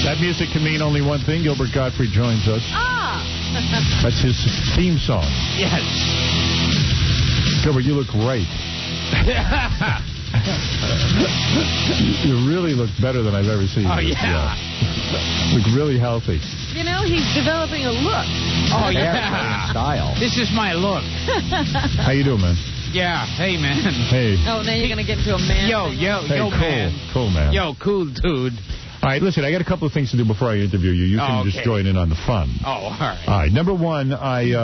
That music can mean only one thing. Gilbert Godfrey joins us. Ah! That's his theme song. Yes. Gilbert, you look great. You really look better than I've ever seen. Oh, yeah. Look really healthy. You know, he's developing a look. Oh, yeah. Style. This is my look. How you doing, man? Yeah. Hey, man. Hey. Oh, now you're going to get into a man thing. Hey, yo, cool. man. Cool, man. Yo, cool dude. All right, listen, I got a couple of things to do before I interview you. You can just join in on the fun. Oh, all right. All right, number one, I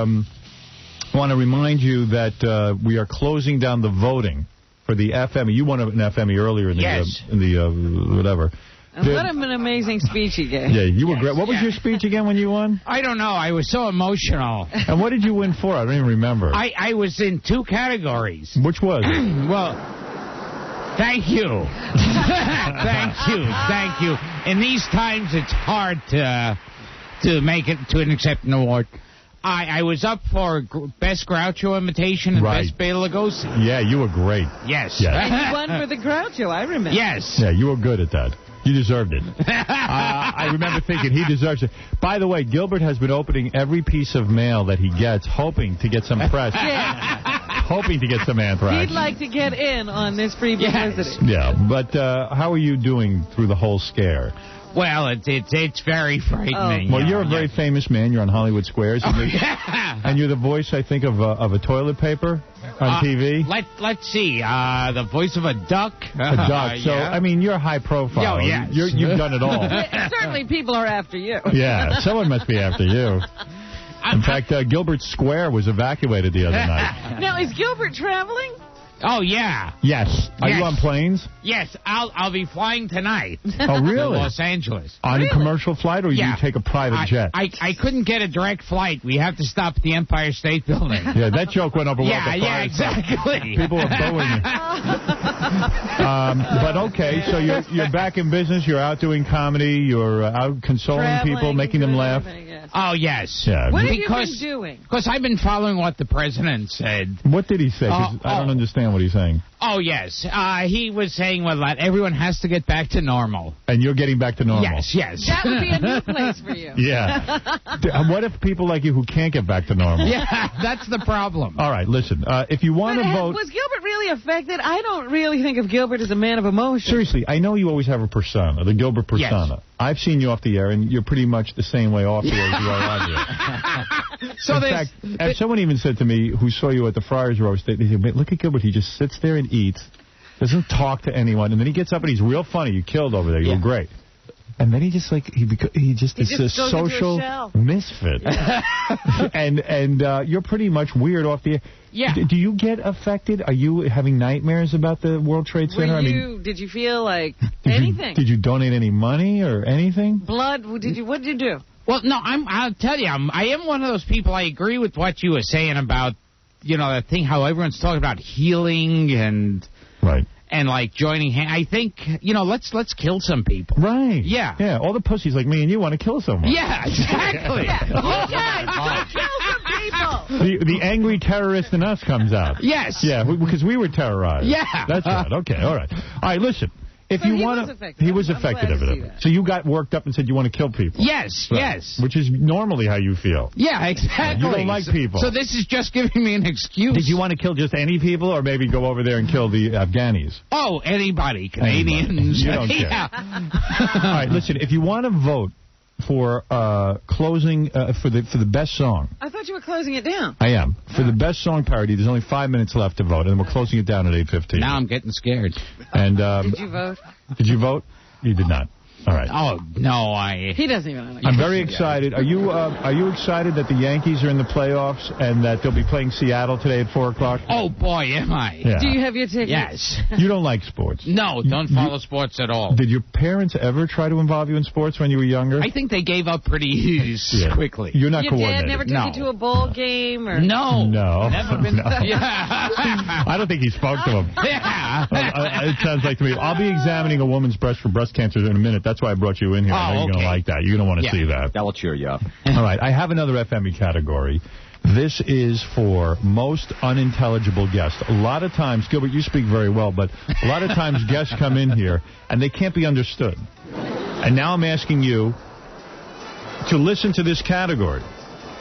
want to remind you that we are closing down the voting for the F-Emmy. You won an F-Emmy earlier in the whatever. What an amazing speech he gave. Yeah, you were great. What was your speech again when you won? I don't know. I was so emotional. And what did you win for? I don't even remember. I was in 2 categories. Which was? Well, thank you. Thank you. In these times, it's hard to make it to accept an award. I was up for Best Groucho imitation and Best Bela Lugosi. Yeah, you were great. Yes. And you won for the Groucho, I remember. Yes. Yeah, you were good at that. You deserved it. I remember thinking he deserves it. By the way, Gilbert has been opening every piece of mail that he gets, hoping to get some press. Hoping to get some anthrax. He'd like to get in on this free publicity. Yeah, but how are you doing through the whole scare? Well, it's very frightening. Well, you're a very famous man. You're on Hollywood Squares. And you're the voice, I think, of a toilet paper on TV. Let's see. The voice of a duck. A duck. So, I mean, you're high profile. Oh, yes. You've done it all. Certainly people are after you. Yeah, someone must be after you. In fact, Gilbert Square was evacuated the other night. Now, is Gilbert traveling? Oh, yeah. Yes. Are you on planes? Yes, I'll be flying tonight. Oh, really? To Los Angeles. On a commercial flight, or do you take a private jet? I couldn't get a direct flight. We have to stop at the Empire State Building. Yeah, that joke went over well. Yeah, exactly. People are booing you. But okay, so you're back in business. You're out doing comedy. You're out consoling people, making them laugh. Oh, yes. Yeah. What have you been doing? Because I've been following what the president said. What did he say? 'Cause I don't understand what he's saying. Oh, yes. He was saying, that everyone has to get back to normal. And you're getting back to normal? Yes. That would be a new place for you. Yeah. What if people like you who can't get back to normal? Yeah, that's the problem. All right, listen. If you want to vote... Was Gilbert really affected? I don't really think of Gilbert as a man of emotion. Seriously, I know you always have a persona, the Gilbert persona. Yes. I've seen you off the air, and you're pretty much the same way off the air as you are on the air. So in fact, someone even said to me, who saw you at the Friars Roast, they said, look at Gilbert, he just sits there and eats, doesn't talk to anyone, and then he gets up and he's real funny. You killed over there. You were great. And then he just is a social misfit. and you're pretty much weird off the air. Yeah. Do you get affected? Are you having nightmares about the World Trade Center? Did you feel like anything? Did you donate any money or anything? Blood? What did you do? Well, no, I'll tell you, I am one of those people. I agree with what you were saying about, that thing, how everyone's talking about healing and... Right. And, joining hands. I think, let's kill some people. Right. Yeah. Yeah, all the pussies like me and you want to kill someone. Yeah, exactly. Kill some people. The angry terrorist in us comes out. Yes. Yeah, because we were terrorized. Yeah. That's right. Okay, all right. All right, listen. If you want to, he was affected of it. So you got worked up and said you want to kill people. Yes, yes. Which is normally how you feel. Yeah, exactly. You don't like people. So this is just giving me an excuse. Did you want to kill just any people, or maybe go over there and kill the Afghanis? Oh, anybody, Canadians. You don't care. Yeah. All right, listen. If you want to vote for closing for the best song. I thought you were closing it down. I am. For the best song parody, there's only 5 minutes left to vote, and we're closing it down at 8:15. Now I'm getting scared. And did you vote? Did you vote? You did not. All right. Oh, no, He doesn't even know. I'm very excited. Are you excited that the Yankees are in the playoffs and that they'll be playing Seattle today at 4 o'clock? Oh, boy, am I. Yeah. Do you have your tickets? Yes. You don't like sports? No, don't follow sports at all. Did your parents ever try to involve you in sports when you were younger? I think they gave up pretty quickly. You're not Your coordinated. dad never took you to a ball game? Or? No. Never been. No. Yeah. I don't think he spoke to him. Yeah. It sounds like to me. I'll be examining a woman's breast for breast cancer in a minute. That's why I brought you in here. I know you're going to like that. You're going to want to see that. That'll cheer you up. All right. I have another F-Emmy category. This is for most unintelligible guests. A lot of times, Gilbert, you speak very well, but a lot of times guests come in here and they can't be understood. And now I'm asking you to listen to this category.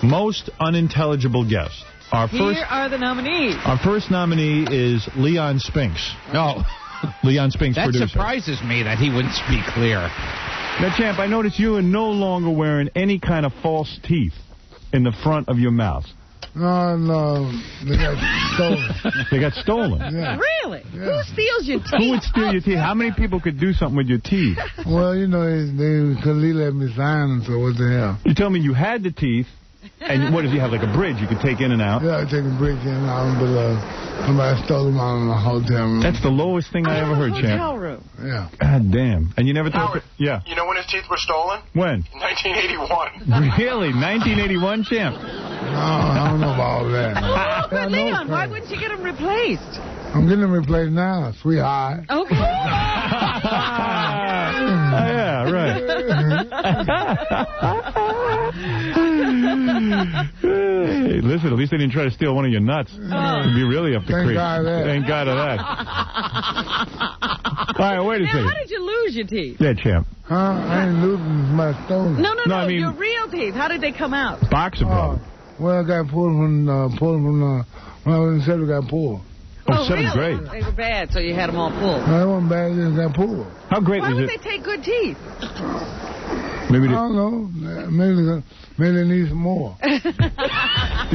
Most unintelligible guest. Here are the nominees. Our first nominee is Leon Spinks. No. Leon Spinks, that producer. That surprises me that he wouldn't speak clear. Now, Champ, I noticed you are no longer wearing any kind of false teeth in the front of your mouth. No, they got stolen. They got stolen? Yeah. Really? Yeah. Who steals your teeth? Who would steal your teeth? How many people could do something with your teeth? Well, you know, they couldn't let me sign them, so what the hell? You tell me you had the teeth, and what if you have like a bridge you could take in and out? Yeah, I take a bridge in and out, but somebody stole them out in the hotel room. That's the lowest thing I ever heard, Champ. Hotel room. Yeah. God damn. And you never thought... Yeah. You know when his teeth were stolen? When? In 1981. Really? 1981, Champ? No, I don't know about all that. But Leon, why wouldn't you get them replaced? I'm getting them replaced now, sweetheart. Okay. Yeah, right. Hey, listen, at least they didn't try to steal one of your nuts. It'd be really up the creek. Thank God of that. All right, wait a second. How did you lose your teeth? Yeah, Champ. Huh? I ain't losing my stolen. No, I mean, your real teeth. How did they come out? Boxer problem. Well, I got pulled from when I was in Central, got pulled. Oh, really? Great. They were bad, so you had them all pulled. No, they weren't bad, they just got pulled. How great Why was would it? they take good teeth? Maybe I don't know. Maybe they need some more. They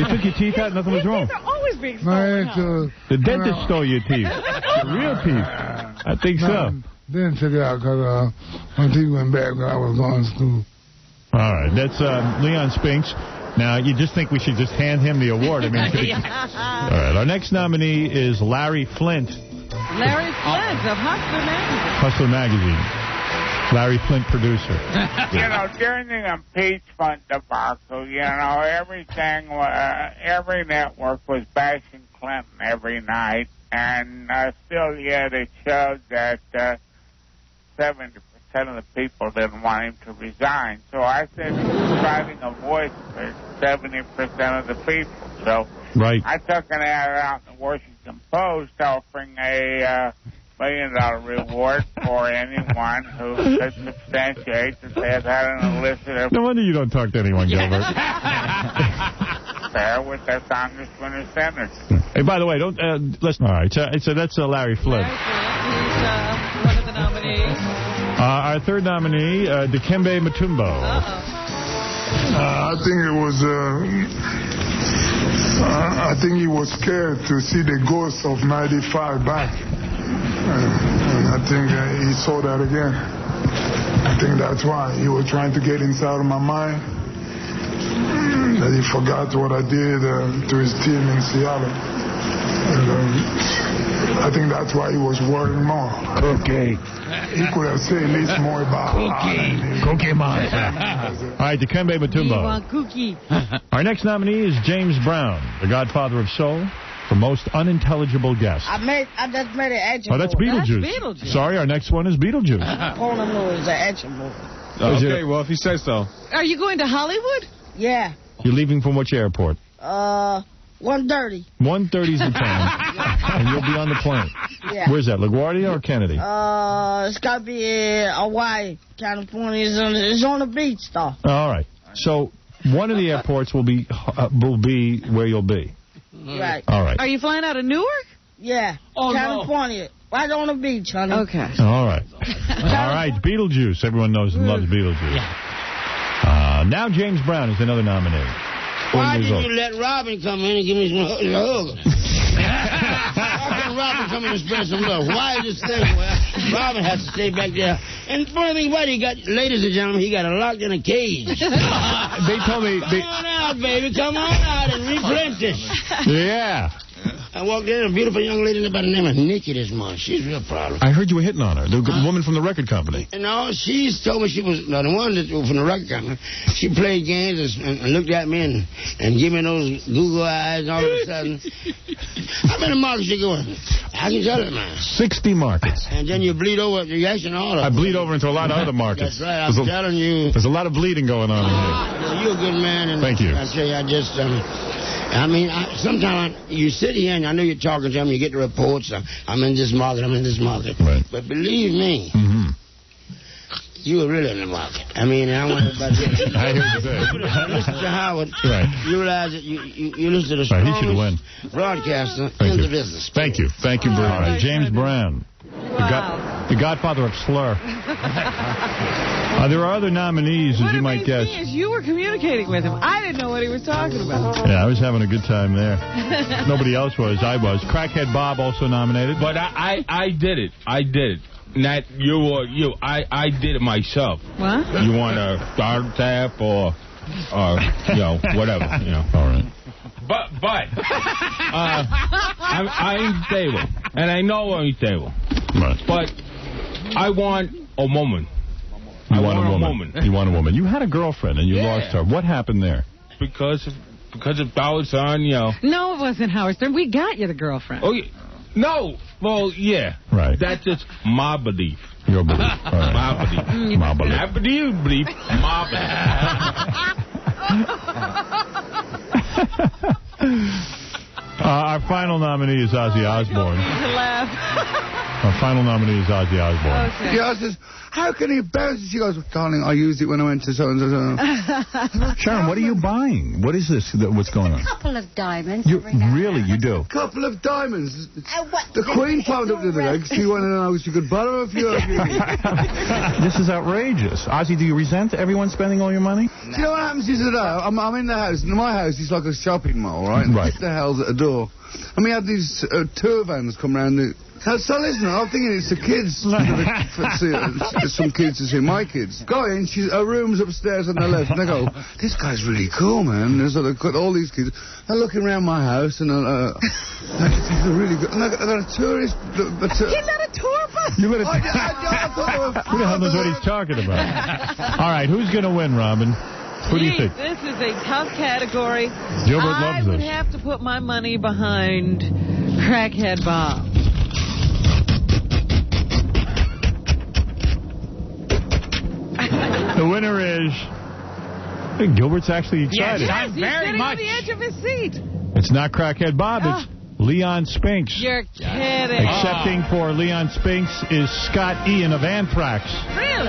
took your teeth out, nothing was wrong. They're always being stolen. The dentist stole your teeth. Your real teeth. I think so. Then took it out because my teeth went bad when I was going to school. All right, that's Leon Spinks. Now, you just think we should just hand him the award. I mean, all right, our next nominee is Larry Flint. Larry Flint of Hustler Magazine. Hustler Magazine. Larry Flint, producer. You know, during the impeachment debacle, you know, every network was bashing Clinton every night, and still yet it showed that 70% of the people didn't want him to resign. So I said he was providing a voice for 70% of the people. So I took an ad out in the Washington Post offering a $1 million reward for anyone who could substantiate that they had had an illicit... No wonder you don't talk to anyone, Gilbert. ...affair with their congressman or senator. Hey, by the way, don't... listen. All right, so that's Larry Flint. Larry Flint, he's one of the nominees. Our third nominee, Dikembe Mutombo. I think it was... I think he was scared to see the ghost of 95 back. And I think he saw that again. I think that's why he was trying to get inside of my mind. That he forgot what I did to his team in Seattle. And I think that's why he was worrying more. Okay. He could have said at least more about Cookie Monster. All right, Dikembe Mutombo. want cookie. Our next nominee is James Brown, the godfather of soul. The most unintelligible guest. I just made an action. Oh, that's Beetlejuice. That's Beetlejuice. Sorry, our next one is Beetlejuice. Porno is an action movie. Okay, well, if you say so. Are you going to Hollywood? Yeah. You're leaving from which airport? 1:30. 1:30's the time. And you'll be on the plane. Yeah. Where's that, LaGuardia or Kennedy? It's got to be Hawaii, California. It's on the beach, though. All right. So one of the airports will be where you'll be. Right. All right. Are you flying out of Newark? Yeah. Oh, California. No. Right on the beach, honey. Okay. All right. All right. Beetlejuice. Everyone knows and loves Beetlejuice. Yeah. Now James Brown is another nominee. Why did you let Robin come in and give me some hug? How can Robin come in and spread some love? Why is this thing where Robin has to stay back there? And the funny thing about it, he got, ladies and gentlemen, he got her locked in a cage. They told me... Come on out, baby. Come on out and replenish. Yeah. I walked in, a beautiful young lady by the name of Nikki this morning. She's a real problem. I heard you were hitting on her, the woman from the record company. No, she told me she was the one that was from the record company. She played games and looked at me and gave me those Google eyes and all of a sudden. How many markets you going? I can tell it, man. 60 markets. And then you bleed over the reaction all of them. I bleed over into a lot of other markets. That's right, I'm telling you. There's a lot of bleeding going on in here. Well, you're a good man. And thank you. I tell you, sometimes you sit here and I know you're talking to them, you get the reports, I'm in this market, I'm in this market. Right. But believe me, you were really in the market. I mean, I want everybody to I hear you say. listen to Howard. Right. You realize that you listen to the Right, he should win. strongest broadcaster Thank in you. the business. Thank you. Thank you, Brown. Oh, James Brown. Wow. The godfather of slur. There are other nominees, as you might guess. What you were communicating with him. I didn't know what he was talking about. Yeah, I was having a good time there. Nobody else was. I was. Crackhead Bob also nominated. But I did it. I did it. Not you or you. I did it myself. What? You want a start tap or whatever, All right. But I'm stable, and I know I'm stable. Right. But I want a woman. You want a woman. You want a woman. You had a girlfriend and you lost her. What happened there? Because of Howard Stern, No, it wasn't Howard Stern. We got you the girlfriend. Oh, yeah. No. Well, yeah. Right. That's just my belief. Your belief. All right. My belief. My belief. I believe. My belief. Our final nominee is Ozzy Osbourne. Our final nominee is Ozzy Osbourne. Okay. Yeah, I says, how can he bounce? She goes, darling, I used it when I went to so-and-so. Sharon, what are you buying? What is this? What's going on? A couple of diamonds. Really, you do? Couple of diamonds. The Queen phoned up the other day. She wanted to know if she could borrow a few of you. This is outrageous. Ozzy, do you resent everyone spending all your money? Do you know what happens is that I'm in the house. And my house is like a shopping mall, right? Right. The hell's at the door. And we had these tour vans come round. So listen, I'm thinking it's the kids. Some kids to see my kids. Go in, her room's upstairs on the left. And I go, this guy's really cool, man. And so they've got all these kids. They're looking around my house and they're really good. And I got a tourist. He's at a tour bus. Who the hell knows what he's talking about? All right, who's going to win, Robin? Who do you think? This is a tough category. Gilbert loves I would this. have to put my money behind Crackhead Bob. The winner is... Hey, Gilbert's actually excited. Yes, I'm He's very sitting much. on the edge of his seat. It's not Crackhead Bob, it's Leon Spinks. You're kidding. Accepting for Leon Spinks is Scott Ian of Anthrax. Really?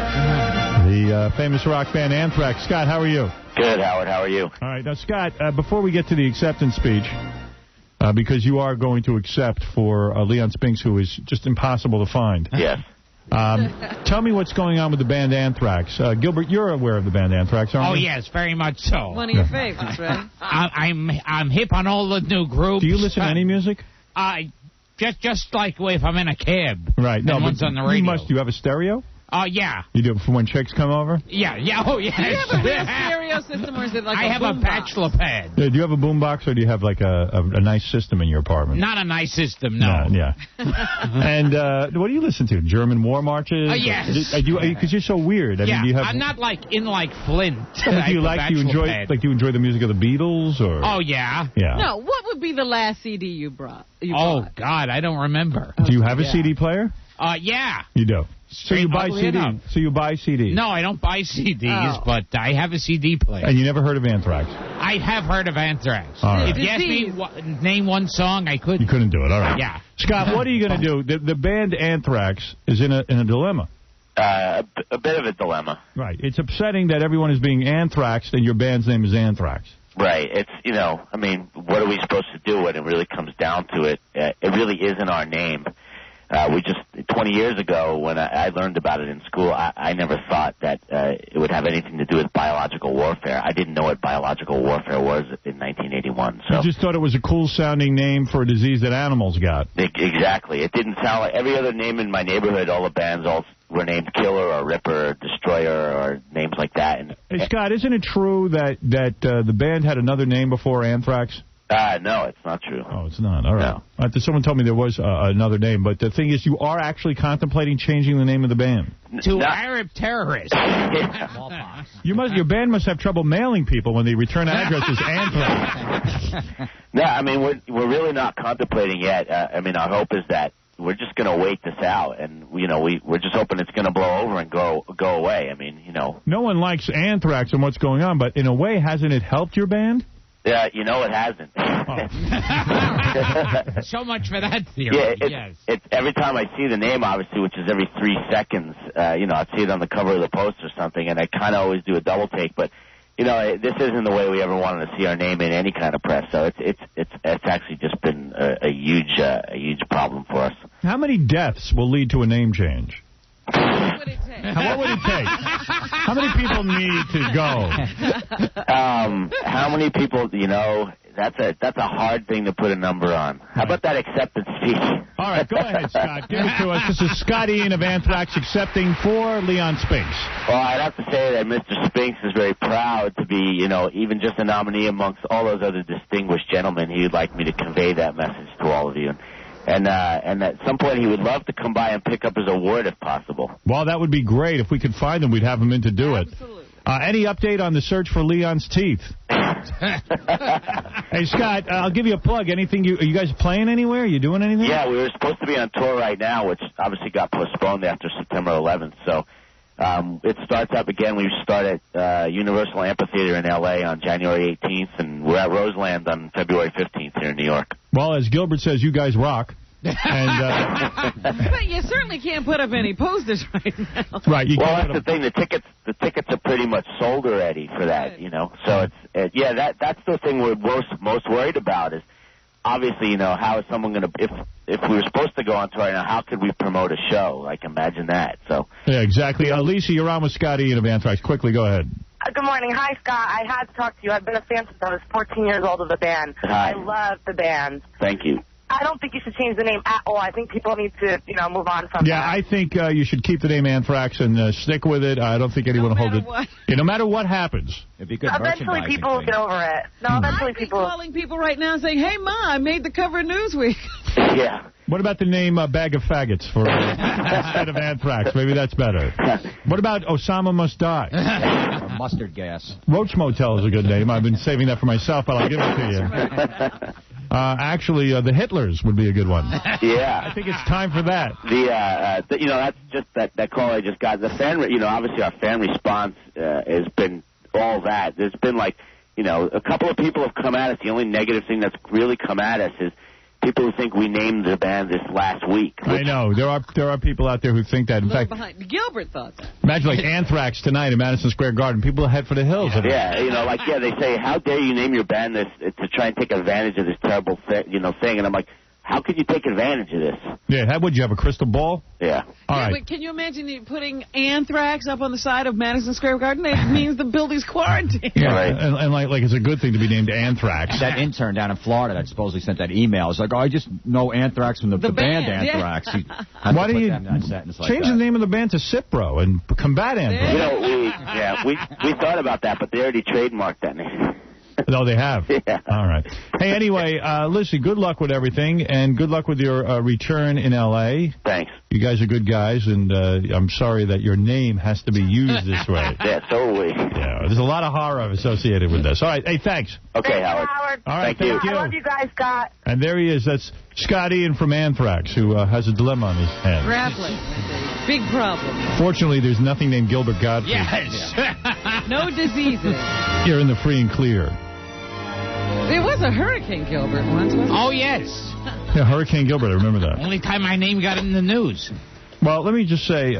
The famous rock band Anthrax. Scott, how are you? Good, Howard. How are you? All right. Now, Scott, before we get to the acceptance speech, because you are going to accept for Leon Spinks, who is just impossible to find. Yes. Tell me what's going on with the band Anthrax. Gilbert, you're aware of the band Anthrax, aren't you? Oh, yes, very much so. One of your favorites, right? I'm hip on all the new groups. Do you listen to any music? Just like if I'm in a cab. Right. No, one's on the radio. Do you have a stereo? Yeah. You do for when chicks come over? Yeah. Oh, yes. Do you have a real stereo system, or is it like I have a bachelor pad. Yeah, do you have a boombox, or do you have like a nice system in your apartment? Not a nice system, no. Yeah. And what do you listen to? German war marches? Yes. Because you're so weird. I mean, do you have? I'm not like Flint. Do you enjoy the music of the Beatles, or? Oh yeah. Yeah. No, what would be the last CD you bought? God, I don't remember. Do you have a CD player? Yeah. You do. So you buy CDs. No, I don't buy CDs, but I have a CD player. And you never heard of Anthrax? I have heard of Anthrax. All right. If you asked me name one song, I couldn't. You couldn't do it. All right. Yeah. Scott, what are you going to do? The band Anthrax is in a dilemma. A bit of a dilemma. Right. It's upsetting that everyone is being anthraxed and your band's name is Anthrax. Right. It's, I mean, what are we supposed to do when it really comes down to it? It really isn't our name. 20 years ago, when I learned about it in school, I never thought that it would have anything to do with biological warfare. I didn't know what biological warfare was in 1981. So you just thought it was a cool-sounding name for a disease that animals got. Exactly. It didn't sound like every other name in my neighborhood. All the bands were named Killer or Ripper or Destroyer or names like that. Hey, Scott, isn't it true that the band had another name before Anthrax? No, it's not true. Oh, it's not. All right. No. Someone told me there was another name, but the thing is, you are actually contemplating changing the name of the band. To Arab terrorists. Your band must have trouble mailing people when they return addresses Anthrax. No, I mean, we're really not contemplating yet. I mean, our hope is that we're just going to wait this out, and we're just hoping it's going to blow over and go away. I mean, No one likes Anthrax and what's going on, but in a way, hasn't it helped your band? You know it hasn't. So much for that theory. Yeah, it's every time I see the name, obviously, which is every 3 seconds, I'd see it on the cover of the Post or something, and I kind of always do a double take. But, this isn't the way we ever wanted to see our name in any kind of press. So it's actually just been a huge problem for us. How many deaths will lead to a name change? What would it take? What would it take? How many people need to go? How many people, that's a hard thing to put a number on. How about that acceptance speech? All right, go ahead, Scott. Give it to us. This is Scott Ian of Anthrax accepting for Leon Spinks. Well, I'd have to say that Mr. Spinks is very proud to be, even just a nominee amongst all those other distinguished gentlemen. He would like me to convey that message to all of you. And at some point, he would love to come by and pick up his award if possible. Well, that would be great. If we could find him, we'd have him in to do it. Absolutely. Any update on the search for Leon's teeth? Hey, Scott, I'll give you a plug. Are you guys playing anywhere? Are you doing anything? Yeah, we were supposed to be on tour right now, which obviously got postponed after September 11th. So it starts up again. We start at Universal Amphitheater in L.A. on January 18th, and we're at Roseland on February 15th here in New York. Well, as Gilbert says, you guys rock. And, but you certainly can't put up any posters right now. Right. That's the thing. The tickets are pretty much sold already for that, So that's the thing we're most worried about is obviously, how is someone going to, if we were supposed to go on tour right now, how could we promote a show? Like, imagine that. So. Yeah, exactly. Lisa, you're on with Scott Ian of Anthrax. Quickly, go ahead. Good morning. Hi, Scott. I had to talk to you. I've been a fan since I was 14 years old of the band. Hi. I love the band. Thank you. I don't think you should change the name at all. I think people need to, move on from that. Yeah, I think you should keep the name Anthrax and stick with it. I don't think anyone will hold it. Yeah, no matter what happens. It'd be good. Eventually people will get over it. No, eventually people. I'm calling people right now saying, hey, Ma, I made the cover of Newsweek. Yeah. What about the name Bag of Faggots for instead of Anthrax? Maybe that's better. What about Osama Must Die? Mustard gas. Roach Motel is a good name. I've been saving that for myself, but I'll give it to you. Actually, the Hitlers would be a good one. Yeah. I think it's time for that. That's just that call I just got. The fan, obviously our fan response has been all that. There's been a couple of people have come at us. The only negative thing that's really come at us is people who think we named the band this last week. I know. There are people out there who think that. In fact, Gilbert thought that. Imagine like Anthrax tonight in Madison Square Garden. People head for the hills. Yeah, they say, how dare you name your band this to try and take advantage of this terrible thing. And I'm like, how could you take advantage of this? Yeah, would you have a crystal ball? Yeah. All right. But can you imagine you putting Anthrax up on the side of Madison Square Garden? It means the building's quarantined. Yeah, right. And like it's a good thing to be named Anthrax. That intern down in Florida that supposedly sent that email. It's like, I just know Anthrax from the band Anthrax. Yeah. Why don't you change the name of the band to Cipro and combat Anthrax? We thought about that, but they already trademarked that name. No, they have. Yeah. All right. Hey, anyway, listen, good luck with everything, and good luck with your return in L.A. Thanks. You guys are good guys, and I'm sorry that your name has to be used this way. Yeah, so are we. Yeah, there's a lot of horror associated with this. All right. Hey, thanks. Okay, Howard. All right, thank you. I love you guys, Scott. And there he is. That's Scott Ian from Anthrax, who has a dilemma on his hands. Grappling with a big problem. Fortunately, there's nothing named Gilbert Godfrey. Yes. No diseases. You're in the free and clear. There was a Hurricane Gilbert once, wasn't there? Oh, yes. Yeah, Hurricane Gilbert, I remember that. Only time my name got in the news. Well, let me just say,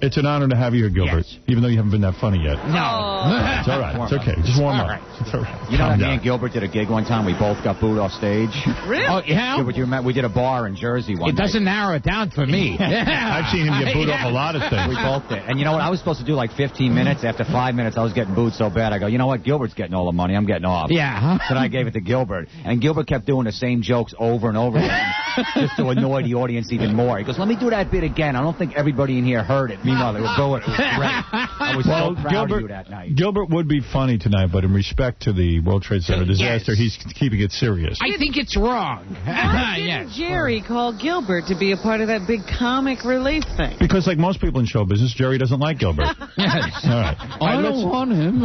it's an honor to have you here, Gilbert, even though you haven't been that funny yet. No. It's all right. It's okay. Just warm up. Right. It's all right. You know that me and Gilbert did a gig one time? We both got booed off stage. Really? Oh, yeah? Gilbert, you remember? We did a bar in Jersey one night. It doesn't narrow it down for me. I've seen him get booed off a lot of things. We both did. And you know what? I was supposed to do like 15 minutes. After 5 minutes, I was getting booed so bad. I go, you know what? Gilbert's getting all the money. I'm getting off. Yeah. So then I gave it to Gilbert. And Gilbert kept doing the same jokes over and over again just to annoy the audience even more. He goes, let me do that bit again. I don't think everybody in here heard it. Meanwhile, they were booing it. It was great. I was so proud of you that night. Gilbert would be funny tonight, but in respect to the World Trade Center disaster, he's keeping it serious. I think it's wrong. Why didn't Jerry call Gilbert to be a part of that big comic relief thing? Because like most people in show business, Jerry doesn't like Gilbert. Yes. All right. I don't want him.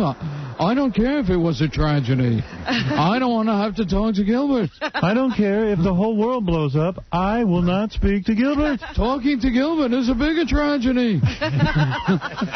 I don't care if it was a tragedy. I don't want to have to talk to Gilbert. I don't care if the whole world blows up. I will not speak to Gilbert. Talking to Gilbert is a bigger tragedy.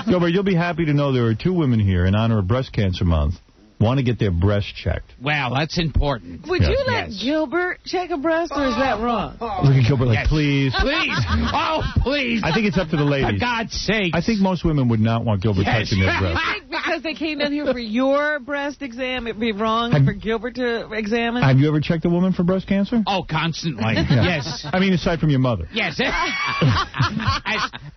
Gilbert, you'll be happy to know there are 2 women here in honor of Breast Cancer Month want to get their breast checked. Well, that's important. Would you let Gilbert check a breast, or is that wrong? Look at Gilbert like, please. Please. Oh, please. I think it's up to the ladies. For God's sake. I think most women would not want Gilbert touching their breast. You think because they came down here for your breast exam, it'd be wrong for Gilbert to examine? Have you ever checked a woman for breast cancer? Oh, constantly. Yeah. Yes. I mean, aside from your mother. Yes.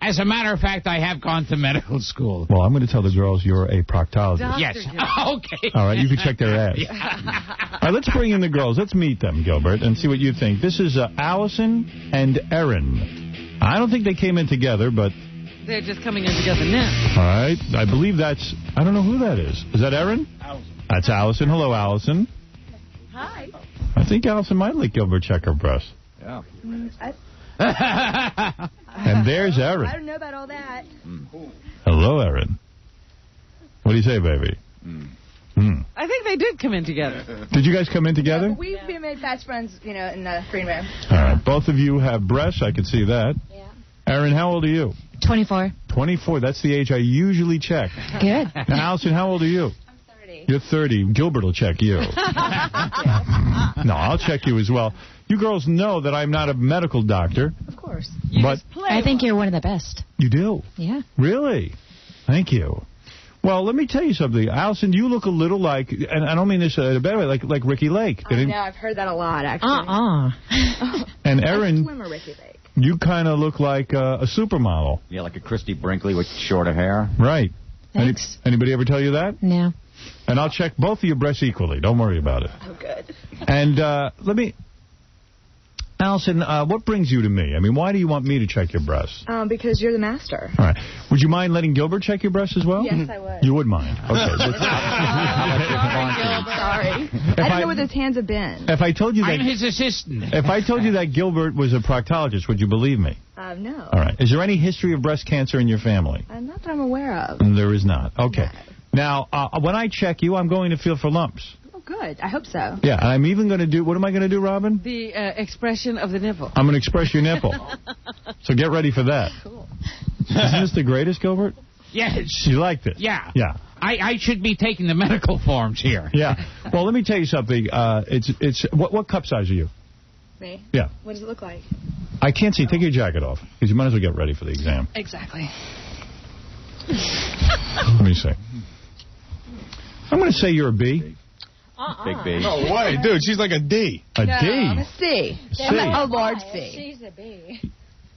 As a matter of fact, I have gone to medical school. Well, I'm going to tell the girls you're a proctologist. Yes. Okay. All right, you can check their ass. All right, let's bring in the girls. Let's meet them, Gilbert, and see what you think. This is Allison and Erin. I don't think they came in together, but... They're just coming in together now. All right. I believe that's... I don't know who that is. Is that Erin? Allison. That's Allison. Hello, Allison. Hi. I think Allison might let Gilbert check her breast. Yeah. And there's Erin. I don't know about all that. Hello, Erin. What do you say, baby? I think they did come in together. Did you guys come in together? We've been made fast friends, in the green room. All right. Both of you have breasts. I can see that. Yeah. Erin, how old are you? 24. 24. That's the age I usually check. Good. Now, Allison, how old are you? I'm 30. You're 30. Gilbert will check you. No, I'll check you as well. You girls know that I'm not a medical doctor. Of course. But I think you're one of the best. You do? Yeah. Really? Thank you. Well, let me tell you something. Allison, you look a little like, and I don't mean this in a bad way, like Ricky Lake. I know, I've heard that a lot, actually. And Erin, Swimmer Ricky Lake. you kind of look like a supermodel. Yeah, like a Christy Brinkley with shorter hair. Right. Thanks. Anybody ever tell you that? No. And I'll check both of your breasts equally. Don't worry about it. Oh, good. And let me... Allison, what brings you to me? I mean, why do you want me to check your breasts? Because you're the master. All right. Would you mind letting Gilbert check your breasts as well? Yes, I would. You would mind. Okay. Sorry. I don't know where those hands have been. If I told you that... I'm his assistant. If I told you that Gilbert was a proctologist, would you believe me? No. All right. Is there any history of breast cancer in your family? Not that I'm aware of. There is not. Okay. No. Now, when I check you, I'm going to feel for lumps. Oh, good. I hope so. Yeah, and I'm even going to do... What am I going to do, Robin? The expression of the nipple. I'm going to express your nipple. So get ready for that. Cool. Isn't this the greatest, Gilbert? Yes. You like this? Yeah. Yeah. I should be taking the medical forms here. Yeah. Well, let me tell you something. What cup size are you? Me? Yeah. What does it look like? I can't see. Take your jacket off, because you might as well get ready for the exam. Exactly. Let me see. I'm going to say you're a B. Big B. No way, dude. She's like a D. A D? I'm a C. C. A large C. She's a B.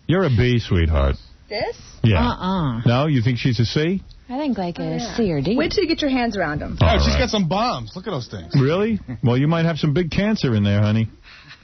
You're a B, sweetheart. This? Yeah. No? You think she's a C? I think like a C or D. Wait till you get your hands around them. Oh, she's got some bombs. Look at those things. Really? Well, you might have some big cancer in there, honey.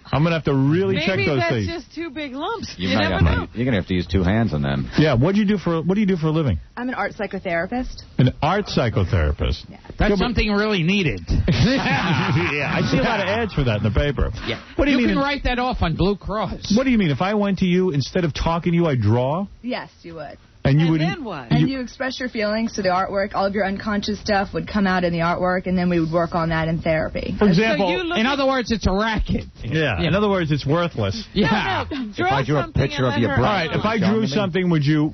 I'm going to have to really check those things. Maybe that's just two big lumps. You never know. You're going to have to use two hands on them. Yeah, what do you do for a living? I'm an art psychotherapist. An art psychotherapist. Yeah. That's something really needed. Yeah, I see a lot of ads for that in the paper. Yeah. What do you mean? You can write that off on Blue Cross. What do you mean? If I went to you, instead of talking to you, I'd draw? Yes, you would. And you would. Then what? And you express your feelings to the artwork. All of your unconscious stuff would come out in the artwork, and then we would work on that in therapy. For example, in other words, it's a racket. Yeah. In other words, it's worthless. Yeah. No, If I drew a picture of your breast. All right. If I drew something, would you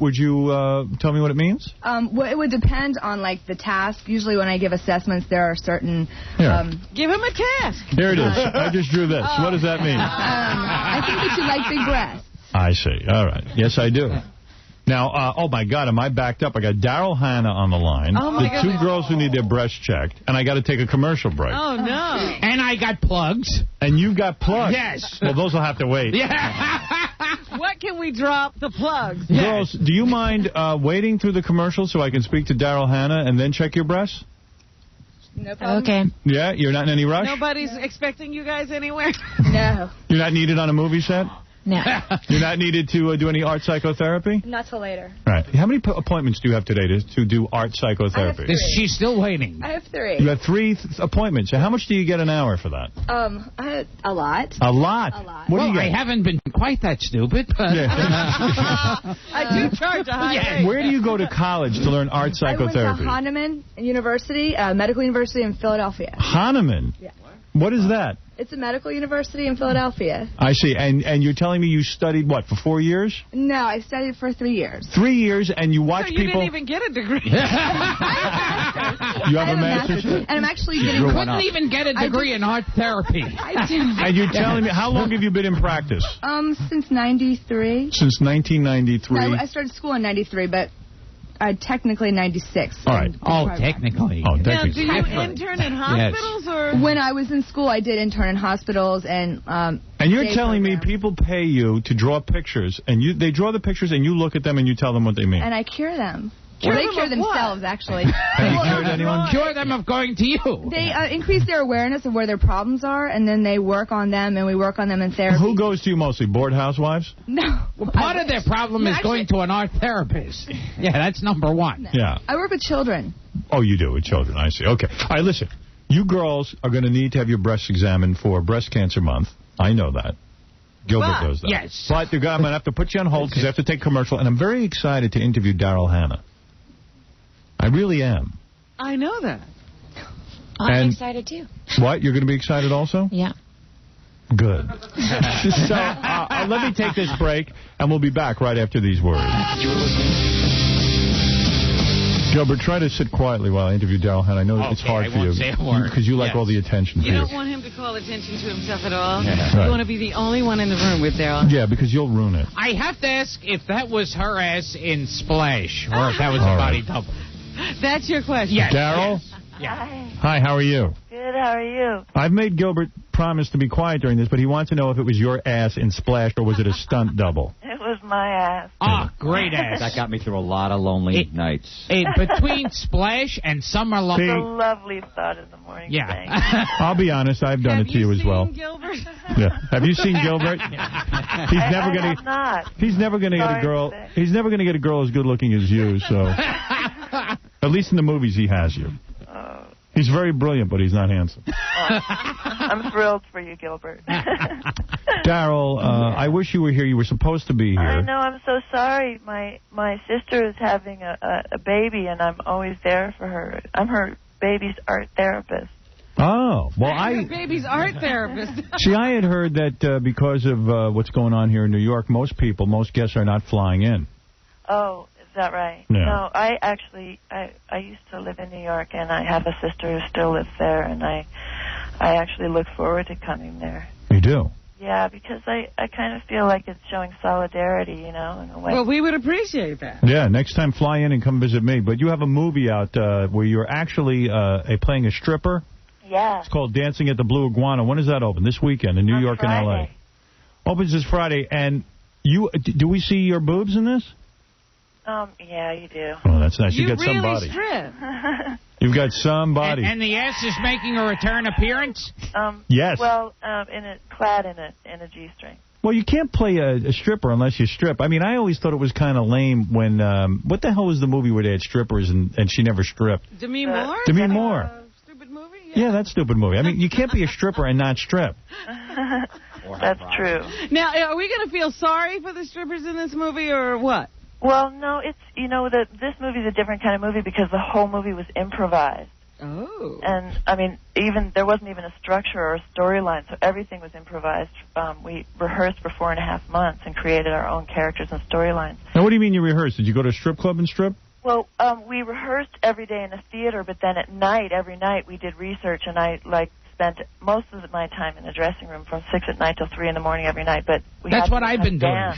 tell me what it means? Well, it would depend on the task. Usually, when I give assessments, there are certain. Give him a task. Here it is. I just drew this. What does that mean? I think that you like big breasts. I see. All right. Yes, I do. Now, oh, my God, am I backed up? I got Daryl Hannah on the line. Oh, my the goodness. 2 girls who need their breasts checked, and I got to take a commercial break. Oh, no. And I got plugs. And you got plugs? Yes. Well, those will have to wait. Yeah. What can we drop the plugs? Girls, do you mind waiting through the commercial so I can speak to Daryl Hannah and then check your breasts? No problem. Okay. Yeah? You're not in any rush? Nobody's expecting you guys anywhere? No. You're not needed on a movie set? No. You're not needed to do any art psychotherapy? Not till later. Right. How many appointments do you have today to do art psychotherapy? She's still waiting. I have 3. You have 3 appointments. So how much do you get an hour for that? A lot. A lot? A lot. What do you I get? haven't been quite that stupid, but... I do charge a high rate. Where do you go to college to learn art psychotherapy? I went to Hahnemann University, Medical University in Philadelphia. Hahnemann? Yeah. What is that? It's a medical university in Philadelphia. I see. And you're telling me you studied, what, for 4 years? No, I studied for 3 years. 3 years, and you watch So you people... didn't even get a degree. You have a master's? And I'm actually getting... Couldn't even get a degree in art therapy. I do. And you're telling me, how long have you been in practice? Since 93. Since 1993. No, I started school in 93, but technically 96. All right. Technically. Oh, Now, technically. do you intern in hospitals or? When I was in school, I did intern in hospitals and. And you're telling me people pay you to draw pictures, and they draw the pictures, and you look at them and you tell them what they mean. And I cure them. Cure They them cure of themselves, actually. Have you cured anyone? Cure them of going to you. They increase their awareness of where their problems are, and then they work on them, and we work on them in therapy. Who goes to you mostly? Bored housewives? No. Well, part of their problem is going to an art therapist. Yeah, that's number one. Yeah. I work with children. Oh, you do, with children. I see. Okay. All right, listen. You girls are going to need to have your breasts examined for Breast Cancer Month. I know that. Gilbert knows that. Yes. But I'm going to have to put you on hold because I have to take commercial, and I'm very excited to interview Daryl Hannah. I really am. I know that. I'm excited, too. What? You're going to be excited also? Yeah. Good. So let me take this break, and we'll be back right after these words. Gilbert, try to sit quietly while I interview Daryl Hannah. I know it's hard for you because you like all the attention. You don't want him to call attention to himself at all. Yeah. You Right. want to be the only one in the room with Daryl. Yeah, because you'll ruin it. I have to ask if that was her ass in Splash, or if that was All a body right. double. That's your question. Yes. Daryl? Hi. Hi, how are you? Good, how are you? I've made Gilbert promise to be quiet during this, but he wants to know if it was your ass in Splash or was it a stunt double? It was my ass. Ah, great ass. That got me through a lot of lonely nights. Between Splash and Summer Love. It's a lovely thought in the morning. Yeah. I'll be honest, I've done it to you as well. Gilbert? Yeah. Have you seen Gilbert? He's never I going have not. He's never going to get a girl. He's never going to get a girl as good looking as you. So, at least in the movies, he has you. He's very brilliant, but he's not handsome. I'm thrilled for you, Gilbert. Daryl, I wish you were here. You were supposed to be here. I know, I'm so sorry. My sister is having a baby, and I'm always there for her. I'm her baby's art therapist. Oh, well, Your baby's art therapist. See, I had heard that because of what's going on here in New York, most guests are not flying in. Oh, is that right? Yeah. No, I actually, I used to live in New York, and I have a sister who still lives there, and I actually look forward to coming there. You do? Yeah, because I kind of feel like it's showing solidarity, you know, in a way. Well, we would appreciate that. Yeah, next time fly in and come visit me. But you have a movie out where you're actually playing a stripper. Yeah. It's called Dancing at the Blue Iguana. When does that open? This weekend in New York and L.A. Opens this Friday. And do we see your boobs in this? Yeah, you do. Oh, that's nice. You got really somebody. strip. You've got somebody. And the ass is making a return appearance? Yes. Well, clad in a G-string. Well, you can't play a stripper unless you strip. I mean, I always thought it was kind of lame when... what the hell was the movie where they had strippers and she never stripped? Demi Moore? Demi Moore. Stupid movie? Yeah, that stupid movie. I mean, you can't be a stripper and not strip. That's true. Now, are we going to feel sorry for the strippers in this movie or what? Well, no, it's, you know, this movie's a different kind of movie because the whole movie was improvised. Oh. And, I mean, there wasn't even a structure or a storyline, so everything was improvised. We rehearsed for 4.5 months and created our own characters and storylines. Now, what do you mean you rehearsed? Did you go to a strip club and strip? Well, we rehearsed every day in a theater, but then at night, every night, we did research, and I, spent most of my time in the dressing room from 6 at night till 3 in the morning every night. But That's what I've been doing.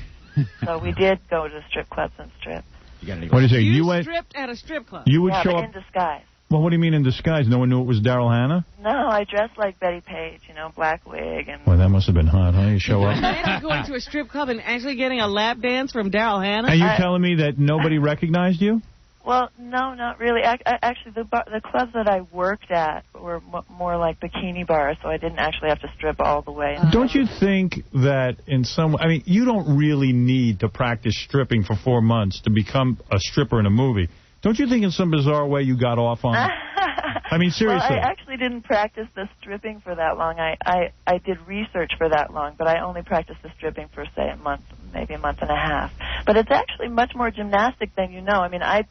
So we did go to strip clubs and strip. What do you say? You stripped at a strip club? You would yeah, show but up... in disguise. Well, what do you mean in disguise? No one knew it was Daryl Hannah? No, I dressed like Betty Page, you know, black wig. And Well, that must have been hot, huh? You show up... Imagine going to a strip club and actually getting a lap dance from Daryl Hannah? And you're telling me that nobody recognized you? Well, no, not really. Actually, the clubs that I worked at were more like bikini bars, so I didn't actually have to strip all the way. Don't you think that in some... I mean, you don't really need to practice stripping for 4 months to become a stripper in a movie. Don't you think in some bizarre way you got off on it? I mean, seriously. Well, I actually didn't practice the stripping for that long. I did research for that long, but I only practiced the stripping for, say, a month, maybe a month and a half. But it's actually much more gymnastic than you know. I mean, I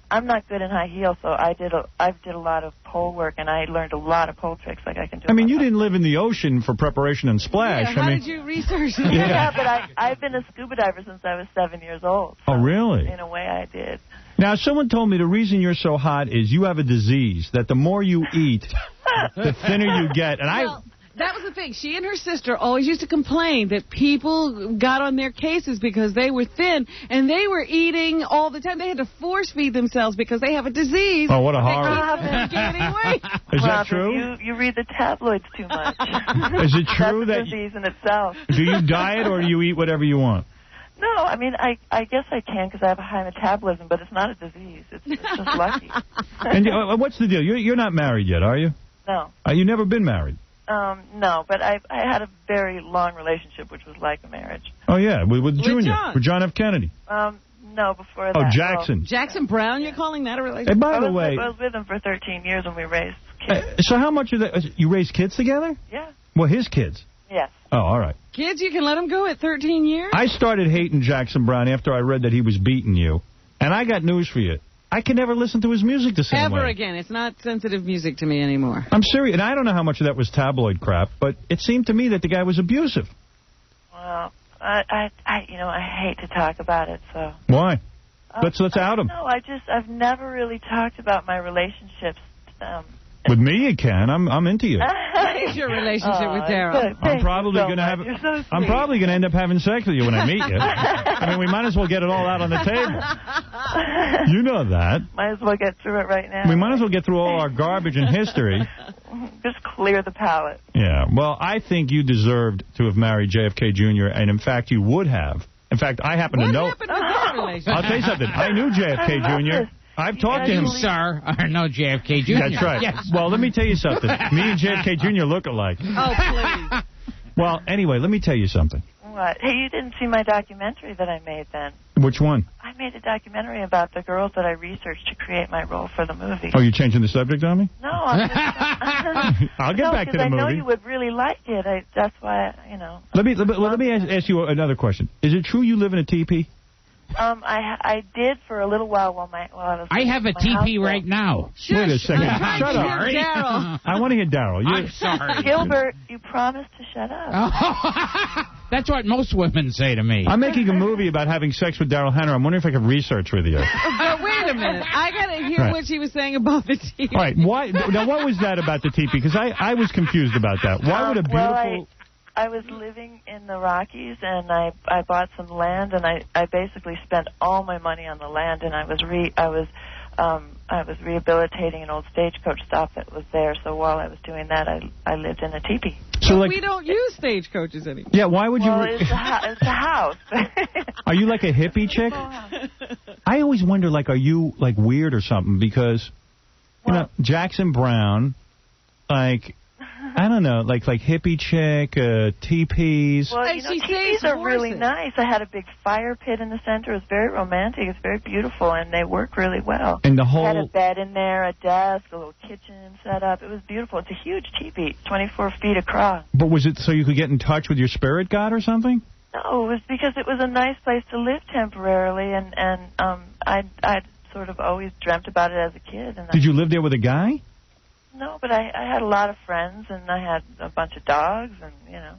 I'm not good in high heels, so I did a lot of pole work, and I learned a lot of pole tricks like I can do. I mean, you didn't live in the ocean for preparation and splash. Yeah, how did you research that? Yeah, but I've been a scuba diver since I was 7 years old. So oh, really? In a way, I did. Now, someone told me the reason you're so hot is you have a disease, that the more you eat, the thinner you get. And that was the thing. She and her sister always used to complain that people got on their cases because they were thin, and they were eating all the time. They had to force feed themselves because they have a disease. Oh, what a horror. Is that true? You read the tabloids too much. Is it true That's that a disease in itself. Do you diet or do you eat whatever you want? No, I mean, I guess I can because I have a high metabolism, but it's not a disease. It's just lucky. And what's the deal? You're not married yet, are you? No. You've never been married? No, but I had a very long relationship, which was like a marriage. Oh, yeah, with Junior, John. with John F. Kennedy. No, before that. Oh, Jackson. Well, Jackson Brown, you're calling that a relationship? Hey, by the way... I was with him for 13 years when we raised kids. So how much of that... You raised kids together? Yeah. Well, his kids? Yes. Oh, all right. Kids, you can let them go at 13 years? I started hating Jackson Brown after I read that he was beating you. And I got news for you. I can never listen to his music the same way. Ever again. It's not sensitive music to me anymore. I'm serious. And I don't know how much of that was tabloid crap, but it seemed to me that the guy was abusive. Well, I hate to talk about it, so... Why? Let's out him. No, I've never really talked about my relationships. With me, you can. I'm into you. How's your relationship with Daryl? I'm probably going to have. I'm probably going to end up having sex with you when I meet you. I mean, we might as well get it all out on the table. You know that. Might as well get through it right now. We might as well get through all our garbage in history. Just clear the palate. Yeah. Well, I think you deserved to have married JFK Jr., and in fact, you would have. In fact, I happen to know. What happened with that relationship? I'll tell you something. I knew JFK Jr. I've talked to him. You, sir, are no JFK Jr. That's right. Yes. Well, let me tell you something. Me and JFK Jr. look alike. Oh, please. Well, anyway, let me tell you something. What? Hey, you didn't see my documentary that I made then. Which one? I made a documentary about the girls that I researched to create my role for the movie. Oh, you're changing the subject on me? No, I'm just... I'll get back to the movie. I know you would really like it. That's why, Let me ask you another question. Is it true you live in a teepee? I did for a little while while I was... I have a teepee right now. Wait a second. Shut up. Daryl. I want to hear Daryl. I'm sorry. Gilbert, you promised to shut up. That's what most women say to me. I'm making a movie about having sex with Daryl Hannah. I'm wondering if I could research with you. But wait a minute. I got to hear what she was saying about the teepee. All right. Now, what was that about the teepee? Because I was confused about that. Why would a beautiful... Well, I was living in the Rockies, and I bought some land, and I basically spent all my money on the land, and I was rehabilitating an old stagecoach stop that was there. So while I was doing that, I lived in a teepee. So we don't use stagecoaches anymore. Yeah, why would you? Well, it's a house. Are you like a hippie chick? I always wonder, like, are you like weird or something? Because you know, Jackson Brown, like. I don't know, like hippie chick, teepees. Well, teepees are really nice. I had a big fire pit in the center. It was very romantic. It's very beautiful, and they work really well. And the whole... I had a bed in there, a desk, a little kitchen set up. It was beautiful. It's a huge teepee, 24 feet across. But was it so you could get in touch with your spirit god or something? No, it was because it was a nice place to live temporarily, and I'd sort of always dreamt about it as a kid. And Did you live there with a guy? No, but I had a lot of friends, and I had a bunch of dogs, and, you know.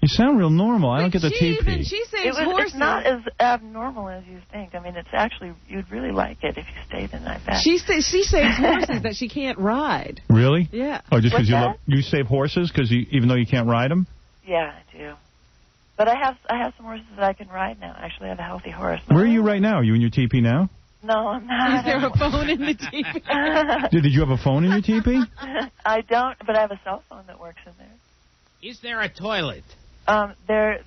You sound real normal. I don't get the teepee. She saves horses. It's not as abnormal as you think. I mean, it's actually, you'd really like it if you stayed in that bed. She saves horses that she can't ride. Really? Yeah. Oh, just because you save horses, because even though you can't ride them? Yeah, I do. But I have some horses that I can ride now. Actually, I have a healthy horse. Where are you right now? Are you in your teepee now? No, I'm not. Is there a phone in the teepee? Did you have a phone in your teepee? I don't, but I have a cell phone that works in there. Is there a toilet? There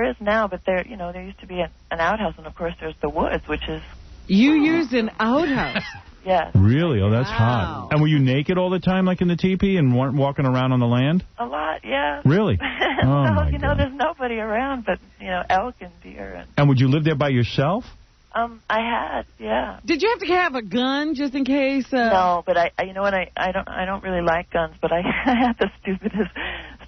is now, but there used to be an outhouse, and of course there's the woods, which is... You used an outhouse? Yes. Really? Oh, that's hot. And were you naked all the time, like in the teepee, and weren't walking around on the land? A lot, yeah. Really? Oh, God. There's nobody around but, elk and deer. And would you live there by yourself? I had, yeah. Did you have to have a gun just in case? No, but I don't really like guns, but I had the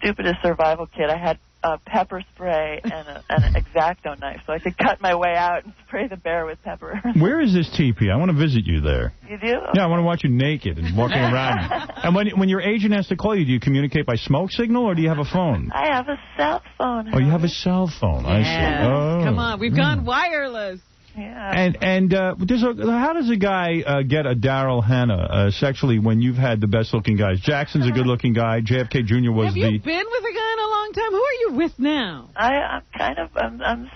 stupidest survival kit. I had pepper spray and an X-Acto knife, so I could cut my way out and spray the bear with pepper. Where is this teepee? I want to visit you there. You do? Yeah, I want to watch you naked and walking around. And when your agent has to call you, do you communicate by smoke signal or do you have a phone? I have a cell phone. Oh, you have a cell phone. I see. Oh. Come on, we've gone wireless. Yeah. And how does a guy get a Daryl Hannah sexually when you've had the best-looking guys? Jackson's a good-looking guy. JFK Jr. was Have you been with a guy in a long time? Who are you with now? I'm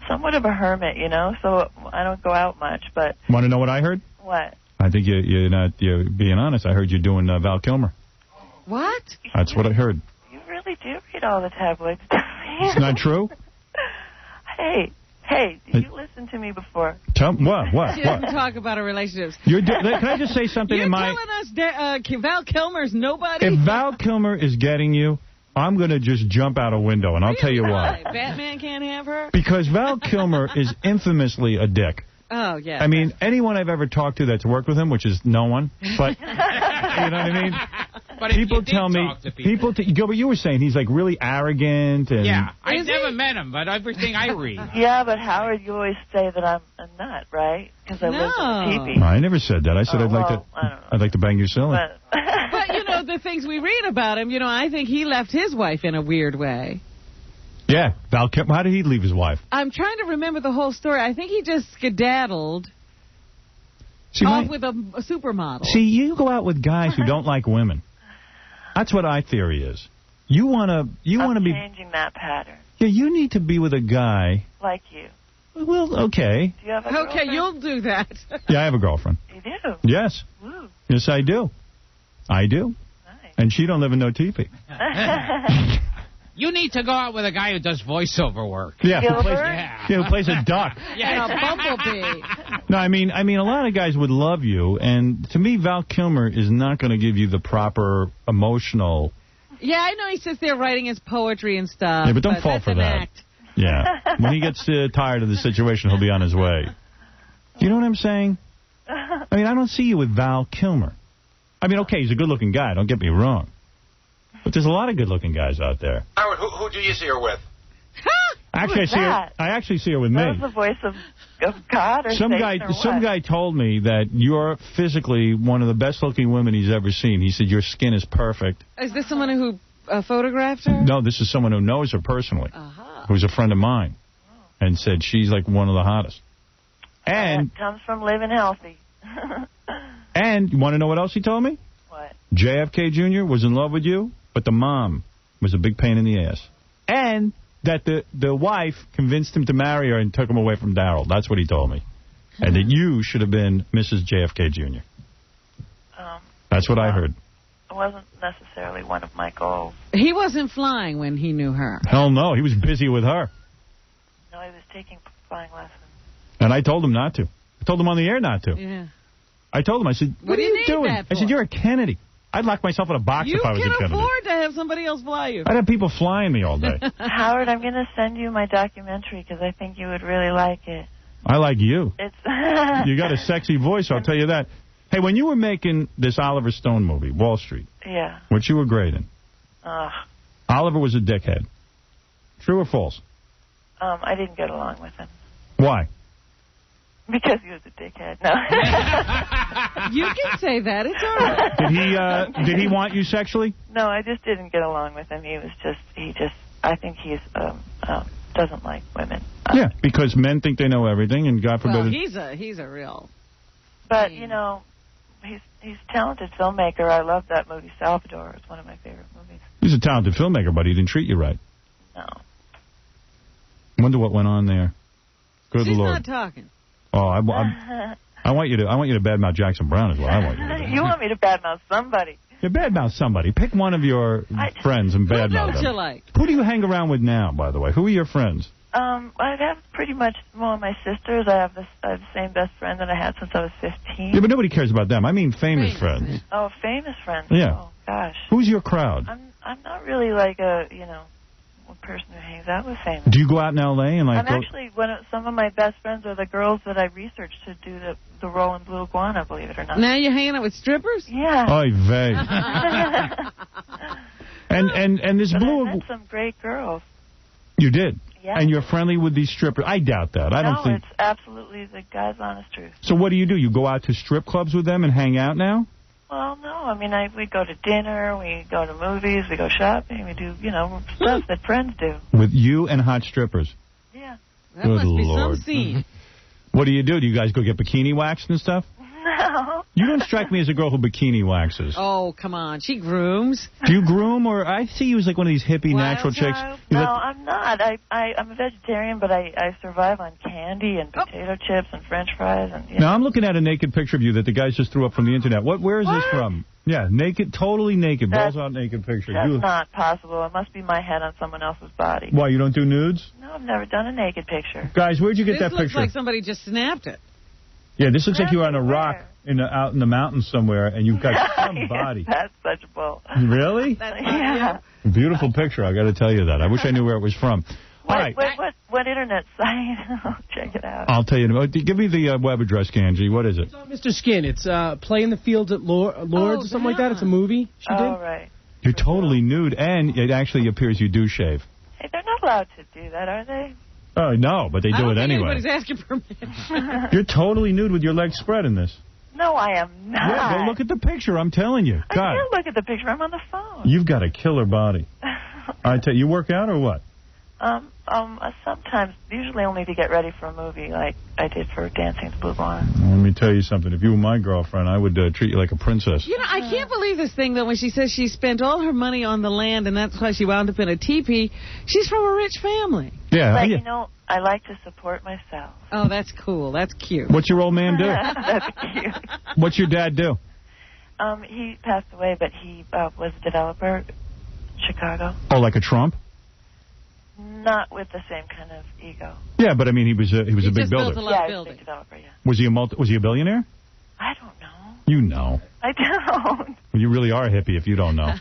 somewhat of a hermit, you know, so I don't go out much. But want to know what I heard? What? I think you're being honest. I heard you're doing Val Kilmer. What? That's what I heard. You really do read all the tabloids. It's not true? Hey, did you listen to me before? What? She doesn't talk about our relationships. Can I just say something? You're telling us Val Kilmer's nobody? If Val Kilmer is getting you, I'm going to just jump out a window, and I'll tell you why. Batman can't have her? Because Val Kilmer is infamously a dick. Oh, yeah. I mean, anyone I've ever talked to that's worked with him, which is no one, but you know what I mean? But people tell me, Gilbert, you were saying he's like really arrogant. And yeah, I've never met him, but everything I read. Yeah, but Howard, you always say that I'm a nut, right? Because I live in a teepee. I never said that. I said I'd like to bang your silly. But, you know, the things we read about him, you know, I think he left his wife in a weird way. Yeah, Val Kilmer. How did he leave his wife? I'm trying to remember the whole story. I think he just skedaddled with a supermodel. See, you go out with guys who don't like women. That's what my theory is. You want to be changing that pattern. Yeah, you need to be with a guy like you. Well, okay. Do you have a girlfriend? You'll do that. Yeah, I have a girlfriend. You do? Yes. Woo. Yes, I do. I do. Nice. And she don't live in no teepee. You need to go out with a guy who does voiceover work. Yeah, who plays a duck. Yeah, a bumblebee. No, I mean, a lot of guys would love you, and to me, Val Kilmer is not going to give you the proper emotional. Yeah, I know he sits there writing his poetry and stuff. Yeah, but don't fall for that. Act. Yeah, when he gets tired of the situation, he'll be on his way. You know what I'm saying? I mean, I don't see you with Val Kilmer. I mean, okay, he's a good-looking guy. Don't get me wrong. But there's a lot of good-looking guys out there. Howard, who do you see her with? Actually, I actually see her with me. That was the voice of God or some guy told me that you're physically one of the best-looking women he's ever seen. He said your skin is perfect. Is this someone who photographed her? No, this is someone who knows her personally, who's a friend of mine, and said she's like one of the hottest. And that comes from living healthy. And you want to know what else he told me? What? JFK Jr. was in love with you, but the mom was a big pain in the ass. And that the wife convinced him to marry her and took him away from Daryl. That's what he told me. And that you should have been Mrs. JFK Jr. That's what I heard. It wasn't necessarily one of my goals. He wasn't flying when he knew her. Hell no. He was busy with her. No, he was taking flying lessons. And I told him not to. I told him on the air not to. Yeah. I told him, I said, what are you doing? I said, you're a Kennedy. I'd lock myself in a box if I was a Kennedy. You can afford to have somebody else fly you. I'd have people flying me all day. Howard, I'm going to send you my documentary because I think you would really like it. I like you. It's you got a sexy voice, I'll tell you that. Hey, when you were making this Oliver Stone movie, Wall Street, yeah, which you were great in, Oliver was a dickhead. True or false? I didn't get along with him. Why? Because he was a dickhead. No. You can say that. It's all right. Did he want you sexually? No, I just didn't get along with him. I think he's doesn't like women. Yeah, because men think they know everything, and God forbid. Well, he's a real. But you know, he's a talented filmmaker. I love that movie Salvador. It's one of my favorite movies. He's a talented filmmaker, but he didn't treat you right. No. Wonder what went on there. Good She's Lord. not talking. Oh, I want you to badmouth Jackson Brown is what I want you to do. You want me to badmouth somebody? You badmouth somebody. Pick one of your friends and badmouth them. Who don't you like? Who do you hang around with now, by the way? Who are your friends? I have pretty much more of my sisters. I have the same best friend that I had since I was 15. Yeah, but nobody cares about them. I mean famous friends. Oh, famous friends. Yeah. Oh, gosh. Who's your crowd? I'm not really like a person who hangs out with famous. Do you go out in L.A. and like? Actually some of my best friends are the girls that I researched to do the role in Blue Iguana. Believe it or not. Now you're hanging out with strippers? Yeah. Oy vey. and this but Blue. I met some great girls. You did? Yeah. And you're friendly with these strippers? I doubt that. I don't think... it's absolutely the guy's honest truth. So what do? You go out to strip clubs with them and hang out now? Well, no. I mean, we go to dinner, we go to movies, we go shopping, we do, stuff that friends do. With you and hot strippers? Yeah. That must be Lord. some scene. What do? Do you guys go get bikini waxed and stuff? No. You don't strike me as a girl who bikini waxes. Oh, come on. She grooms. Do you groom, or I see you as like one of these hippie natural chicks? No, I'm not. I'm a vegetarian, but I survive on candy and potato chips and French fries. And Now, I'm looking at a naked picture of you that the guys just threw up from the internet. Where is this from? Yeah, naked, totally naked, balls out naked picture. That's not possible. It must be my head on someone else's body. Why, you don't do nudes? No, I've never done a naked picture. Guys, where'd you get that This looks picture? like somebody just snapped it. Yeah, this looks like you're on a rock out in the mountains somewhere, and you've got some Yes, body. that's such bull. Really? Yeah. Beautiful picture. I got to tell you that. I wish I knew where it was from. All right. What internet site? I'll check it out. I'll tell you. Give me the web address, Ganji. What is it? Mr. Skin. It's Play in the Fields at Lords or something like that. It's a movie she did. Oh, right. You're totally nude, and it actually appears you do shave. Hey, they're not allowed to do that, are they? Oh, no, but they do it anyway. Anybody's asking permission. You're totally nude with your legs spread in this. No, I am not. Yeah, go look at the picture. I'm telling you. I God, can't look at the picture. I'm on the phone. you've got a killer body. I tell you, work out or what? Sometimes, usually only to get ready for a movie, like I did for Dancing with Blue Iguana. Let me tell you something. If you were my girlfriend, I would treat you like a princess. I can't believe this thing, though, when she says she spent all her money on the land and that's why she wound up in a teepee. She's from a rich family. Yeah. But, I like to support myself. Oh, that's cool. That's cute. What's your old man do? That's cute. What's your dad do? He passed away, but he was a developer in Chicago. Oh, like a Trump? Not with the same kind of ego. Yeah, but I mean, he was a big builder. Yeah, he was a big developer, yeah. Was he a billionaire? I don't know. You know. I don't. Well, you really are a hippie if you don't know.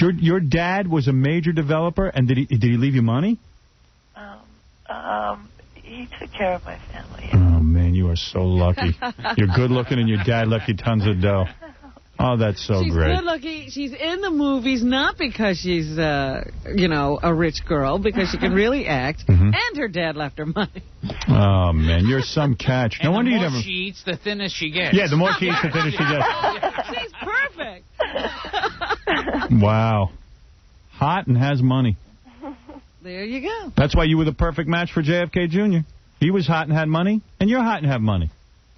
Your dad was a major developer, and did he leave you money? He took care of my family. Oh, man, you are so lucky. You're good looking, and your dad left you tons of dough. Oh, that's so she's great. She's good looking. She's in the movies not because she's, a rich girl, because she can really act, and her dad left her money. Oh, man, you're some catch. No wonder you never... The more she eats, the thinner she gets. Yeah, the more she eats, the thinner she gets. She's perfect. Wow. Hot and has money. There you go. That's why you were the perfect match for JFK Jr. He was hot and had money, and you're hot and have money.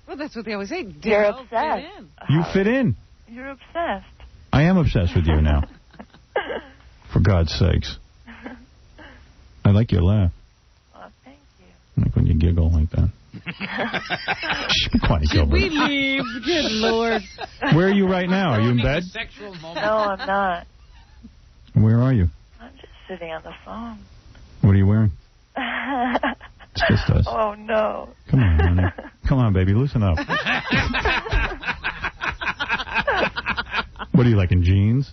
Well, that's what they always say. You're Daryl, obsessed. fit in. You fit in. You're obsessed. I am obsessed with you now. For God's sakes. I like your laugh. Oh, thank you. I like when you giggle like that. Shh, be quiet, Gilbert. We leave. Good Lord. Where are you right now? Are you in bed? No, I'm not. Where are you? I'm just sitting on the phone. What are you wearing? It's just us. Oh, no. Come on, honey. Come on, baby. Loosen up. What are you, like in jeans?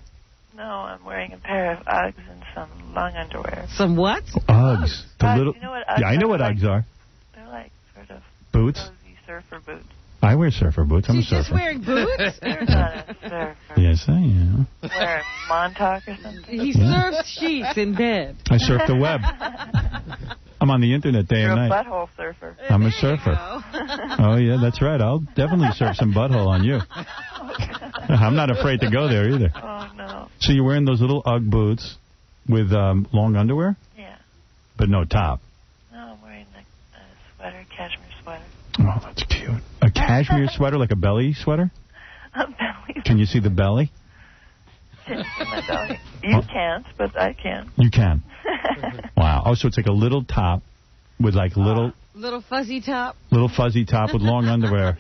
No, I'm wearing a pair of Uggs and some long underwear. Some what? Uggs. You know what Uggs I know what Uggs are. They're like sort of boots. cozy surfer boots. I wear surfer boots. I'm a surfer. She's just wearing boots? You're not a surfer. Yes, I am. Wearing Montauk or something? He surfs sheets in bed. I surf the web. I'm on the internet day You're and a night. butthole surfer. I'm a surfer. Oh, yeah, that's right. I'll definitely surf some butthole on you. I'm not afraid to go there either. Oh, no. So you're wearing those little Ugg boots with long underwear? Yeah. But no top? No, I'm wearing a sweater, cashmere sweater. Oh, that's cute. A cashmere sweater, like a belly sweater? A belly. Can you see the belly? Can you see my belly? You can't, but I can. You can. Wow. Oh, so it's like a little top with like little Little fuzzy top. Little fuzzy top with long underwear.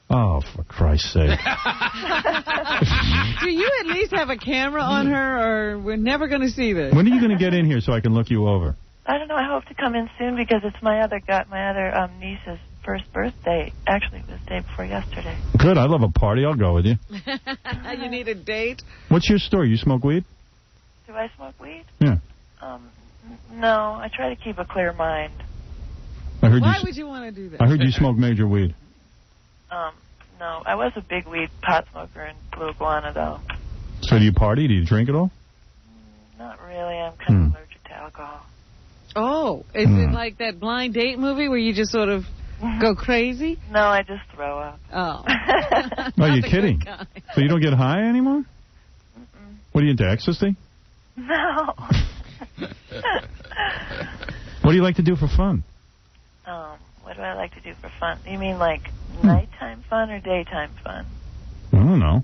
Oh, for Christ's sake. Do you at least have a camera on her, or we're never going to see this? When are you going to get in here so I can look you over? I don't know. I hope to come in soon because it's my other niece's first birthday. Actually, it was the day before yesterday. Good. I love a party. I'll go with you. You need a date? What's your story? You smoke weed? Do I smoke weed? Yeah. No. I try to keep a clear mind. Why would you want to do that? I heard you smoke major weed. No. I was a big weed pot smoker in Blue Iguana, though. So do you party? Do you drink at all? Not really. I'm kind of allergic alcohol. Oh, is it like that blind date movie where you just sort of go crazy? No, I just throw up. Oh. Oh, you're kidding? So you don't get high anymore? What are you into, ecstasy? No. What do you like to do for fun? What do I like to do for fun? You mean like nighttime fun or daytime fun? I don't know.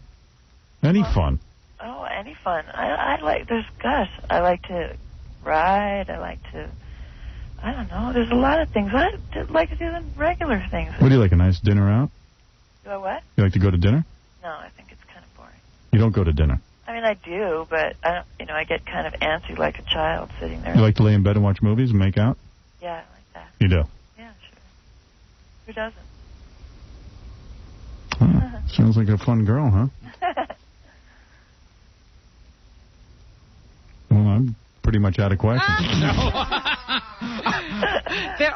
Any fun. Oh, any fun. I like, I like to ride. I like to, I don't know. There's a lot of things. I like to do than regular things. What do you like, a nice dinner out? Do I what? You like to go to dinner? No, I think it's kind of boring. You don't go to dinner. I mean, I do, but I don't, I get kind of antsy like a child sitting there. You like to lay in bed and watch movies and make out? Yeah, I like that. You do? Yeah, sure. Who doesn't? Sounds like a fun girl, huh? Well, I'm pretty much out of questions.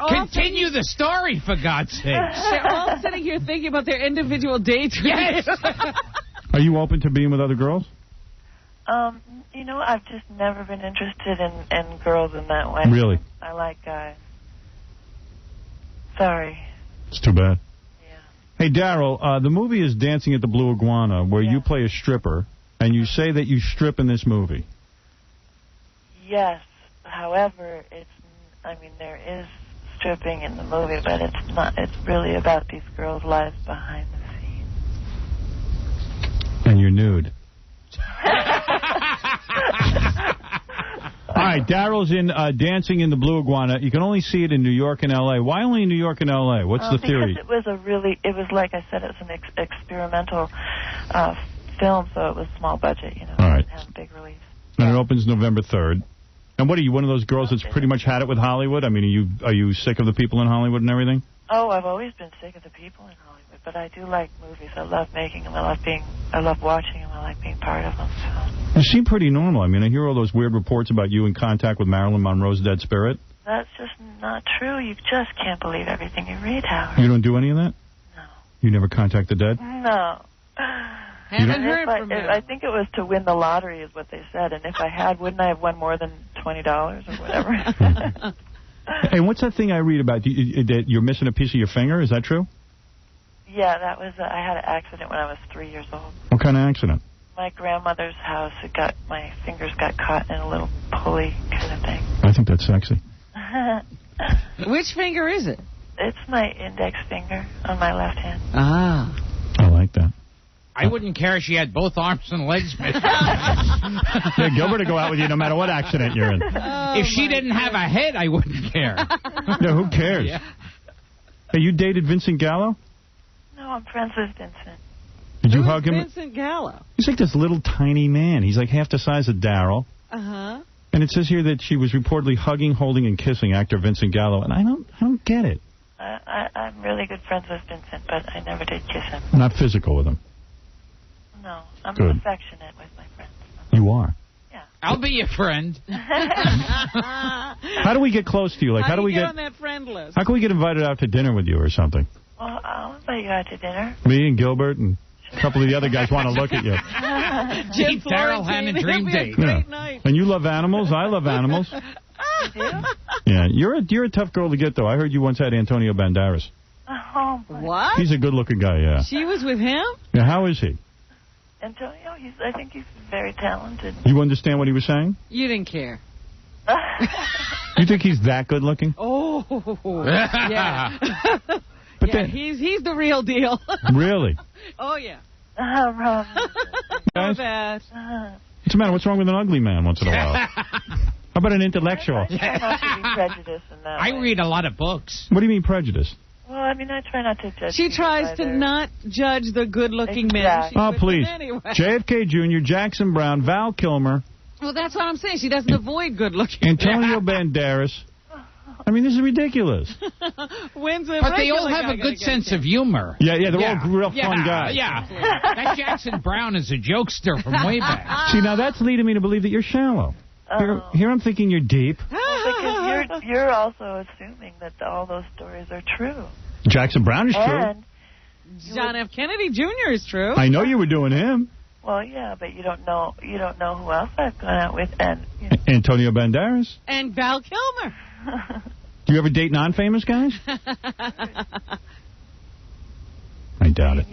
Continue the story, for God's sake. They're all sitting here thinking about their individual dates. Yes. Are you open to being with other girls? I've just never been interested in girls in that way. Really? I like guys. Sorry. It's too bad. Hey, Daryl, the movie is Dancing at the Blue Iguana, where you play a stripper, and you say that you strip in this movie. Yes. However, there is stripping in the movie, but it's not. It's really about these girls' lives behind the scenes. And you're nude. All right, Daryl's in Dancing in the Blue Iguana. You can only see it in New York and L.A. Why only in New York and L.A.? What's the theory? Because it was like I said, it's an experimental film, so it was small budget, All right. It had a big release. And it opens November 3rd. And what are you, one of those girls that's pretty much had it with Hollywood? I mean, are you sick of the people in Hollywood and everything? Oh, I've always been sick of the people in Hollywood, but I do like movies. I love making them. I love watching them. I like being part of them. So. You seem pretty normal. I mean, I hear all those weird reports about you in contact with Marilyn Monroe's dead spirit. That's just not true. You just can't believe everything you read, Howard. You don't do any of that? No. You never contact the dead? No. Haven't heard from him. I think it was to win the lottery is what they said, and if I had, wouldn't I have won more than $20 or whatever? Hey, what's that thing I read about? That you're missing a piece of your finger? Is that true? Yeah, that was. I had an accident when I was 3 years old. What kind of accident? My grandmother's house. My fingers got caught in a little pulley kind of thing. I think that's sexy. Which finger is it? It's my index finger on my left hand. Ah. I like that. I wouldn't care if she had both arms and legs missing. Yeah, Gilbert will go out with you no matter what accident you're in. If she didn't have a head, I wouldn't care. No, who cares? Yeah. Hey, you dated Vincent Gallo? No, I'm friends with Vincent. Did you hug him? Vincent Gallo? He's like this little tiny man. He's like half the size of Daryl. Uh-huh. And it says here that she was reportedly hugging, holding, and kissing actor Vincent Gallo. And I don't get it. I'm really good friends with Vincent, but I never did kiss him. Not physical with him. No, I'm Good. affectionate with my friends. You are. Yeah. I'll be your friend. How do we get close to you? Like, how do we get on that friend list? How can we get invited out to dinner with you or something? Well, I'll invite you out to dinner. Me and Gilbert and a couple of the other guys want to look at you. Deep Daryl Hannah dream date. Night. And you love animals. I love animals. You do? Yeah, you're a tough girl to get, though. I heard you once had Antonio Banderas. Oh, what? He's a good-looking guy, yeah. She was with him? Yeah, how is he? Antonio, I think he's very talented. You understand what he was saying? You didn't care. You think he's that good-looking? Oh, yeah. But yeah, he's the real deal. Really? Oh, yeah. Rob. Guys? So bad. What's the matter? What's wrong with an ugly man once in a while? How about an intellectual? I try not to be prejudiced in that I way. read a lot of books. What do you mean prejudice? Well, I mean, I try not to judge. She tries to not judge the good-looking men. Oh, please. Anyway. JFK Jr., Jackson Brown, Val Kilmer. Well, that's what I'm saying. She doesn't avoid good-looking Antonio Banderas. I mean, this is ridiculous. When's But they all have a good sense of humor. Yeah, they're all real fun guys. Yeah. That Jackson Brown is a jokester from way back. See, now that's leading me to believe that you're shallow. Here I'm thinking you're deep. Well, because you're also assuming that all those stories are true. Jackson Brown is true. And John F. Kennedy Jr. is true. I know you were doing him. Well, yeah, but you don't know who else I've gone out with, and you know. Antonio Banderas. And Val Kilmer. Do you ever date non-famous guys? I doubt it.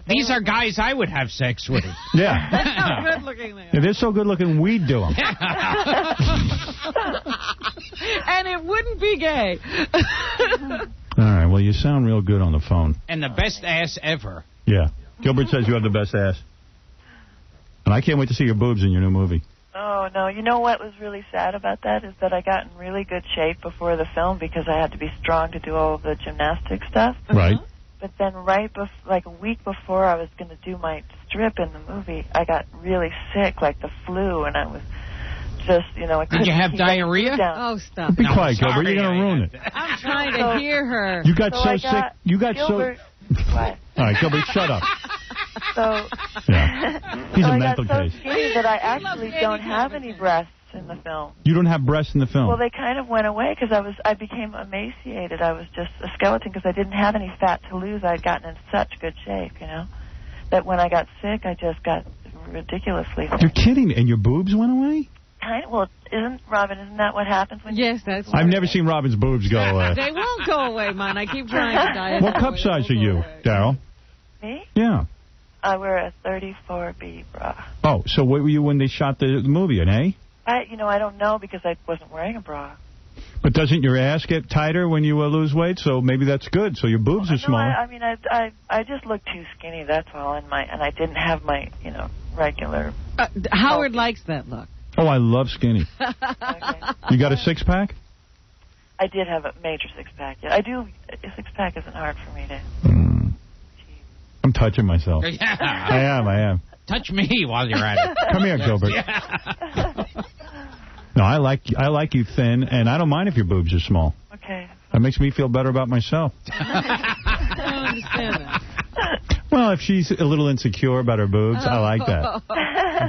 These are guys I would have sex with. Yeah. That's how good looking they are. If they're so good looking, we'd do them. And it wouldn't be gay. All right, well, you sound real good on the phone. And the best ass ever. Yeah. Gilbert says you have the best ass. And I can't wait to see your boobs in your new movie. Oh, no. You know what was really sad about that is that I got in really good shape before the film because I had to be strong to do all of the gymnastic stuff. Right. But then like a week before I was going to do my strip in the movie, I got really sick, like the flu, and I was just, I couldn't. Did you have diarrhea? Oh, stop. Be quiet, Gilbert. You're going to ruin it. I'm trying to hear her. You got so sick. You got Gilbert, What? All right, Gilbert, shut up. So, yeah. He's a mental I got so case. skinny that I actually don't have any breasts in the film. You don't have breasts in the film? Well, they kind of went away because I became emaciated. I was just a skeleton because I didn't have any fat to lose. I had gotten in such good shape, that when I got sick, I just got ridiculously thin. You're kidding me. And your boobs went away? Well, isn't that what happens when Yes, that's I've never seen Robin's boobs go away. They won't go away, man. I keep trying to diet. What cup size are you, Daryl? Me? Yeah. I wear a 34B bra. Oh, so what were you when they shot the movie, an A? I don't know because I wasn't wearing a bra. But doesn't your ass get tighter when you lose weight? So maybe that's good. So your boobs are smaller. I just look too skinny. That's all. And I didn't have my regular. Howard likes that look. Oh, I love skinny. Okay. You got a six-pack? I did have a major six-pack. Yeah, I do. A six-pack isn't hard for me to. I'm touching myself. Yeah. I am. Touch me while you're at it. Come here, Gilbert. No, I like you thin, and I don't mind if your boobs are small. Okay. That makes me feel better about myself. I don't understand that. Well, if she's a little insecure about her boobs, I like that.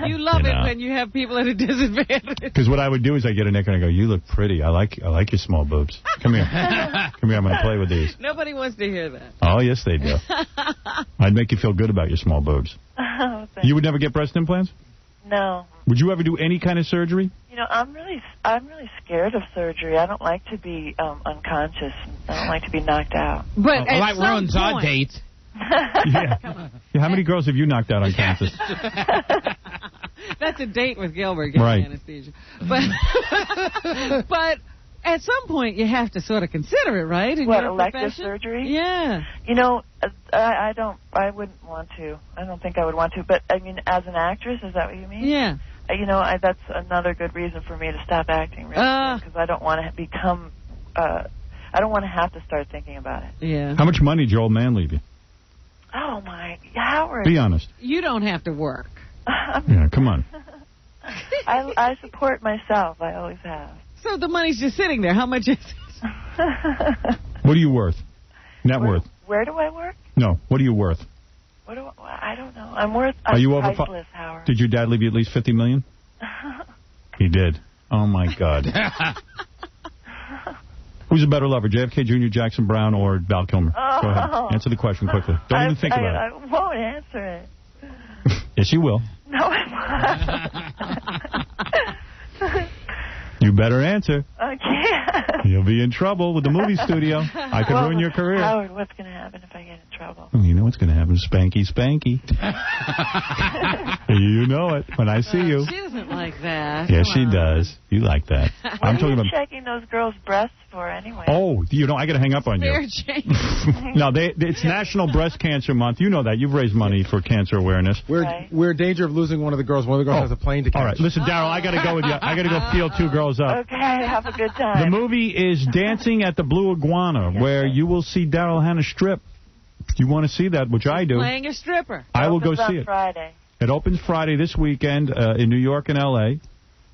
You love it when you have people at a disadvantage. Because what I would do is I get a neck and I go, you look pretty. I like your small boobs. Come here. Come here, I'm going to play with these. Nobody wants to hear that. Oh, yes, they do. I'd make you feel good about your small boobs. Oh, you would never get breast implants? No. Would you ever do any kind of surgery? I'm really scared of surgery. I don't like to be unconscious. I don't like to be knocked out. But that ruins our date. Yeah. How many girls have you knocked out unconscious? That's a date with Gilbert getting anesthesia. But at some point you have to sort of consider it, right? In your elective profession? surgery? Yeah. I wouldn't want to. I don't think I would want to. But I mean, as an actress, is that what you mean? Yeah. That's another good reason for me to stop acting, because I don't want to become. I don't want to have to start thinking about it. Yeah. How much money did your old man leave you? Oh my, Howard! Be honest. You don't have to work. Yeah, come on. I support myself. I always have. So the money's just sitting there. How much is it? What are you worth? Net worth. Where do I work? No. What are you worth? I don't know. I'm worth. Are you over priceless, Howard. Did your dad leave you at least $50 million? He did. Oh my God. Who's a better lover, JFK Jr., Jackson Brown, or Val Kilmer? Oh. Go ahead. Answer the question quickly. Don't even think about it. I won't answer it. Yes, you will. No, I won't. You better answer. I can't. You'll be in trouble with the movie studio. I could ruin your career. Howard, what's going to happen if I get in trouble? Oh, you know what's going to happen. Spanky, spanky. You know it when I see you. She doesn't like that. Yes, she does. You like that. I'm talking about checking those girls' breasts for anyway. Oh, I got to hang up on you. Fair change. No, it's National Breast Cancer Month. You know that. You've raised money for cancer awareness. We're in danger of losing one of the girls. One of the girls has a plane to catch. All right, listen, Daryl, I got to go with you. I got to go field two girls up. Okay, have a good time. The movie is Dancing at the Blue Iguana, where you will see Daryl Hannah strip. You want to see that, which I do. Playing a stripper. I will go see it. Friday. It opens Friday this weekend in New York and L.A.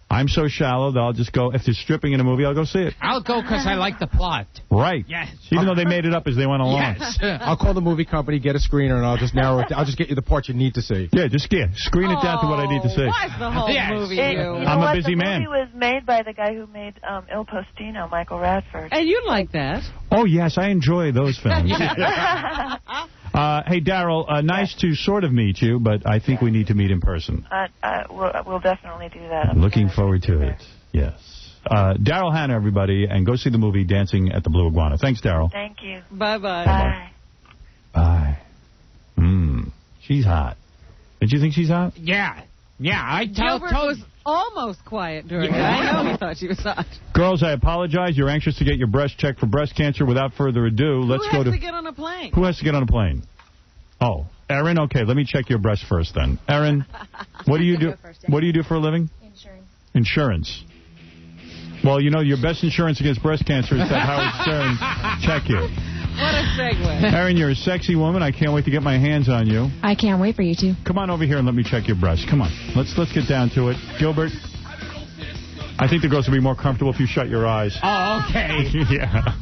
I'm so shallow that I'll just go. If there's stripping in a movie, I'll go see it. I'll go because I like the plot. Right. Yes. Even though they made it up as they went along. Yes. I'll call the movie company, get a screener, and I'll just narrow it. I'll just get you the part you need to see. Yeah, just screen it down to what I need to see. Why's the whole movie? I'm a busy man. The movie was made by the guy who made Il Postino, Michael Radford. And you like that. Oh, yes, I enjoy those films. Hey, Daryl, nice to sort of meet you, but I think we need to meet in person. We'll definitely do that. I'm looking forward to it. Yes. Daryl Hannah, everybody, and go see the movie Dancing at the Blue Iguana. Thanks, Daryl. Thank you. Bye-bye. Bye. Bye. She's hot. Did you think she's hot? Yeah. I Gilbert was almost quiet during it. I know he thought she was hot. Girls, I apologize. You're anxious to get your breast checked for breast cancer. Without further ado, let's go to... Who has to get on a plane? Who has to get on a plane? Oh, Erin? Okay, let me check your breast first then. Erin, what do you do? What do you do for a living? Insurance. Well, you know, your best insurance against breast cancer is to have Howard Stern check you. What a segue. Erin, you're a sexy woman. I can't wait to get my hands on you. I can't wait for you to. Come on over here and let me check your breast. Come on. Let's get down to it. Gilbert, I think the girls will be more comfortable if you shut your eyes. Oh, okay. Yeah.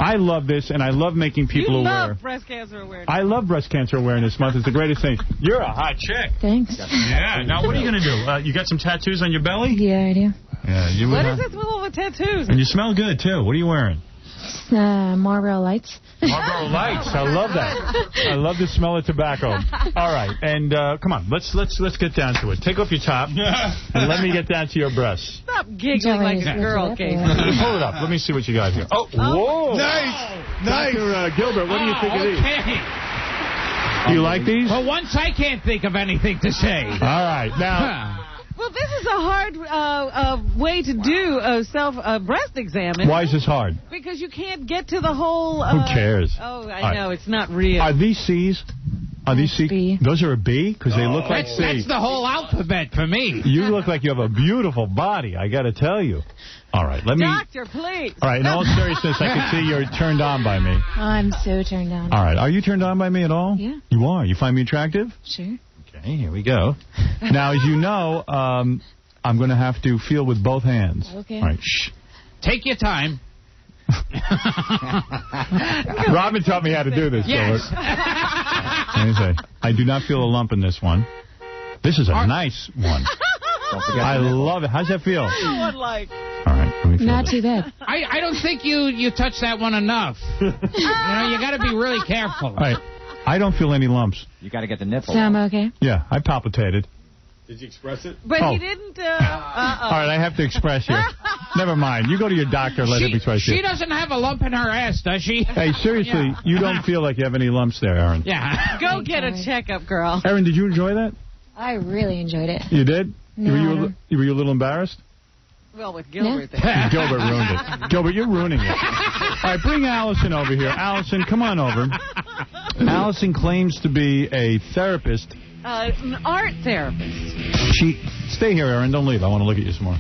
I love this, and I love making people aware. You love breast cancer awareness. I love Breast Cancer Awareness Month. It's the greatest thing. You're a hot chick. Thanks. Yeah. Now, what are you going to do? You got some tattoos on your belly? Yeah, I do. Yeah. What is this with all the tattoos? And you smell good, too. What are you wearing? Marlboro Lights. Marlboro Lights. I love that. I love the smell of tobacco. All right. And come on. Let's get down to it. Take off your top and let me get down to your breasts. Stop giggling like a girl, Casey. Hold it up. Let me see what you got here. Oh, whoa. Nice. Dr. Gilbert, what do you think of these? Do you like these? Well, once I can't think of anything to say. All right. Now... Well, this is a hard way to do a breast exam. Why is this hard? Because you can't get to the whole... Who cares? Oh, I know. It's not real. Are these C's? Are these C's? B. Those are a B? Because they look like C. That's the whole alphabet for me. You look like you have a beautiful body, I got to tell you. All right, let me... Doctor, please. All right, in all seriousness, I can see you're turned on by me. I'm so turned on. All right, are you turned on by me at all? Yeah. You are? You find me attractive? Sure. Okay, here we go. Now, as you know, I'm going to have to feel with both hands. Okay. All right, shh. Take your time. Robin taught me how to do this, Yes. Let me say, I do not feel a lump in this one. This is a nice one. I love it. How's that feel? All right, let me feel Not this. too bad. I don't think you touched that one enough. You got to be really careful. All right. I don't feel any lumps. You got to get the nipple. So I'm okay? Yeah, I palpitated. Did you express it? But he didn't... All right, I have to express here. Never mind. You go to your doctor and let him express you. She doesn't have a lump in her ass, does she? Hey, seriously, you don't feel like you have any lumps there, Erin. Yeah. Go get a checkup, girl. Erin, did you enjoy that? I really enjoyed it. You did? No, were you a little embarrassed? Well, with Gilbert there. Gilbert ruined it. Gilbert, you're ruining it. All right, bring Allison over here. Allison, come on over. Allison claims to be a therapist. An art therapist. Stay here, Erin. Don't leave. I want to look at you some more.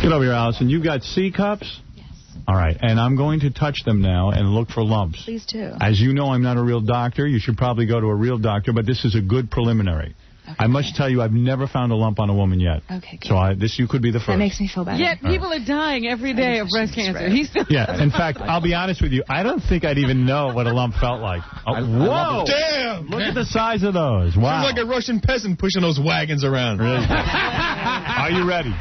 Get over here, Allison. You got C cups? Yes. All right, and I'm going to touch them now and look for lumps. Please do. As you know, I'm not a real doctor. You should probably go to a real doctor, but this is a good preliminary. Okay. I must tell you, I've never found a lump on a woman yet. Okay, good. So you could be the first. That makes me feel better. Yet people are dying every day of breast cancer. He's still... Yeah, in fact, I'll be honest with you. I don't think I'd even know what a lump felt like. Oh, whoa! Damn! Look at the size of those. Wow. Seems like a Russian peasant pushing those wagons around. Really? Are you ready?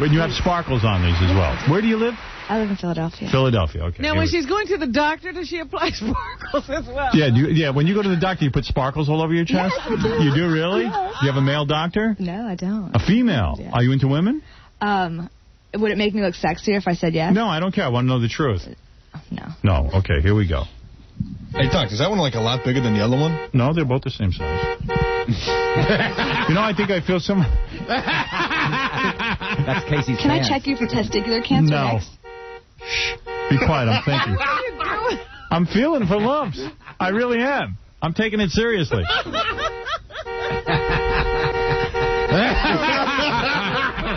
When you have sparkles on these as well. Where do you live? I live in Philadelphia. Philadelphia, okay. Now, when she's going to the doctor, does she apply sparkles as well? Yeah, when you go to the doctor, you put sparkles all over your chest? Yes, I do. You do, really? Yeah. You have a male doctor? No, I don't. A female? Yeah. Are you into women? Would it make me look sexier if I said yes? No, I don't care. I want to know the truth. No. No, okay, here we go. Hey, Doc, is that one like a lot bigger than the other one? No, they're both the same size. You know, I think I feel some... That's Casey's Can I check you for testicular cancer next? Shh. Be quiet, I'm thinking. What are you doing? I'm feeling for lumps. I really am. I'm taking it seriously.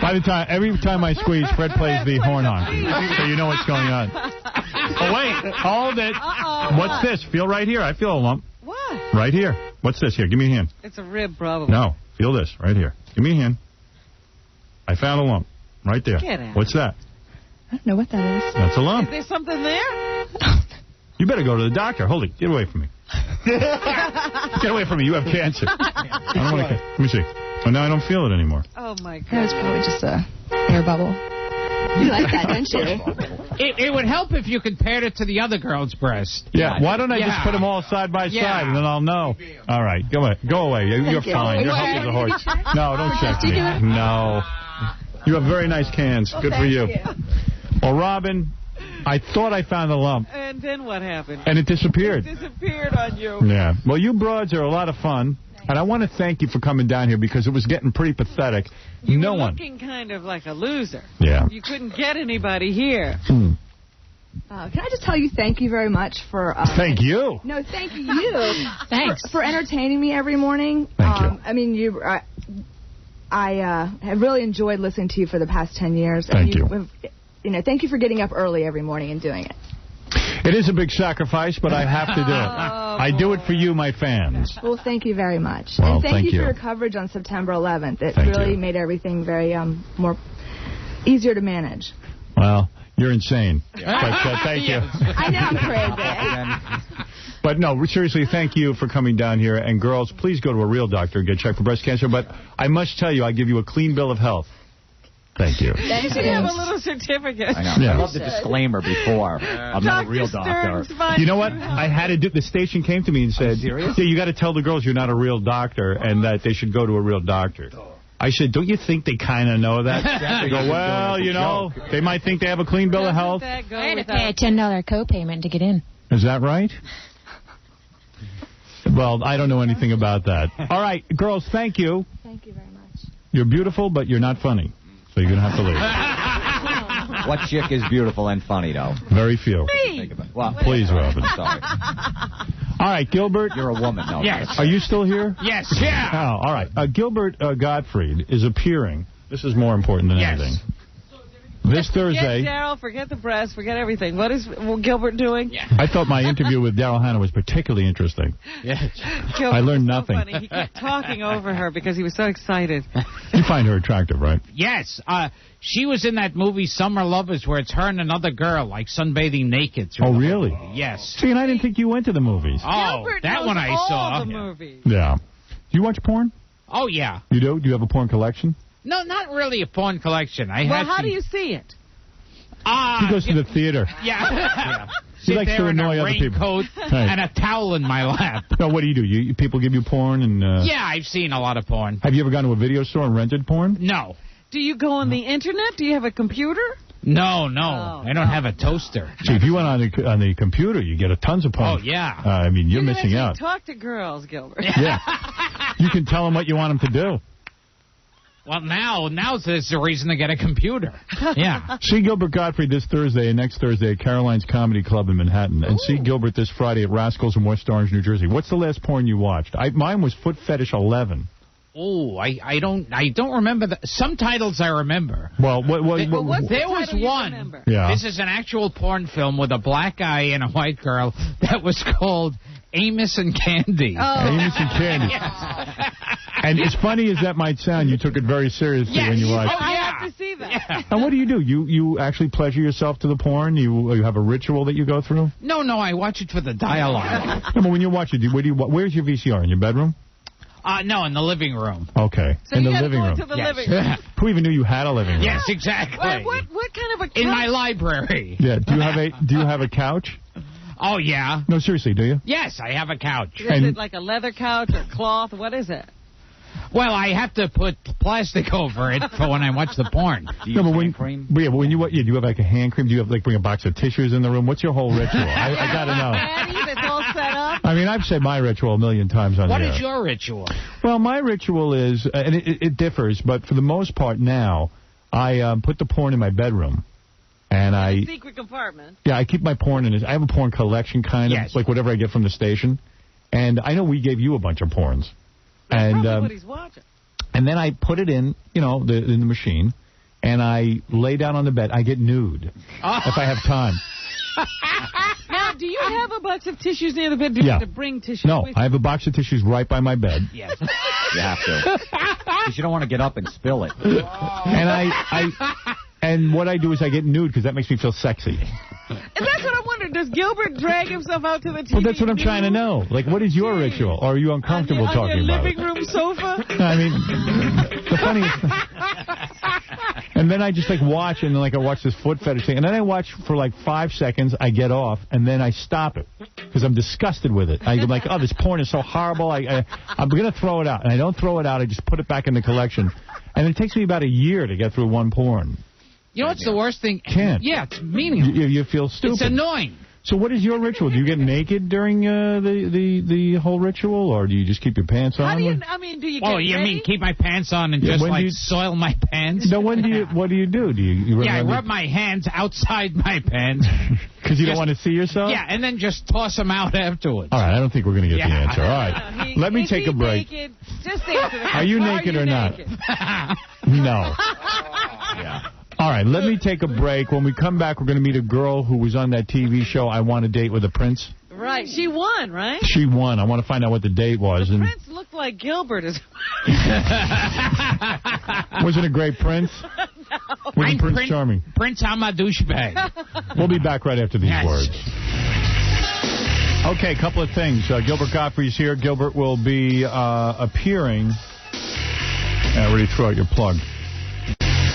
Every time I squeeze, Fred plays the horn honk. So you know what's going on. Oh, wait. Hold it. What's this? Feel right here. I feel a lump. What? Right here. What's this? Here, give me a hand. It's a rib, probably. No. Feel this. Right here. Give me a hand. I found a lump. Right there. Get out. What's that? I don't know what that is. That's a lump. Is there something there? You better go to the doctor. Hold it. Get away from me. Get away from me. You have cancer. I don't want to. Let me see. Oh, now I don't feel it anymore. Oh, my God. That was probably just a air bubble. You like that, don't you? It would help if you compared it to the other girl's breast. Yeah, why don't I just put them all side by side, and then I'll know. All right, go away. You're fine. You're healthy as a horse. No, don't check me. No. You have very nice cans. Good for you. Well, Robin, I thought I found the lump. And then what happened? And it disappeared. It disappeared on you. Yeah. Well, you broads are a lot of fun. And I want to thank you for coming down here because it was getting pretty pathetic. You were looking kind of like a loser. Yeah. You couldn't get anybody here. Can I just tell you thank you very much for... thank you. No, thank you. Thanks. For entertaining me every morning. Thank you. I mean, I have really enjoyed listening to you for the past 10 years. Thank you. Thank you for getting up early every morning and doing it. It is a big sacrifice, but I have to do it. I do it for you, my fans. Well, thank you very much. Well, and thank you for you. your coverage on September 11th. It Thank really you. made everything very more easier to manage. Well, you're insane. But thank you. I know I'm crazy. But no, seriously, thank you for coming down here. And girls, please go to a real doctor and get checked for breast cancer. But I must tell you, I give you a clean bill of health. Thank you. You should have a little certificate. I know. I love the disclaimer before. I'm not a real doctor. You know what? I had to do. The station came to me and said, "Yeah, you got to tell the girls you're not a real doctor and that they should go to a real doctor." I said, "Don't you think they kind of know that?" They go, "Well, you know, they might think they have a clean bill of health." I had to pay a $10 co-payment to get in. Is that right? Well, I don't know anything about that. All right, girls, thank you. Thank you very much. You're beautiful, but you're not funny. So you're going to have to leave. What chick is beautiful and funny, though? Very few. Me. Well, please, Robin. Sorry. All right, Gilbert. You're a woman, no? Yes. Are you still here? Yes. Yeah. Oh, all right. Gilbert Gottfried is appearing. This is more important than anything. This Thursday. Forget Daryl, forget the breast, forget everything. What is Gilbert doing? Yeah. I thought my interview with Daryl Hannah was particularly interesting. Yes. I learned nothing. So funny. He kept talking over her because he was so excited. You find her attractive, right? Yes. She was in that movie Summer Lovers where it's her and another girl, like sunbathing naked. Oh, really? Yes. See, and I didn't think you went to the movies. Oh, Gilbert that knows one I all saw. the movies. Yeah. Do you watch porn? Oh, yeah. You do? Do you have a porn collection? No, not really a porn collection. How do you see it? He goes to the theater. Yeah. He likes to annoy other people. And a towel in my lap. No, what do? People give you porn and... Yeah, I've seen a lot of porn. Have you ever gone to a video store and rented porn? No. Do you go on the internet? Do you have a computer? No. I don't have a toaster. See, if you went on the computer, you get tons of porn. Oh, yeah. I mean, you're missing You out. talk to girls, Gilbert. Yeah. You can tell them what you want them to do. Well, now there's a reason to get a computer. Yeah. See Gilbert Godfrey this Thursday and next Thursday at Caroline's Comedy Club in Manhattan. And see Gilbert this Friday at Rascals in West Orange, New Jersey. What's the last porn you watched? Mine was Foot Fetish 11. Oh, I don't remember. Some titles I remember. Well, there was one. Yeah. This is an actual porn film with a black guy and a white girl that was called Amos and Candy. Oh. Amos and Candy. Yes. And as funny as that might sound, you took it very seriously when you watched it. I have to see that. Yeah. And what do? You actually pleasure yourself to the porn? You have a ritual that you go through? No, I watch it for the dialogue. No, but when you watch it, where's your VCR? In your bedroom? No, in the living room. Okay. So in you the gotta living go room. into the living room. Who even knew you had a living room? Yes, exactly. What kind of a couch? In my library. Yeah. Do you have a couch? Oh, yeah. No, seriously, do you? Yes, I have a couch. Is it like a leather couch or cloth? What is it? Well, I have to put plastic over it for when I watch the porn. Do you use hand cream? But when do you have like a hand cream? Do you have bring a box of tissues in the room? What's your whole ritual? I got to know. Patty that's all set up? I mean, I've said my ritual a million times on What the air. is your ritual? Well, my ritual is, and it differs, but for the most part now, I put the porn in my bedroom. And secret compartment. Yeah, I keep my porn in it. I have a porn collection kind of, like whatever I get from the station. And I know we gave you a bunch of porns. That's probably what he's watching. And then I put it in, in the machine, and I lay down on the bed. I get nude if I have time. Now, do you have a box of tissues near the bed? Do you have to bring tissues No, with I have a box of tissues right by my bed. Yes. You have to. Because you don't want to get up and spill it. And what I do is I get nude because that makes me feel sexy. And that's what I wonder. Does Gilbert drag himself out to the TV? Well, that's what I'm trying to know. Like, what is your ritual? Or are you uncomfortable talking about it? On your living room sofa? I mean, the funny And then I just like watch, and then like I watch this foot fetish thing, and then I watch for like 5 seconds. I get off, and then I stop it because I'm disgusted with it. I'm like, oh, this porn is so horrible. I'm gonna throw it out, and I don't throw it out. I just put it back in the collection, and it takes me about a year to get through one porn. You know what's the worst thing? Can't. Yeah, it's meaningless. You feel stupid. It's annoying. So what is your ritual? Do you get naked during the whole ritual, or do you just keep your pants on? How do you, I mean, do you get you ready? mean keep my pants on and just soil my pants? No, what do you do? Do you I rub my hands outside my pants. Because you don't want to see yourself? Yeah, and then just toss them out afterwards. All right, I don't think we're going to get the answer. All right, let me take a break. Naked? Just answer the Are you naked or not? No. Yeah. All right, let me take a break. When we come back, we're going to meet a girl who was on that TV show, I Want to Date with a Prince. Right, she won, right? She won. I want to find out what the date was. The Prince looked like Gilbert. Wasn't a great Prince? No. Wasn't Prince charming? Prince, I'm a douchebag. We'll be back right after these words. Okay, a couple of things. Gilbert Godfrey's here. Gilbert will be appearing. I already threw out your plug.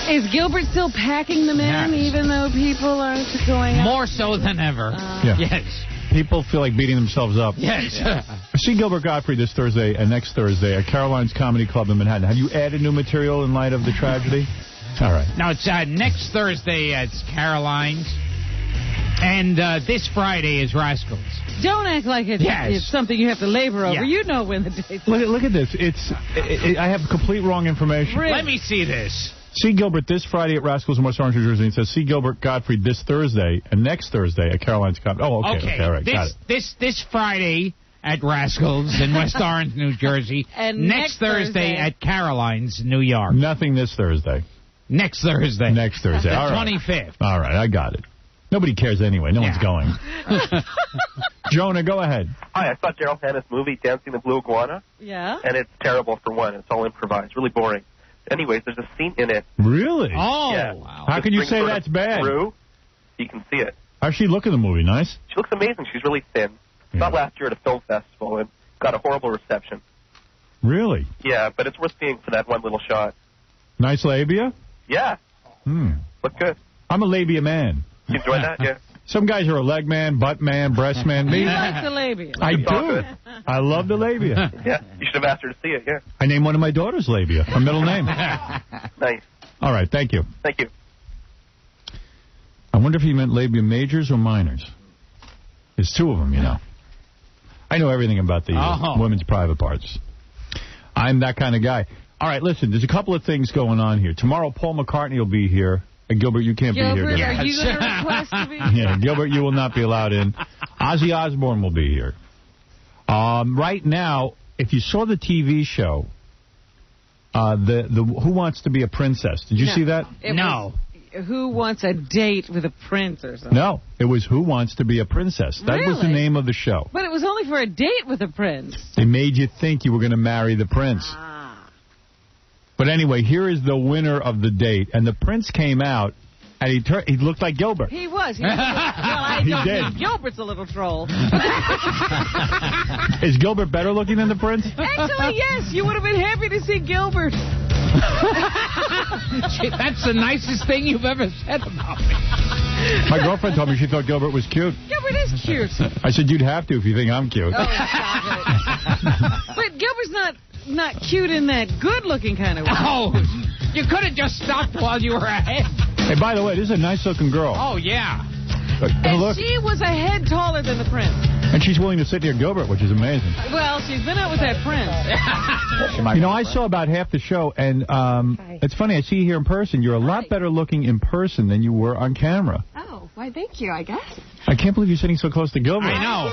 Is Gilbert still packing them in, even though people aren't going out? More so than ever. Yes. People feel like beating themselves up. Yes. See Gilbert Godfrey this Thursday and next Thursday at Caroline's Comedy Club in Manhattan. Have you added new material in light of the tragedy? All right. Now, it's next Thursday at Caroline's, and this Friday is Rascals. Don't act like it's something you have to labor over. Yeah. You know when the date's... Look at this. I have complete wrong information. Really? Let me see this. See Gilbert this Friday at Rascals in West Orange, New Jersey. It says see Gilbert Godfrey this Thursday and next Thursday at Caroline's Comedy. Oh, okay. All right, got it. This Friday at Rascals in West Orange, New Jersey. And next Thursday at Caroline's, New York. Nothing this Thursday. Next Thursday. Next Thursday. The All right. 25th. All right, I got it. Nobody cares anyway. No one's going. Jonah, go ahead. Hi, I saw Daryl Hannah's movie, Dancing the Blue Iguana. Yeah? And it's terrible for one. It's all improvised. Really boring. Anyways, there's a scene in it. Really? Oh, yeah. Wow. How can you say that's bad? Through, you can see it. How's she look in the movie? Nice? She looks amazing. She's really thin. Saw last year at a film festival and got a horrible reception. Really? Yeah, but it's worth seeing for that one little shot. Nice labia? Yeah. Look good. I'm a labia man. You enjoy that? Yeah. Some guys are a leg man, butt man, breast man. Me? He likes the labia. I do. I love the labia. Yeah, you should have asked her to see it, yeah. I named one of my daughters labia, her middle name. Nice. All right, thank you. Thank you. I wonder if he meant labia majors or minors. There's two of them, you know. I know everything about the women's private parts. I'm that kind of guy. All right, listen, there's a couple of things going on here. Tomorrow, Paul McCartney will be here. And Gilbert, you can't be here. Gilbert, are you going to request to be here? Yeah, Gilbert, you will not be allowed in. Ozzy Osbourne will be here. Right now, if you saw the TV show, the Who Wants to Be a Princess, did you see that? No. Who Wants a Date with a Prince or something? No, it was Who Wants to Be a Princess. That was the name of the show. But it was only for a date with a prince. They made you think you were going to marry the prince. But anyway, here is the winner of the date. And the prince came out, and he looked like Gilbert. He was. Well, I don't think Gilbert's a little troll. Is Gilbert better looking than the prince? Actually, yes. You would have been happy to see Gilbert. That's the nicest thing you've ever said about me. My girlfriend told me she thought Gilbert was cute. Gilbert is cute. I said, you'd have to if you think I'm cute. Oh, stop it. But Gilbert's not cute in that good-looking kind of way. Oh, you could have just stopped while you were ahead. Hey, by the way, this is a nice-looking girl. Oh, yeah. And look. she was a head taller than the prince. And she's willing to sit near Gilbert, which is amazing. Well, she's been out with that prince. You know, I saw about half the show, and it's funny, I see you here in person. You're a lot better looking in person than you were on camera. Oh, why, thank you, I guess. I can't believe you're sitting so close to Gilbert. I know.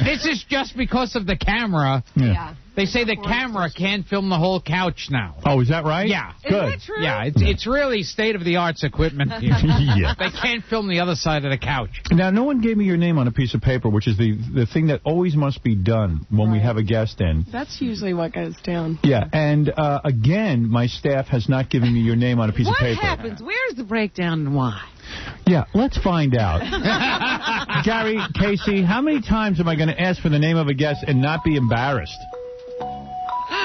This is just because of the camera. Yeah. They say the camera can't film the whole couch now. Oh, is that right? Yeah. Good. Is that true? Yeah, it's really state-of-the-art equipment here. Yeah. They can't film the other side of the couch. Now, no one gave me your name on a piece of paper, which is the thing that always must be done when we have a guest in. That's usually what goes down. Yeah, and again, my staff has not given me your name on a piece of paper. What happens? Where's the breakdown and why? Yeah, let's find out. Gary, Casey, how many times am I going to ask for the name of a guest and not be embarrassed?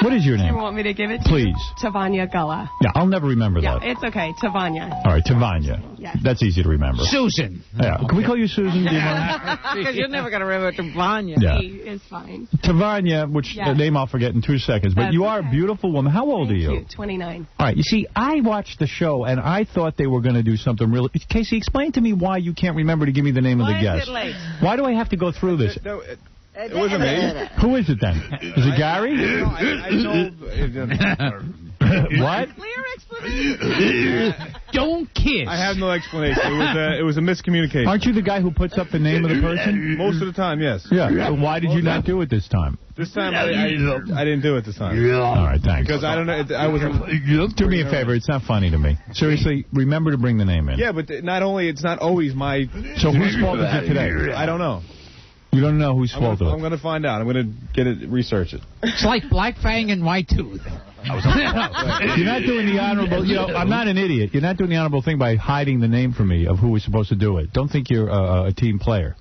What is your name? You want me to give it to Please. you? Tavanya Gullah. Yeah, I'll never remember Yeah, that. it's okay. Tavanya. All right, Tavanya. Yes. That's easy to remember. Susan. Yeah. Can we call you Susan? Do you mind? Because you're never going to remember Tavanya. Yeah. It's fine. Tavanya, which Yes. name I'll forget in 2 seconds, but That's you are a okay. beautiful woman. How old are you? 29. All right, you see, I watched the show, and I thought they were going to do something really... Casey, explain to me why you can't remember to give me the name of the guest. Is it late? Why do I have to go through this? No, it wasn't me. Who is it then? Is it Gary? No, I know. What? Clear explanation. Don't kiss. I have no explanation. It was a miscommunication. Aren't you the guy who puts up the name of the person? Most of the time, yes. Yeah. So why did you not do it this time? This time, I didn't do it this time. All right, thanks. Because I don't know. I wasn't. Do me a favor. It's not funny to me. Seriously, remember to bring the name in. Yeah, but it's not always my. So whose fault is it today? I don't know. You don't know whose fault it is? I'm going to find out. I'm going to research it. It's like Black Fang and White Tooth. You're not doing the honorable. I'm not an idiot. You're not doing the honorable thing by hiding the name from me of who was supposed to do it. Don't think you're a team player.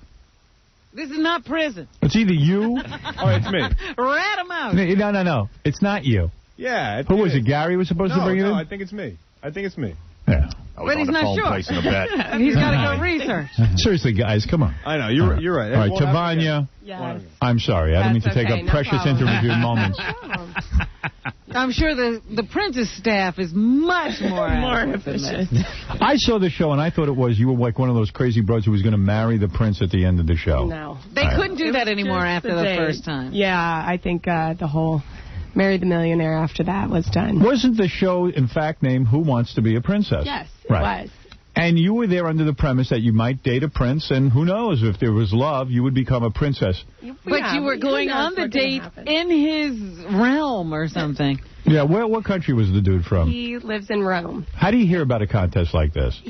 This is not prison. It's either you. Oh, it's me. Rat him out. No. It's not you. Yeah. Who was it? Gary was supposed to bring it in? No, I think it's me. Yeah. But he's not sure. He's got to go research. Seriously, guys, come on. I know. You're right. All right, Tavanya. Yes. I'm sorry. I don't mean to take okay, up no precious problem. interview moments. I'm sure the Princess staff is much more efficient. I saw the show, and I thought you were like one of those crazy bros who was going to marry the prince at the end of the show. No. They couldn't do that anymore after the first time. Yeah, I think the whole Marry the Millionaire after that was done. Wasn't the show, in fact, named Who Wants to Be a Princess? Yes, it Right. was. And you were there under the premise that you might date a prince, and who knows, if there was love, you would become a princess. But you were going on the date in his realm or something. Yeah, what country was the dude from? He lives in Rome. How do you hear about a contest like this?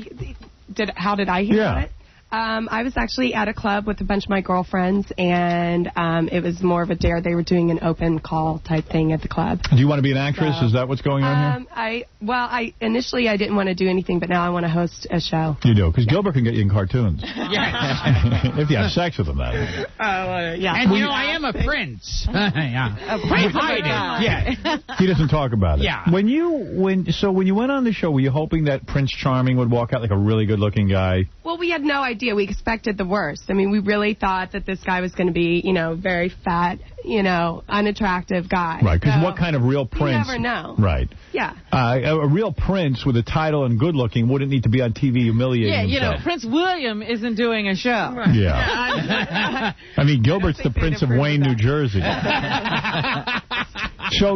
How did I hear Yeah. about it? I was actually at a club with a bunch of my girlfriends, and it was more of a dare. They were doing an open call type thing at the club. Do you want to be an actress? Is that what's going on here? Initially I didn't want to do anything, but now I want to host a show. here? You do, because Gilbert can get you in cartoons. Yeah. If you have sex with him, that is. Yeah. And, I am a prince. Yeah. A prince of Hide a guy. it. Yeah. He doesn't talk about it. Yeah. When you went on the show, were you hoping that Prince Charming would walk out like a really good-looking guy? Well, we had no idea. We expected the worst. I mean, we really thought that this guy was going to be, very fat, unattractive guy. Right, because what kind of real prince... You never know. Right. Yeah. A real prince with a title and good-looking wouldn't need to be on TV humiliating himself. Prince William isn't doing a show. Right. Yeah. I mean, Gilbert's the Prince of Wayne, New Jersey. So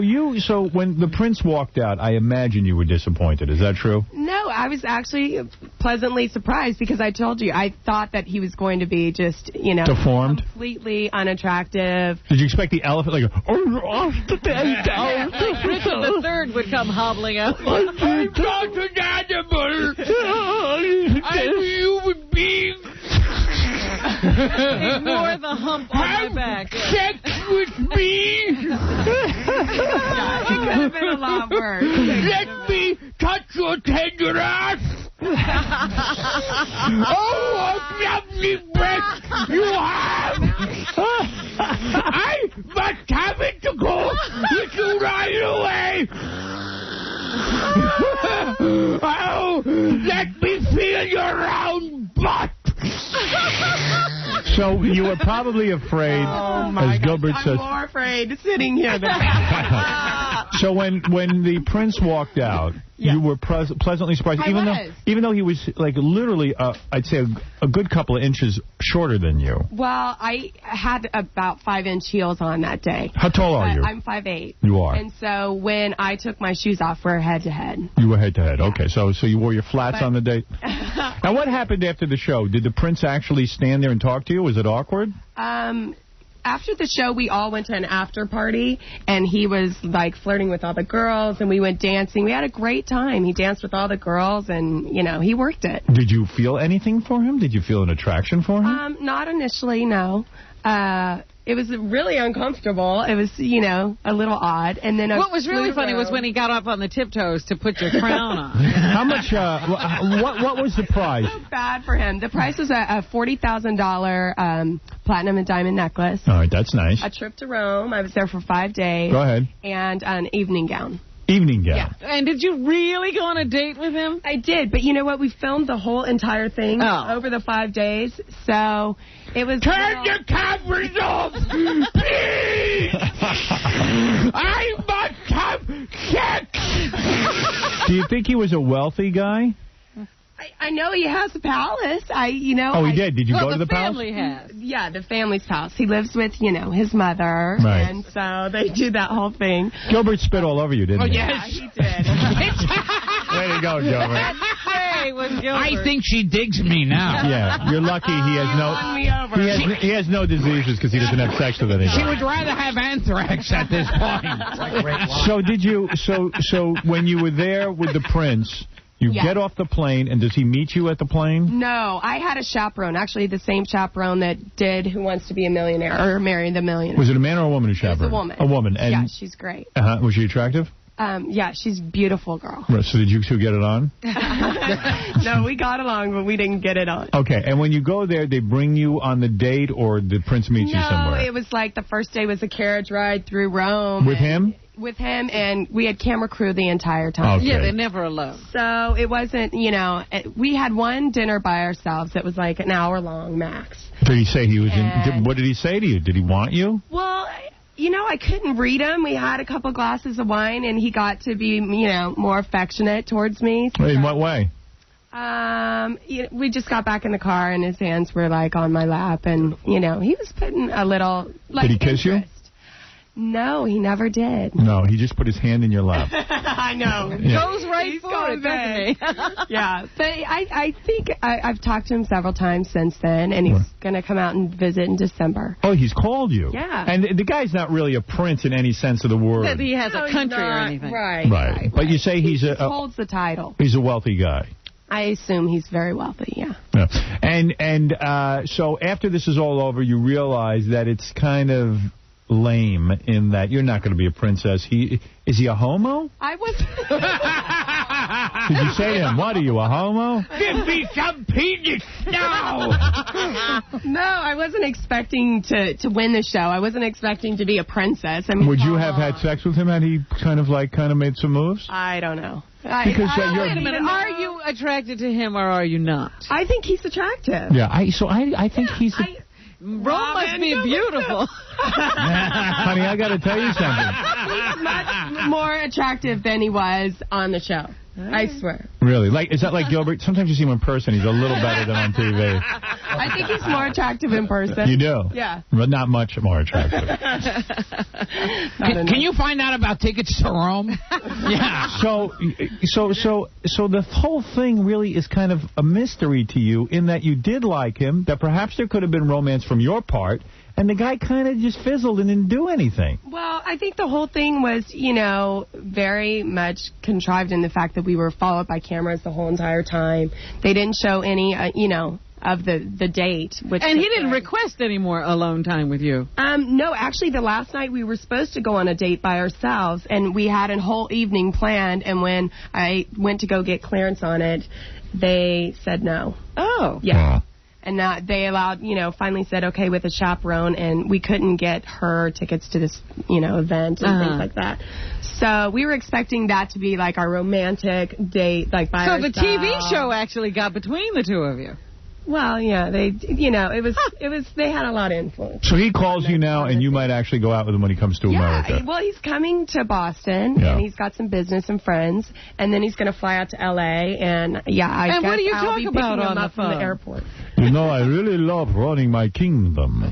when the prince walked out, I imagine you were disappointed. Is that true? No, I was actually pleasantly surprised because I told you, I thought that he was going to be just, deformed? Completely unattractive. Did you expect the elephant like, Like Richard III would come hobbling out. I'm not an animal. I'm a human being. Ignore the hump on my back. Sex with me. Yeah, it could have been a lot worse. Let me touch your tender ass. Oh, what lovely breath you have. I must have it to go with you right away. Oh, let me feel your round butt. So you were probably afraid, as Gilbert says. I'm more afraid sitting here than So when the prince walked out, you were pleasantly surprised, even though he was like literally, I'd say a good couple of inches shorter than you. Well, I had about 5-inch heels on that day. How tall are you? I'm 5'8". You are. And so when I took my shoes off, we're head to head. You were head to head. Okay, so you wore your flats on the date. Now, what happened after the show? Did the prince actually stand there and talk to you? Was it awkward? After the show, we all went to an after party, and he was, like, flirting with all the girls, and we went dancing. We had a great time. He danced with all the girls, and, he worked it. Did you feel anything for him? Did you feel an attraction for him? Not initially, no. It was really uncomfortable. It was, you know, a little odd. And then what was really funny was when he got up on the tiptoes to put your crown on. How much? What was the price? So bad for him. The price was a $40,000 platinum and diamond necklace. All right, that's nice. A trip to Rome. I was there for 5 days. Go ahead. And an evening gown. Evening gown. Yeah. And did you really go on a date with him? I did, but you know what? We filmed the whole entire thing over the 5 days, so it was... Turn your cameras off, please! I must have sex! Do you think he was a wealthy guy? I know he has a palace. He did. Did you go to the palace? The family has. Yeah, the family's house. He lives with, his mother. Right. And so they do that whole thing. Gilbert spit all over you, didn't he? Yeah, he did. Way to go, Gilbert. I think she digs me now. Yeah, you're lucky he has no... He has no diseases because he doesn't have sex with anybody. She would rather have anthrax at this point. So did you... So when you were there with the prince... You get off the plane, and does he meet you at the plane? No, I had a chaperone. Actually, the same chaperone that did Who Wants to Be a Millionaire or Marry the Millionaire. Was it a man or a woman who chaperoned? It was a woman. A woman. And, yeah, she's great. Was she attractive? Yeah, she's a beautiful girl. Right, so did you two get it on? No, we got along, but we didn't get it on. Okay, and when you go there, they bring you on the date, or the prince meets you somewhere? No, it was like the first day was a carriage ride through Rome. With him? With him, and we had camera crew the entire time. Okay. Yeah, they're never alone. So it wasn't, we had one dinner by ourselves that was like an hour long max. Did he say he was in... What did he say to you? Did he want you? Well, I couldn't read him. We had a couple glasses of wine, and he got to be, more affectionate towards me. In what way? We just got back in the car, and his hands were, like, on my lap, and, he was putting a little, like... Did he kiss you? No, he never did. No, he just put his hand in your lap. I know. Yeah. Goes right for it, doesn't he? Yeah, but I think I've talked to him several times since then, and he's going to come out and visit in December. Oh, he's called you? Yeah. And the guy's not really a prince in any sense of the word. That he has a country or anything. Right. But you say he holds the title. He's a wealthy guy. I assume he's very wealthy, yeah. And so after this is all over, you realize that it's kind of... lame in that you're not going to be a princess. Is he a homo? I was. Did you say to him, what, are you a homo? Give me some penis now! No, I wasn't expecting to win the show. I wasn't expecting to be a princess. I mean, would you have had sex with him had he kind of made some moves? I don't know. Because wait a minute. Are you attracted to him or are you not? I think he's attractive. Yeah, I think he's... Rome must be beautiful. Honey, I got to tell you something. He's much more attractive than he was on the show. I swear. Really? Is that like Gilbert? Sometimes you see him in person. He's a little better than on TV. I think he's more attractive in person. You do? Yeah. But not much more attractive. Can you find out about tickets to Rome? Yeah. So the whole thing really is kind of a mystery to you in that you did like him, that perhaps there could have been romance from your part, and the guy kind of just fizzled and didn't do anything. Well, I think the whole thing was, very much contrived in the fact that we were followed by cameras the whole entire time. They didn't show any, of the date. And he didn't request any more alone time with you? No, actually, the last night we were supposed to go on a date by ourselves, and we had a whole evening planned, and when I went to go get clearance on it, they said no. Oh. Yeah. And they allowed, finally said okay with a chaperone, and we couldn't get her tickets to this, event and things like that. So we were expecting that to be like our romantic date, like by ourselves. So the TV show actually got between the two of you. Well, yeah, they had a lot of influence. So he calls you now, and you might actually go out with him when he comes to America. Well, he's coming to Boston, and he's got some business and friends, and then he's going to fly out to L.A., and, I guess what do you I'll talk be about picking on him the up from phone? the airport. I really love running my kingdom.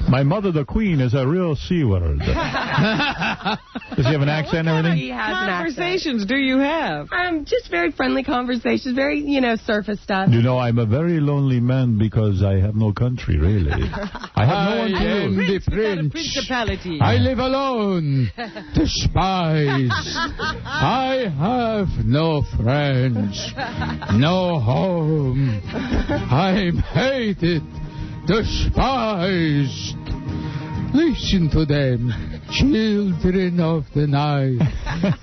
My mother, the queen, is a real C-word. Does he have an accent and everything? He has an accent. Conversations do you have? Just very friendly conversations, very, surface stuff. I'm a very lonely man because I have no country, really. I have no one to am the prince. Principality. I live alone. Despised. I have no friends. No home. I'm hated. Despised. Listen to them, children of the night.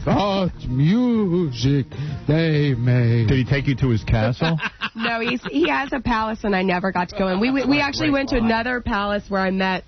What music they make. Did he take you to his castle? No, he has a palace, and I never got to go in. We actually went to another palace where I met.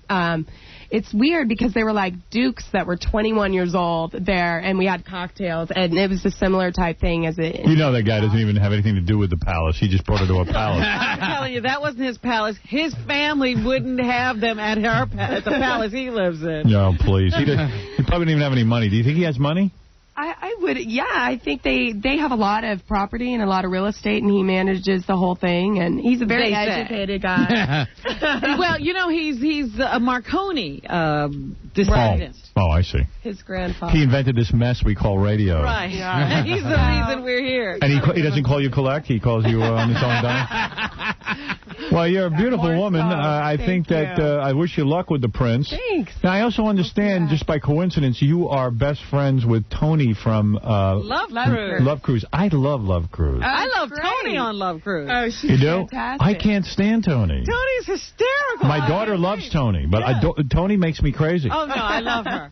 It's weird because they were like dukes that were 21 years old there, and we had cocktails, and it was a similar type thing as it. You know that guy doesn't even have anything to do with the palace. He just brought her to a palace. I'm telling you, that wasn't his palace. His family wouldn't have them at the palace he lives in. No, please. He probably don't even have any money. Do you think he has money? I would, yeah. I think they have a lot of property and a lot of real estate, and he manages the whole thing. And he's a very educated guy. Well, you know, he's a Marconi descendant. Oh, I see. His grandfather. He invented this mess we call radio. Right. Yeah. He's the reason we're here. And he doesn't call you collect. He calls you on his own dime. Well, you're a beautiful woman. I think that I wish you luck with the prince. Thanks. Now, I also understand, just by coincidence, you are best friends with Tony from Love Cruise. Love Cruise. I love Love Cruise. I love Tony on Love Cruise. Oh, she's you do? fantastic. I can't stand Tony. Tony's hysterical. My daughter loves Tony, but Tony makes me crazy. Oh, no, I love her.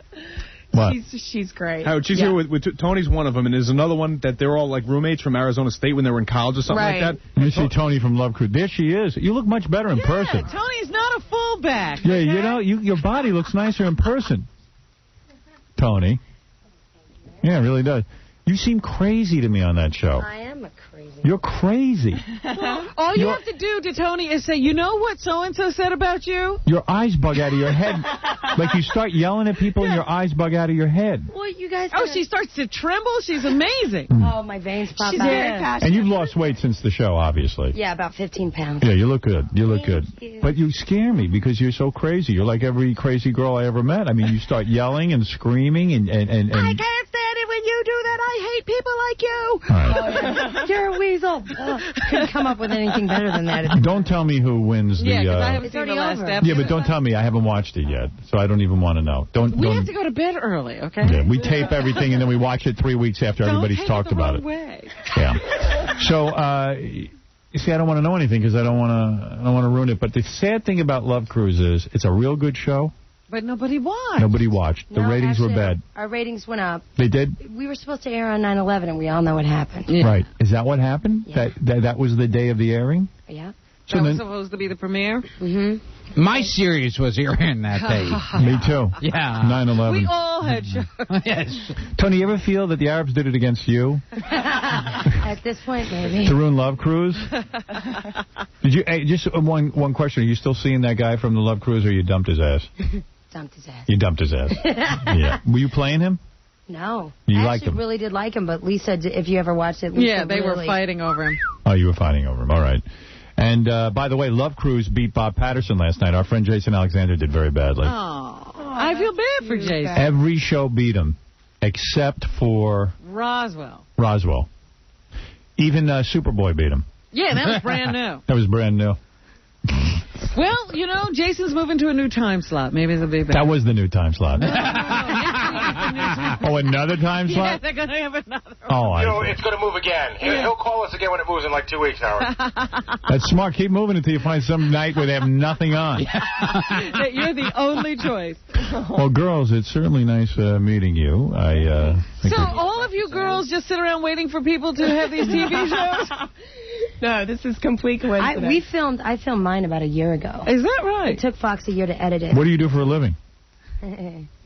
What? She's great. Howard, she's here with Tony's one of them, and there's another one that they're all like roommates from Arizona State when they were in college or something like that. Let me see Tony from Love Cruise. There she is. You look much better in person. Tony's not a fullback. Yeah, you know, your body looks nicer in person. Tony. Yeah, it really does. You seem crazy to me on that show. I am a crazy. You're crazy. All you have to do to Tony is say, you know what so-and-so said about you? Your eyes bug out of your head. Like you start yelling at people and your eyes bug out of your head. What, you guys... Oh, she starts to tremble? She's amazing. Oh, my veins pop She's out. very passionate. And you've lost weight since the show, obviously. Yeah, about 15 pounds. Yeah, you look good. You look good. you. But you scare me because you're so crazy. You're like every crazy girl I ever met. I mean, you start yelling and screaming and I can't stand it when you do that. I hate people like you. Oh, you're a weasel. Couldn't come up with anything better than that. Don't tell me who wins the... Yeah, because I haven't seen the last episode. Yeah, but don't tell me. I haven't watched it yet, so I don't even want to know. We have to go to bed early, okay? Yeah, we tape everything, and then we watch it 3 weeks after everybody's talked about it. Way. Yeah. So, you see, I don't want to know anything because I don't want to ruin it. But the sad thing about Love Cruise is it's a real good show. But nobody watched. Nobody watched. The ratings were bad. Our ratings went up. They did? We were supposed to air on 9/11, and we all know what happened. Yeah. Right. Is that what happened? Yeah. That was the day of the airing? Yeah. So That was supposed to be the premiere? Mm-hmm. My series was airing that day. Me too. Yeah. 9/11. We all had shows. Yes. Tony, you ever feel that the Arabs did it against you? At this point, maybe. To ruin Love Cruise? Did you? Hey, just one question. Are you still seeing that guy from the Love Cruise, or you dumped his ass? Dumped his ass. You dumped his ass. Yeah. Were you playing him? No. You I liked actually him? really did like him, but Lisa, if you ever watched it, Lisa Yeah, they were really... fighting over him. Oh, you were fighting over him. All right. And, by the way, Love Cruise beat Bob Patterson last night. Our friend Jason Alexander did very badly. Oh, I feel bad for Jason. Every show beat him, except for Roswell. Even Superboy beat him. Yeah, that was brand new. That was brand new. Well, you know, Jason's moving to a new time slot. Maybe it'll be better. That was the new time slot. Oh, another time Yeah, slot? they're going to have another Oh, You know, it's going to move again. He'll call us again when it moves in like 2 weeks, Howard. That's smart. Keep moving until you find some night where they have nothing on. That you're the only choice. Well, girls, it's certainly nice meeting you. So all of you girls just sit around waiting for people to have these TV shows? No, this is complete coincidence. I filmed mine about a year ago. Is that right? It took Fox a year to edit it. What do you do for a living?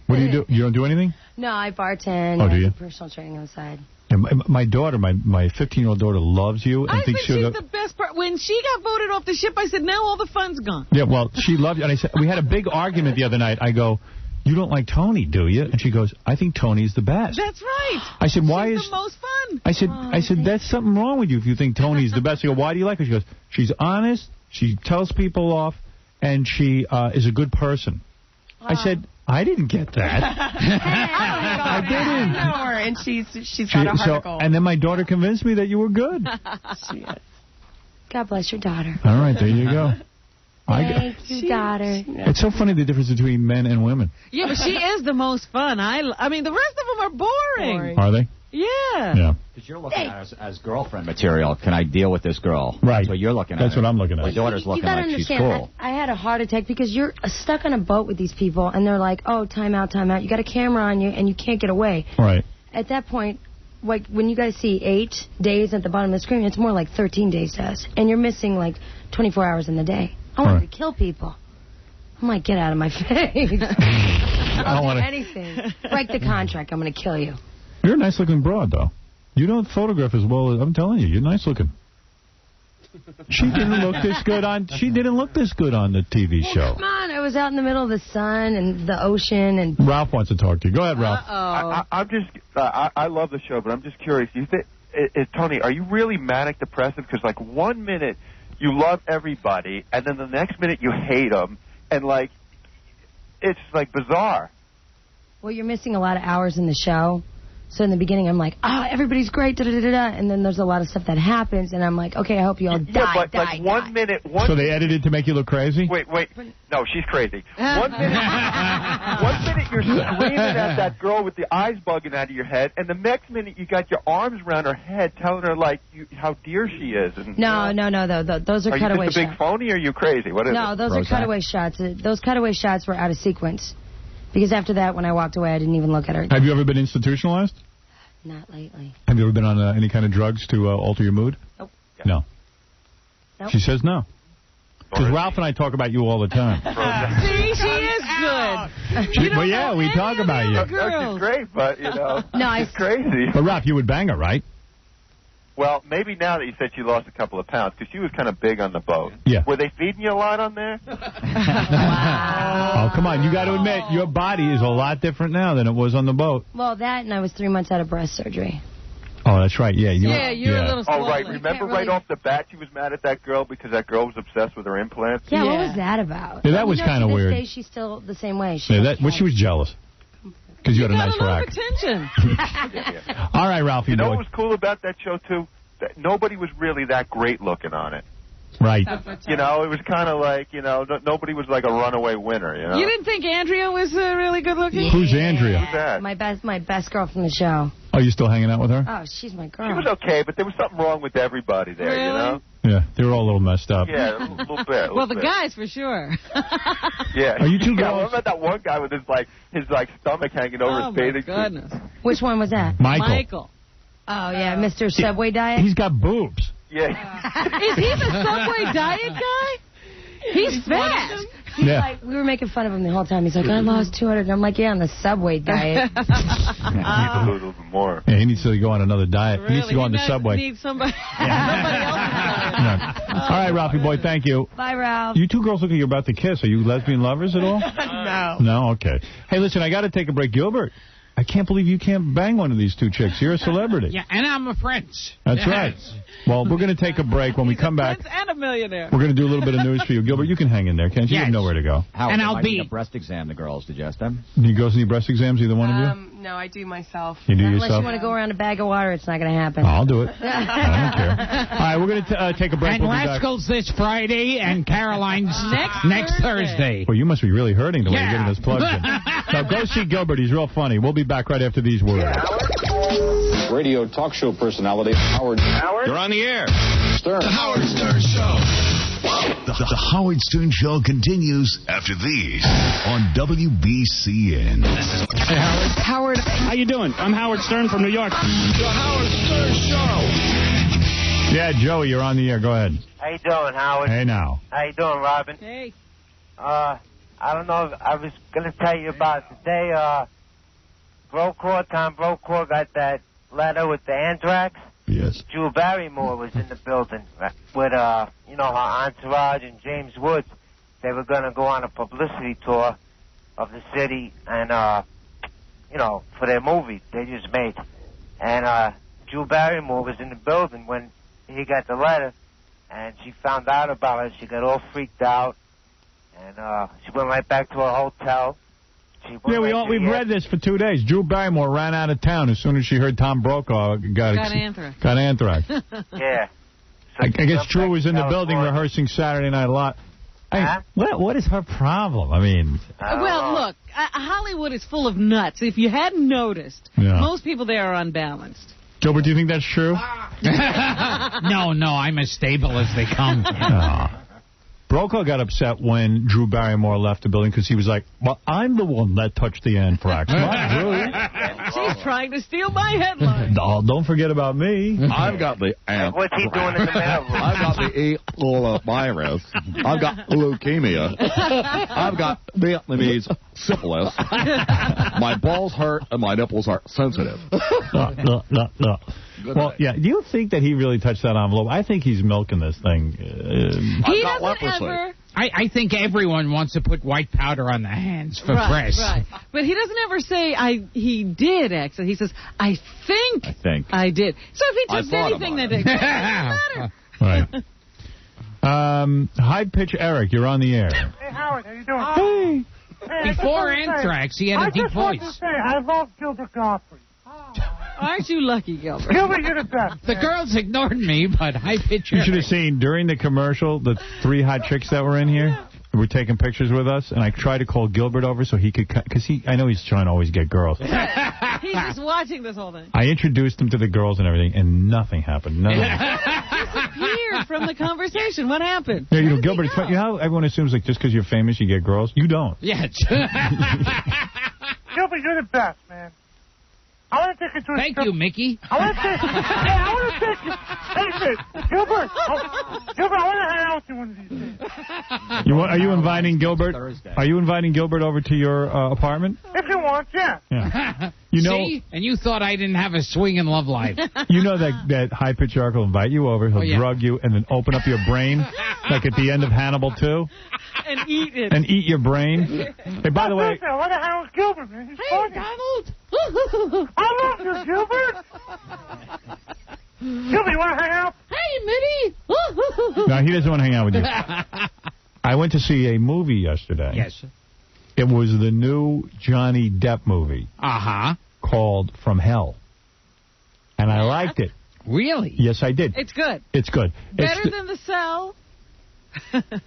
What do you do? You don't do anything? No, I bartend. Oh, do I you? personal training on the side. Yeah, my daughter, my 15-year-old daughter loves you. And I think thinks she's you're the best part. When she got voted off the ship, I said, now all the fun's gone. Yeah, well, she loved you. And I said, we had a big argument the other night. I go, you don't like Tony, do you? And she goes, I think Tony's the best. That's right. I said, why She's is... the most fun. I said, that's something wrong with you if you think Tony's the best. I go, why do you like her? She goes, she's honest, she tells people off, and she is a good person. I said, I didn't get that. I didn't. know her, and she's got a heart of gold. And then my daughter convinced me that you were good. God bless your daughter. All right, there you go. Thank you, daughter. It's so funny the difference between men and women. Yeah, but she is the most fun. I mean, the rest of them are boring. Are they? Yeah. Yeah. Because you're looking at it as girlfriend material. Can I deal with this girl? Right. That's what you're looking at. That's what I'm looking at. My daughter's looking like she's cool. I had a heart attack because you're stuck on a boat with these people, and they're like, oh, time out. You got a camera on you, and you can't get away. Right. At that point, like when you guys see 8 days at the bottom of the screen, it's more like 13 days to us. And you're missing like 24 hours in the day. I wanted to kill people. I'm like, get out of my face. I'll do anything. Break the contract. I'm going to kill you. You're a nice-looking broad, though. You don't photograph as well as... I'm telling you, you're nice-looking. She didn't look this good on the TV show. Come on, I was out in the middle of the sun and the ocean and... Ralph wants to talk to you. Go ahead, Ralph. I'm just... I love the show, but I'm just curious. You think, Tony, are you really manic-depressive? Because, like, 1 minute you love everybody, and then the next minute you hate them, and, like, it's, like, bizarre. Well, you're missing a lot of hours in the show. So in the beginning, I'm like, oh, everybody's great, da-da-da-da. And then there's a lot of stuff that happens, and I'm like, okay, I hope you all die. Like 1 minute... So they edited to make you look crazy? Wait. No, she's crazy. 1 minute... 1 minute you're screaming at that girl with the eyes bugging out of your head, and the next minute you got your arms around her head telling her, like, how dear she is. And, no, those are cutaway shots. Are you just a big phony, or are you crazy? What is it? No, those are cutaway shots. Those cutaway shots were out of sequence. Because after that, when I walked away, I didn't even look at her. Have you ever been institutionalized? Not lately. Have you ever been on any kind of drugs to alter your mood? Nope. No. Nope. She says no. Because Ralph and I talk about you all the time. See, she is good. Well, yeah, we talk about you. She's great, but, you know, no, she's crazy. But, Ralph, you would bang her, right? Well, maybe now that you said she lost a couple of pounds, because she was kind of big on the boat. Yeah. Were they feeding you a lot on there? Wow. Oh, come on. You got to admit, your body is a lot different now than it was on the boat. Well, that and I was 3 months out of breast surgery. Oh, that's right. Yeah, you're a little swollen. Oh, right. Remember right off the bat she was mad at that girl because that girl was obsessed with her implants? Yeah, what was that about? Yeah, that was kind of weird. To this day, she's still the same way. She was jealous. Because you had a nice rack. Attention. All right, Ralphie. You know what was cool about that show, too? That nobody was really that great looking on it. Right. You know, it was kind of like, you know, nobody was like a runaway winner, you know? You didn't think Andrea was really good looking? Yeah. Who's Andrea? Who's that? My best girl from the show. Oh, you still hanging out with her? Oh, she's my girl. She was okay, but there was something wrong with everybody there, you know? Yeah, they were all a little messed up. Yeah, a little bit. Well, the guys, for sure. Yeah. Are you two girls? What about that one guy with his stomach hanging over his bathing suit? Oh, my goodness. Which one was that? Michael. Oh, yeah, Mr. Subway Diet? He's got boobs. Yeah. Is he the Subway Diet guy? He's fat. He's like, we were making fun of him the whole time. He's like, I lost 200. And I'm like, yeah, on the Subway Diet. He needs to lose a little bit more. Yeah, he needs to go on another diet. Really? He needs to go on the Subway. He needs somebody else. All right, Ralphie boy, thank you. Bye, Ralph. You two girls look like you're about to kiss. Are you lesbian lovers at all? No. No? Okay. Hey, listen, I got to take a break. Gilbert, I can't believe you can't bang one of these two chicks. You're a celebrity. Yeah, and I'm a prince. That's right. Well, we're going to take a break. When we come back, Prince and a millionaire. we're going to do a little bit of news for you. Gilbert, you can hang in there, can't you? You have nowhere to go. And I'll be a breast exam. The girls suggest them. You girls need breast exams, either one of you? No, I do myself. You do Unless yourself? you want to go around a bag of water, it's not going to happen. I'll do it. I don't care. All right, we're going to take a break. And we'll be back. Rascals this Friday, and Caroline's next Thursday. Well, you must be really hurting the way you're getting us plugged in. Now, go see Gilbert. He's real funny. We'll be back right after these words. Radio talk show personality, Howard. You're on the air. Stern. The Howard Stern Show. The Howard Stern Show continues after these on WBCN. Hey, Howard. Howard. How you doing? I'm Howard Stern from New York. The Howard Stern Show. Yeah, Joey, you're on the air. Go ahead. How you doing, Howard? Hey, now. How you doing, Robin? Hey. I don't know. I was going to tell you about today. Tom Brokaw got that letter with the anthrax. Yes. Drew Barrymore was in the building with, her entourage and James Woods. They were going to go on a publicity tour of the city and, for their movie they just made. And Drew Barrymore was in the building when he got the letter, and she found out about it. She got all freaked out, and she went right back to her hotel. Yeah, we've read this for 2 days. Drew Barrymore ran out of town as soon as she heard Tom Brokaw got anthrax. Got anthrax. Yeah. I guess Drew was in the building rehearsing Saturday Night Live. What is her problem? I mean... Well, look, Hollywood is full of nuts. If you hadn't noticed, most people there are unbalanced. Gilbert, do you think that's true? No, I'm as stable as they come. Brokaw got upset when Drew Barrymore left the building because he was like, well, I'm the one that touched the anthrax, not Drew. She's trying to steal my headline. No, don't forget about me. I've got the anthrax. What's he doing in the middle? I've got the Ebola virus. I've got leukemia. I've got Vietnamese syphilis. My balls hurt and my nipples are sensitive. No. Well, yeah. Do you think that he really touched that envelope? I think he's milking this thing. He doesn't ever... I think everyone wants to put white powder on their hands for press. Right. But he doesn't ever say, he did X. He says, I think I did. So if he touched anything that did, it doesn't matter. Right. High-pitch Eric, you're on the air. Hey, Howard, how you doing? Hey. Before Anthrax, he had a deep voice. I just want to say, I love Gilbert Godfrey. Aren't you lucky, Gilbert? Gilbert, you're the best. The girls ignored me, but high-pitch You should have seen, during the commercial, the 3 hot chicks that were in here were taking pictures with us, and I tried to call Gilbert over so he could... Because I know he's trying to always get girls. He's just watching this whole thing. I introduced him to the girls and everything, and nothing happened. Nothing. Disappeared from the conversation. What happened? Yeah, Gilbert, you know how everyone assumes, like, just because you're famous, you get girls? You don't. Yeah. Gilbert, you're the best, man. I want to take you to a Thank you, Mickey. I want to take you. Hey, Gilbert. Gilbert, I want to hang out with you one of these days. Are you inviting Gilbert? Thursday. Are you inviting Gilbert over to your apartment? If you want, yeah. You know, see? And you thought I didn't have a swinging love life. You know that high-pitch Eric will invite you over, he'll drug you, and then open up your brain, like at the end of Hannibal 2. And eat it. And eat your brain. Hey, by the way... I want to hang out with Gilbert, man. He's funny. Donald. I love you, Gilbert. Gilbert, you want to hang out? Hey, Minnie. No, he doesn't want to hang out with you. I went to see a movie yesterday. Yes. It was the new Johnny Depp movie. Called From Hell. And I liked it. Really? Yes, I did. It's good. It's good. Better than The Cell.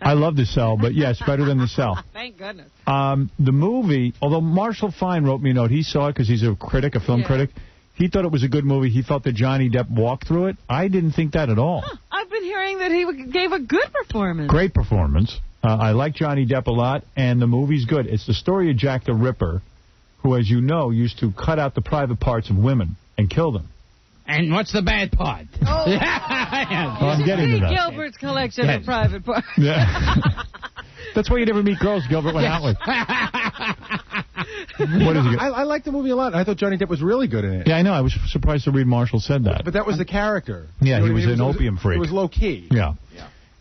I love The Cell, but yes, better than The Cell. Thank goodness. The movie, although Marshall Fine wrote me a note, he saw it because he's a critic, a film critic. He thought it was a good movie. He thought that Johnny Depp walked through it. I didn't think that at all. I've been hearing that he gave a good performance. Great performance. I like Johnny Depp a lot, and the movie's good. It's the story of Jack the Ripper, who, as you know, used to cut out the private parts of women and kill them. And what's the bad part? I'm getting to that. Gilbert's collection of private parts. Yeah. That's why you never meet girls Gilbert went out with. What is it? I liked the movie a lot. I thought Johnny Depp was really good in it. Yeah, I know. I was surprised to read Marshall said that. But that was the character. Yeah, he was an opium freak. It was low-key. Yeah.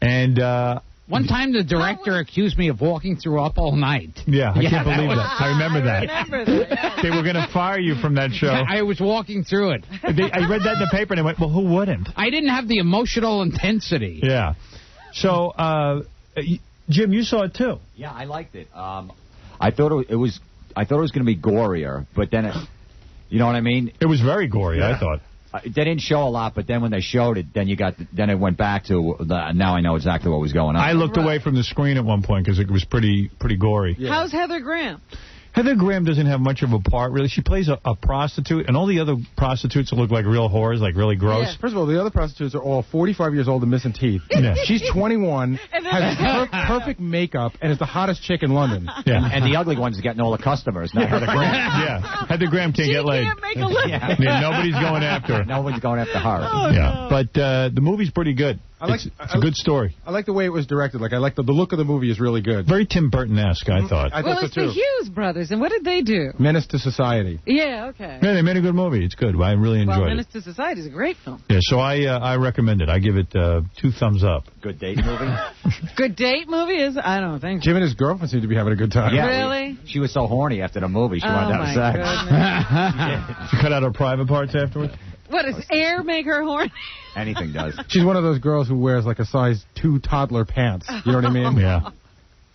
And... one time the director accused me of walking through Up All Night. Yeah, I can't believe that. I remember that. Yeah. They were going to fire you from that show. I was walking through it. I read that in the paper and I went, well, who wouldn't? I didn't have the emotional intensity. Yeah. So, Jim, you saw it too. Yeah, I liked it. I thought it was going to be gorier, but then you know what I mean? It was very gory, I thought. They didn't show a lot, but then when they showed it, then it went back to now I know exactly what was going on. I looked away from the screen at one point because it was pretty gory. Yeah. How's Heather Graham? Heather Graham doesn't have much of a part, really. She plays a prostitute, and all the other prostitutes look like real whores, like really gross. Yeah. First of all, the other prostitutes are all 45 years old and missing teeth. Yeah. She's 21, has perfect makeup, and is the hottest chick in London. Yeah. And the ugly one's getting all the customers, not Heather Graham. Yeah. Heather Graham can't get laid. Can't make a living. Yeah, nobody's going after her. No one's going after her. Oh, yeah. no. But the movie's pretty good. It's a good story. I like the way it was directed. Like I like the look of the movie is really good. Very Tim Burton-esque, I thought. I well, thought it's so too. the Hughes brothers, and what did they do? Menace to Society. Yeah, okay. Yeah, they made a good movie. It's good. I really enjoyed it. Menace to Society is a great film. Yeah, so I recommend it. I give it 2 thumbs up. Good date movie. Good date movie is? I don't think so. Jim and his girlfriend seem to be having a good time. Yeah, really? She was so horny after the movie. She wanted to have sex. She cut out her private parts afterwards? What, does air make her horny? Anything does. She's one of those girls who wears like a size 2 toddler pants. You know what I mean? Yeah.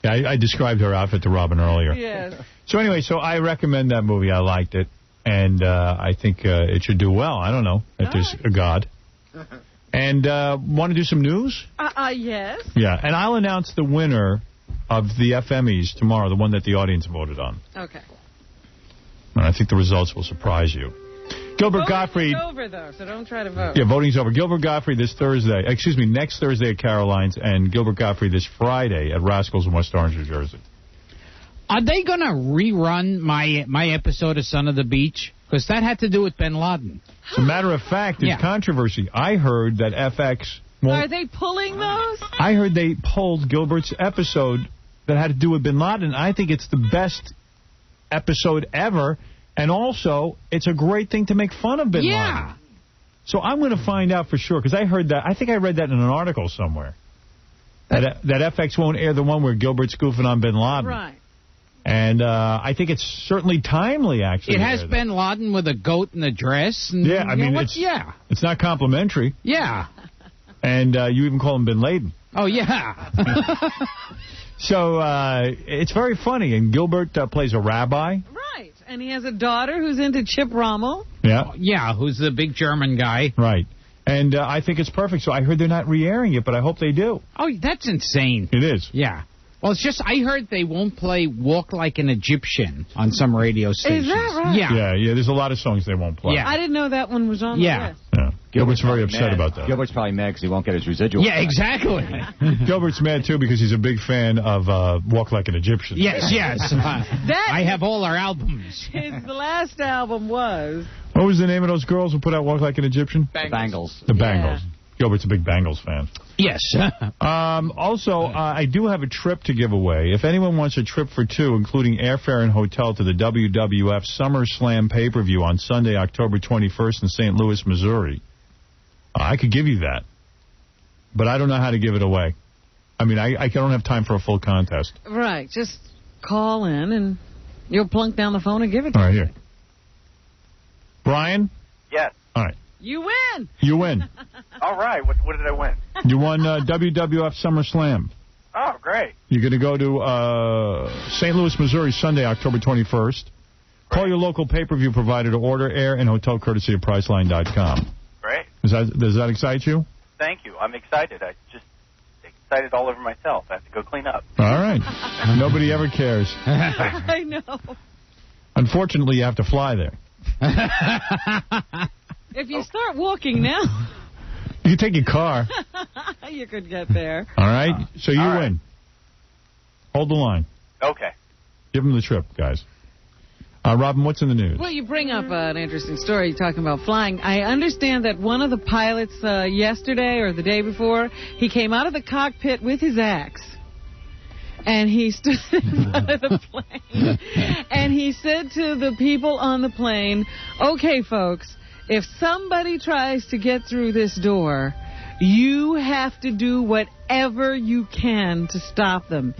Yeah, I described her outfit to Robin earlier. Yes. So anyway, I recommend that movie. I liked it. And I think it should do well. I don't know if there's a God. And want to do some news? Yes. Yeah, and I'll announce the winner of the F-Emmys tomorrow, the one that the audience voted on. Okay. And I think the results will surprise you. Gilbert Godfrey. Voting's over, though, so don't try to vote. Yeah, voting's over. Gilbert Godfrey next Thursday at Caroline's, and Gilbert Godfrey this Friday at Rascals in West Orange, New Jersey. Are they going to rerun my episode of Son of the Beach? Because that had to do with Bin Laden. As a matter of fact, there's controversy. I heard that FX won't... Are they pulling those? I heard they pulled Gilbert's episode that had to do with Bin Laden. I think it's the best episode ever, and also it's a great thing to make fun of Bin Laden. So I'm going to find out for sure, because I heard that. I think I read that in an article somewhere. That FX won't air the one where Gilbert's goofing on Bin Laden. Right. And I think it's certainly timely, actually. It has Bin Laden with a goat in a dress. And, I mean, it's not complimentary. Yeah. And you even call him Bin Laden. Oh, yeah. So it's very funny. And Gilbert plays a rabbi. Right. And he has a daughter who's into Chip Rommel. Yeah. Yeah, who's the big German guy. Right. And I think it's perfect. So I heard they're not re-airing it, but I hope they do. Oh, that's insane. It is. Yeah. Well, it's just, I heard they won't play Walk Like an Egyptian on some radio stations. Is that right? Yeah, there's a lot of songs they won't play. Yeah. I didn't know that one was on the list. Yeah. Gilbert's very upset about that. Gilbert's probably mad because he won't get his residual. Yeah, exactly. Gilbert's mad, too, because he's a big fan of Walk Like an Egyptian. Yes. I have all our albums. His last album was... What was the name of those girls who put out Walk Like an Egyptian? Bangles. The Bangles. Gilbert's a big Bangles fan. Yes. Also, I do have a trip to give away. If anyone wants a trip for two, including airfare and hotel to the WWF SummerSlam pay-per-view on Sunday, October 21st in St. Louis, Missouri, I could give you that. But I don't know how to give it away. I mean, I don't have time for a full contest. Right. Just call in and you'll plunk down the phone and give it to All right, here. Brian? Yes. All right. You win. You win. All right. What did I win? You won WWF SummerSlam. Oh, great. You're going to go to St. Louis, Missouri, Sunday, October 21st. Call your local pay-per-view provider to order air and hotel courtesy of Priceline.com. Great. Does that excite you? Thank you. I'm excited. I just excited all over myself. I have to go clean up. All right. Nobody ever cares. I know. Unfortunately, you have to fly there. If you start walking now... You can take your car. You could get there. All right? So you win. Hold the line. Okay. Give them the trip, guys. Robin, what's in the news? Well, you bring up an interesting story talking about flying. I understand that one of the pilots yesterday or the day before, he came out of the cockpit with his axe. And he stood in front of the plane. And he said to the people on the plane, okay, folks, if somebody tries to get through this door, you have to do whatever you can to stop them.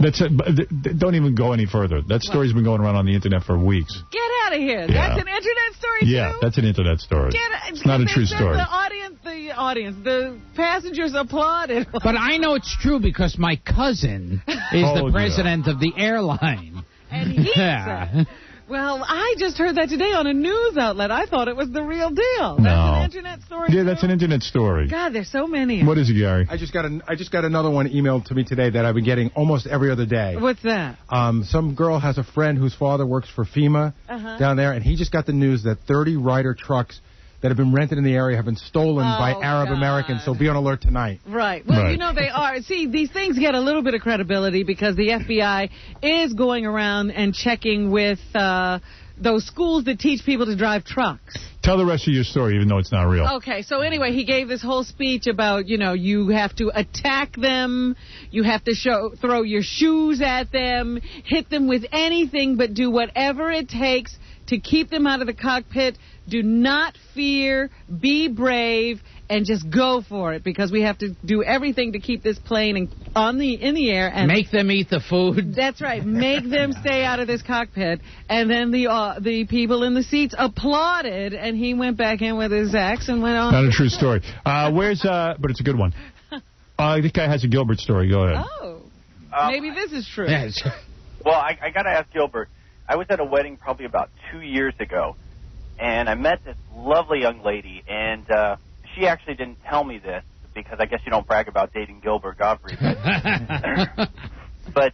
Don't even go any further. That story's been going around on the Internet for weeks. Get out of here. Yeah. That's an Internet story, too? Yeah, that's an Internet story. It's not a true story. The passengers applauded. But I know it's true because my cousin is the president of the airline. And he said... Well, I just heard that today on a news outlet. I thought it was the real deal. That's an Internet story. Yeah, that's an Internet story. God, there's so many. What is it, Gary? I just got another one emailed to me today that I've been getting almost every other day. What's that? Some girl has a friend whose father works for FEMA down there, and he just got the news that 30 Ryder trucks that have been rented in the area have been stolen by Arab Americans, so be on alert tonight. Right. Well, you know they are. See, these things get a little bit of credibility because the FBI is going around and checking with those schools that teach people to drive trucks. Tell the rest of your story, even though it's not real. Okay, so anyway, he gave this whole speech about, you have to attack them, you have to throw your shoes at them, hit them with anything, but do whatever it takes to keep them out of the cockpit. Do not fear, be brave, and just go for it, because we have to do everything to keep this plane in the air. And make them eat the food. That's right. Make them stay out of this cockpit. And then the people in the seats applauded, and he went back in with his axe and went on. Not a true story. But it's a good one. This guy has a Gilbert story. Go ahead. Oh. Maybe this is true. Yes. Well, I got to ask Gilbert. I was at a wedding probably about 2 years ago, and I met this lovely young lady, and she actually didn't tell me this because I guess you don't brag about dating Gilbert Godfrey. But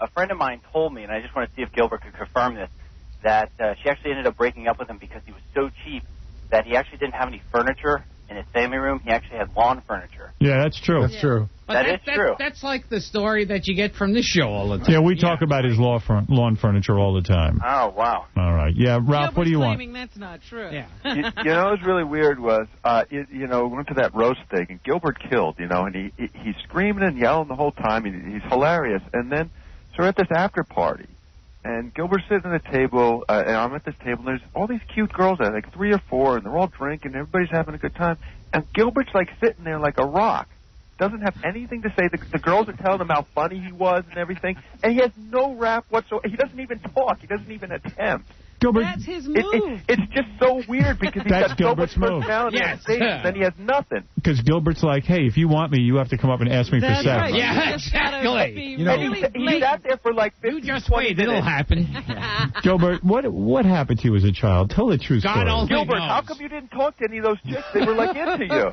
a friend of mine told me, and I just want to see if Gilbert could confirm this, that she actually ended up breaking up with him because he was so cheap that he actually didn't have any furniture in his family room. He actually had lawn furniture. Yeah, that's true. That's true. That is true. That's like the story that you get from this show all the time. Yeah, we talk about his lawn furniture all the time. Oh, wow. All right. Yeah, Ralph, what do you want? Claiming that's not true. Yeah. You know, what was really weird was, we went to that roast thing, and Gilbert killed, and he's screaming and yelling the whole time. He's hilarious. And then, so we're at this after party, and Gilbert's sitting at the table, and I'm at this table, and there's all these cute girls there, like 3 or 4, and they're all drinking, everybody's having a good time. And Gilbert's like sitting there like a rock. Doesn't have anything to say. The girls are telling him how funny he was and everything, and he has no rap whatsoever. He doesn't even talk. He doesn't even attempt. Gilbert, that's his move. It's just so weird because he's got so much personality on stage, and then he has nothing. Because Gilbert's like, hey, if you want me, you have to come up and ask me for sex. Right. Yeah, exactly. He sat there for like 15, You just 20 wait, minutes. it'll happen. Gilbert, what happened to you as a child? Tell the true story. Gilbert, how come you didn't talk to any of those chicks? They were like into you.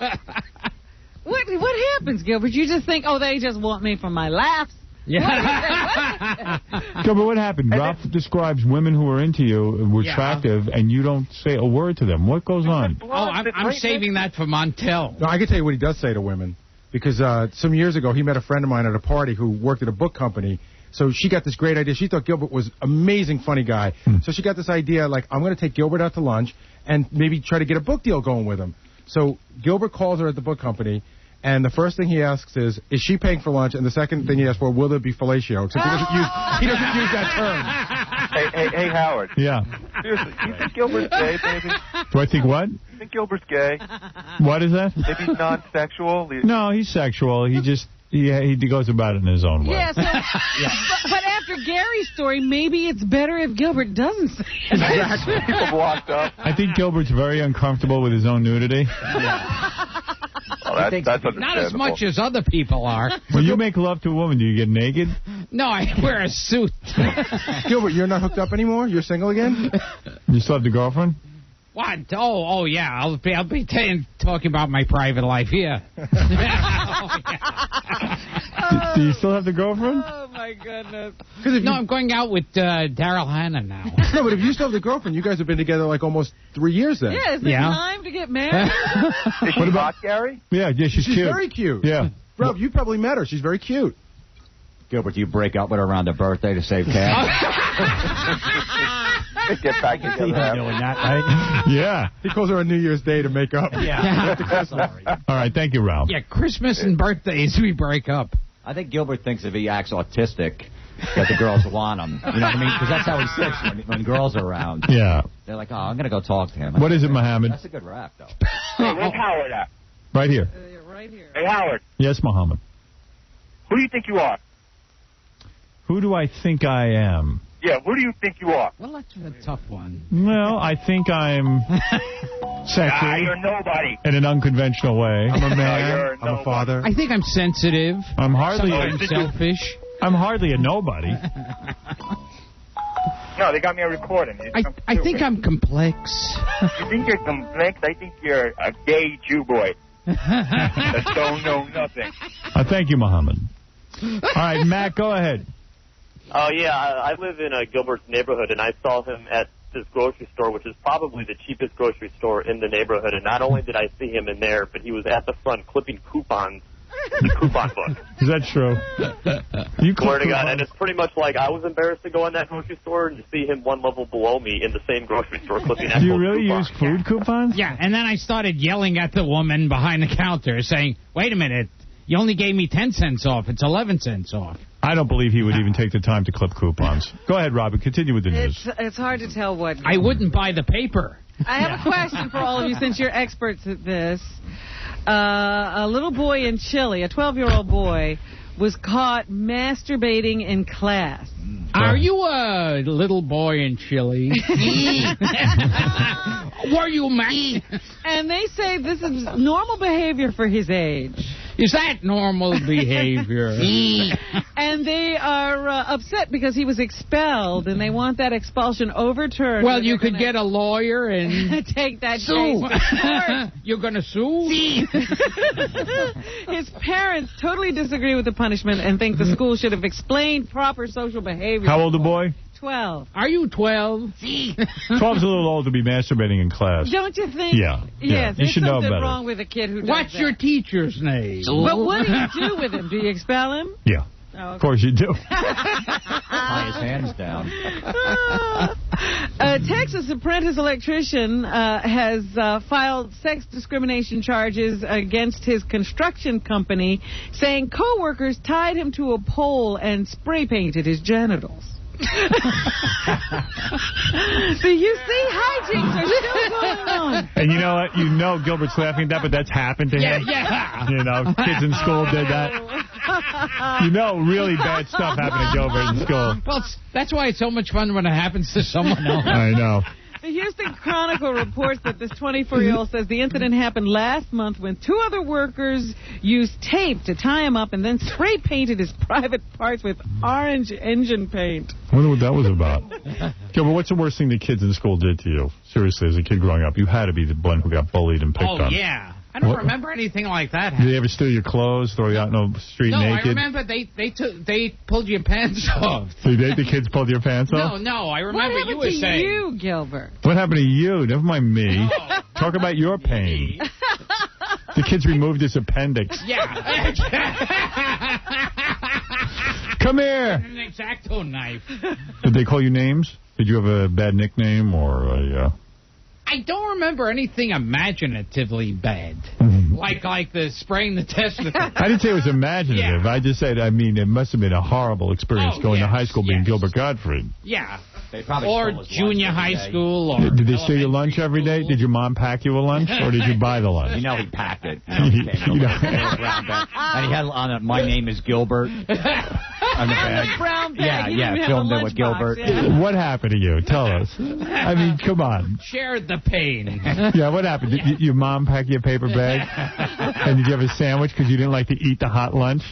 What happens, Gilbert? You just think, oh, they just want me for my laughs? Yeah. Gilbert, what happened? Ralph describes women who are into you, were attractive, and you don't say a word to them. What goes on? Oh, I'm saving that for Montel. No, I can tell you what he does say to women. Because some years ago, he met a friend of mine at a party who worked at a book company. So she got this great idea. She thought Gilbert was an amazing, funny guy. So she got this idea, like, I'm going to take Gilbert out to lunch and maybe try to get a book deal going with him. So Gilbert calls her at the book company, and the first thing he asks is she paying for lunch? And the second thing he asks for, will there be fellatio? Except he doesn't use that term. Hey, Howard. Yeah. Seriously, do you think Gilbert's gay, baby? Do I think what? You think Gilbert's gay? What is that? If he's non-sexual? No, he's sexual. He just... Yeah, he goes about it in his own way. Yeah, so, but after Gary's story, maybe it's better if Gilbert doesn't say it. Exactly. People walked up. I think Gilbert's very uncomfortable with his own nudity. Well, that's understandable. Not as much as other people are. When you make love to a woman, do you get naked? No, I wear a suit. Gilbert, you're not hooked up anymore? You're single again? You still have the girlfriend? What? Oh, yeah. I'll be talking about my private life here. Do you still have the girlfriend? Oh, my goodness. No, I'm going out with Daryl Hannah now. No, but if you still have the girlfriend, you guys have been together like almost 3 years then. Yeah, is it time to get married? Is she hot, Gary? Yeah, she's cute. She's very cute. Yeah. Bro, you probably met her. She's very cute. Gilbert, do you break up with her around her birthday to save cash? Get back together. He's doing that, right? Yeah. He calls her on New Year's Day to make up. Yeah. All right, thank you, Ralph. Yeah, Christmas and birthdays, we break up. I think Gilbert thinks if he acts autistic, that the girls want him. You know what I mean? Because that's how he sits when girls are around. Yeah. They're like, oh, I'm going to go talk to him. What is it, Muhammad? That's a good rap, though. Hey, where's Howard at? Right here. Right here. Hey, Howard. Yes, Muhammad. Who do you think you are? Who do I think I am? Yeah, who do you think you are? Well, that's a tough one. Well, I think I'm sexy. You're nobody. In an unconventional way. I'm a man. I'm a father. I think I'm sensitive. I'm hardly selfish. I'm hardly a nobody. No, they got me a recording. I think I'm complex. You think you're complex? I think you're a gay Jew boy that don't know nothing. Thank you, Muhammad. All right, Matt, go ahead. Oh, yeah, I live in Gilbert's neighborhood, and I saw him at this grocery store, which is probably the cheapest grocery store in the neighborhood. And not only did I see him in there, but he was at the front clipping coupons, the coupon book. Is that true? You swear to God, and it's pretty much like I was embarrassed to go in that grocery store and to see him one level below me in the same grocery store clipping actual Do you really coupons. use food coupons? Yeah, and then I started yelling at the woman behind the counter saying, wait a minute, you only gave me 10 cents off. It's 11 cents off. I don't believe he would even take the time to clip coupons. Go ahead, Robin. Continue with the news. It's hard to tell what. I wouldn't buy the paper. I have a question for all of you since you're experts at this. A little boy in Chile, a 12-year-old boy, was caught masturbating in class. Are you a little boy in Chile? Were you, Matt? And they say this is normal behavior for his age. Is that normal behavior? And they are upset because he was expelled, and they want that expulsion overturned. Well, you could get a lawyer and take that sue. case. You're going to sue? His parents totally disagree with the punishment and think the school should have explained proper social behavior. How old the boy? 12. Are you 12? 12's a little old to be masturbating in class. Don't you think? Yeah. Yes, you should know something better. wrong with a kid who does What's your teacher's name? But what do you do with him? Do you expel him? Yeah. Oh, okay. Of course you do. Tie his hands down. A Texas apprentice electrician has filed sex discrimination charges against his construction company, saying co-workers tied him to a pole and spray painted his genitals. So you see, hijinks are still going on. And you know what? You know Gilbert's laughing at that, but that's happened to him. Yeah. You know, kids in school did that. You know, really bad stuff happened to Gilbert in school. Well, that's why it's so much fun when it happens to someone else. I know. The Houston Chronicle reports that this 24-year-old says the incident happened last month when two other workers used tape to tie him up and then spray painted his private parts with orange engine paint. I wonder what that was about. Gilbert, what's the worst thing the kids in school did to you? Seriously, as a kid growing up, you had to be the one who got bullied and picked on. Oh, yeah. I don't remember anything like that happening. Did they ever steal your clothes, throw you out in the street naked? No, I remember they pulled your pants off. So the kids pulled your pants off? No, I remember you were saying. What happened to you, Gilbert? What happened to you? Never mind me. Oh. Talk about your pain. The kids removed his appendix. Yeah. Come here. An X-Acto knife. Did they call you names? Did you have a bad nickname or a... I don't remember anything imaginatively bad. Like the spraying the testicles. I didn't say it was imaginative. Yeah. I just said, I mean, it must have been a horrible experience going to high school being Gilbert Godfrey. Yeah. Or junior high school. Or did they steal your lunch every day? Did your mom pack you a lunch, or did you buy the lunch? You know he packed it. And he had on it, "My name is Gilbert." On the bag. Brown bag. Yeah, filmed it with Gilbert. Yeah. What happened to you? Tell us. I mean, come on. Shared the pain. Yeah, what happened? Did your mom pack you a paper bag? And did you have a sandwich because you didn't like to eat the hot lunch?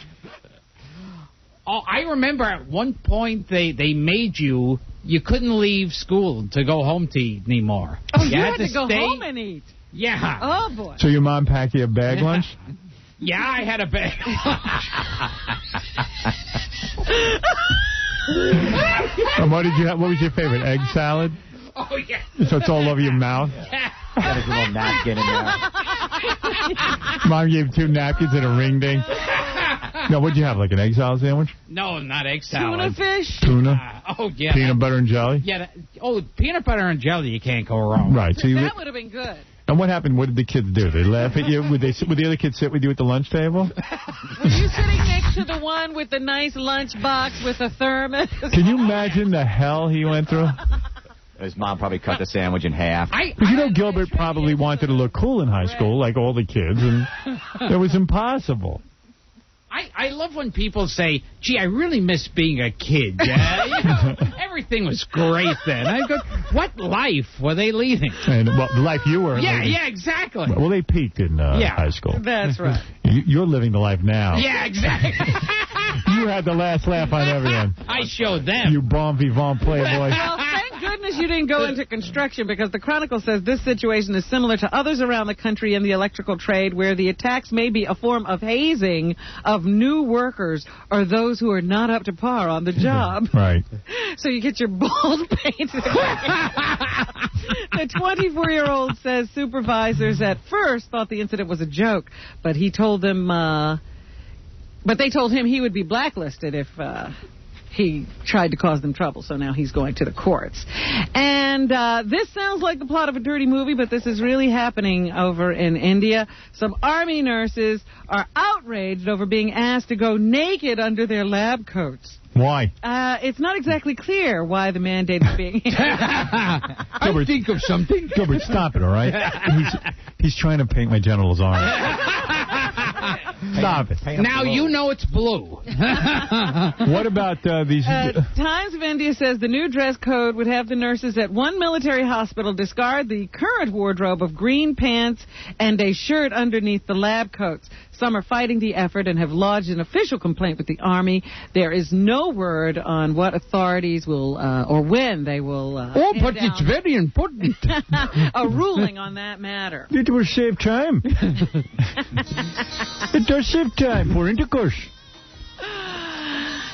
Oh, I remember at one point they made you couldn't leave school to go home to eat anymore. Oh, you had to go home and eat. Yeah. Oh, boy. So your mom packed you a bag lunch? Yeah, I had a bag. And what did you have? What was your favorite? Egg salad? Oh, yeah. So it's all over your mouth? Yeah. Got his little napkin in there. Mom gave 2 napkins and a ring ding. No, what'd you have, like an egg salad sandwich? No, not egg salad. Tuna fish? Tuna? Oh, yeah. Peanut butter and jelly? Yeah. Peanut butter and jelly, you can't go wrong. Right. So that would have been good. And what happened? What did the kids do? They laugh at you? Would the other kids sit with you at the lunch table? Were you sitting next to the one with the nice lunch box with a thermos? Can you imagine the hell he went through? His mom probably cut the sandwich in half. Because you know Gilbert probably wanted to look cool in high school, like all the kids, and it was impossible. I love when people say, gee, I really miss being a kid. Yeah, everything was great then. I go, what life were they leading? And well, the life you were living. Yeah, exactly. Well, they peaked in high school. That's right. You're living the life now. Yeah, exactly. You had the last laugh on everyone. I showed them. You bon vivant playboy. Well, thank goodness you didn't go into construction, because the Chronicle says this situation is similar to others around the country in the electrical trade, where the attacks may be a form of hazing of new workers or those who are not up to par on the job. Right. So you get your balls painted. The 24-year-old says supervisors at first thought the incident was a joke, but he told them... But they told him he would be blacklisted if he tried to cause them trouble. So now he's going to the courts. And this sounds like the plot of a dirty movie, but this is really happening over in India. Some army nurses are outraged over being asked to go naked under their lab coats. Why? It's not exactly clear why the mandate is being... I think of something. Gilbert, stop it, all right? He's trying to paint my genitals orange. Stop it. Now you know it's blue. What about these... Times of India says the new dress code would have the nurses at one military hospital discard the current wardrobe of green pants and a shirt underneath the lab coats. Some are fighting the effort and have lodged an official complaint with the Army. There is no word on what authorities will, or when they will... but it's very important. a ruling on that matter. It will save time. It does save time for intercourse.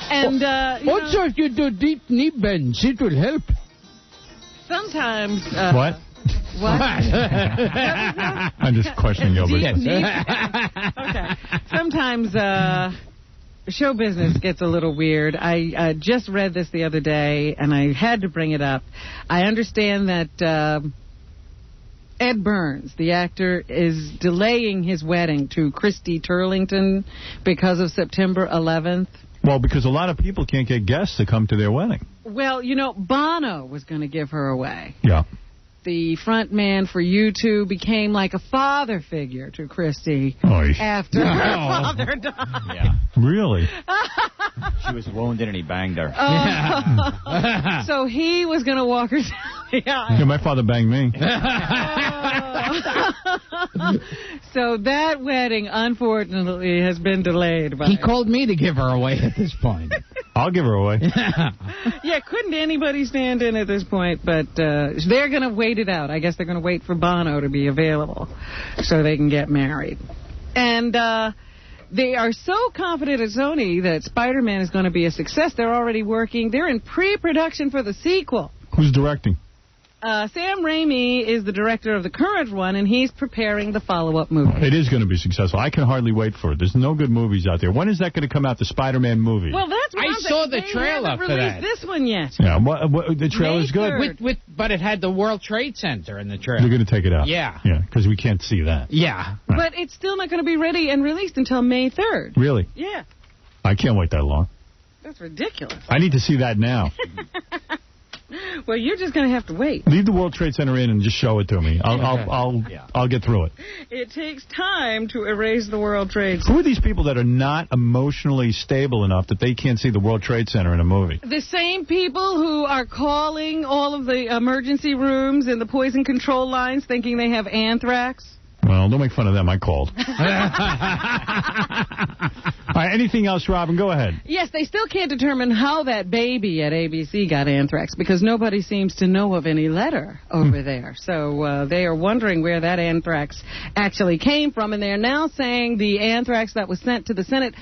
And, also, if you do deep knee bends, it will help. Sometimes... What? What? I'm just questioning Gilbert. Okay. Sometimes show business gets a little weird. I just read this the other day, and I had to bring it up. I understand that Ed Burns, the actor, is delaying his wedding to Christy Turlington because of September 11th. Well, because a lot of people can't get guests to come to their wedding. Well, Bono was going to give her away. Yeah. The front man for U2 became like a father figure to Christy after her father died. Yeah. Really? She was wounded and he banged her. So he was going to walk her down the aisle. Yeah, my father banged me. So that wedding, unfortunately, has been delayed. He called me to give her away at this point. I'll give her away. Yeah, couldn't anybody stand in at this point, but they're going to wait it out. I guess they're going to wait for Bono to be available so they can get married. And they are so confident at Sony that Spider-Man is going to be a success. They're already working. They're in pre-production for the sequel. Who's directing? Sam Raimi is the director of the current one, and he's preparing the follow-up movie. It is going to be successful. I can hardly wait for it. There's no good movies out there. When is that going to come out, the Spider-Man movie? Well, that's what I saw the trailer for that. They haven't released this one yet. Yeah, the trailer's good. But it had the World Trade Center in the trailer. They're going to take it out. Yeah. Yeah, because we can't see that. Yeah. Right. But it's still not going to be ready and released until May 3rd. Really? Yeah. I can't wait that long. That's ridiculous. I need to see that now. Well, you're just going to have to wait. Leave the World Trade Center in and just show it to me. I'll get through it. It takes time to erase the World Trade Center. Who are these people that are not emotionally stable enough that they can't see the World Trade Center in a movie? The same people who are calling all of the emergency rooms and the poison control lines thinking they have anthrax. Well, don't make fun of them. I called. All right, anything else, Robin? Go ahead. Yes, they still can't determine how that baby at ABC got anthrax because nobody seems to know of any letter over there. So they are wondering where that anthrax actually came from, and they're now saying the anthrax that was sent to the Senate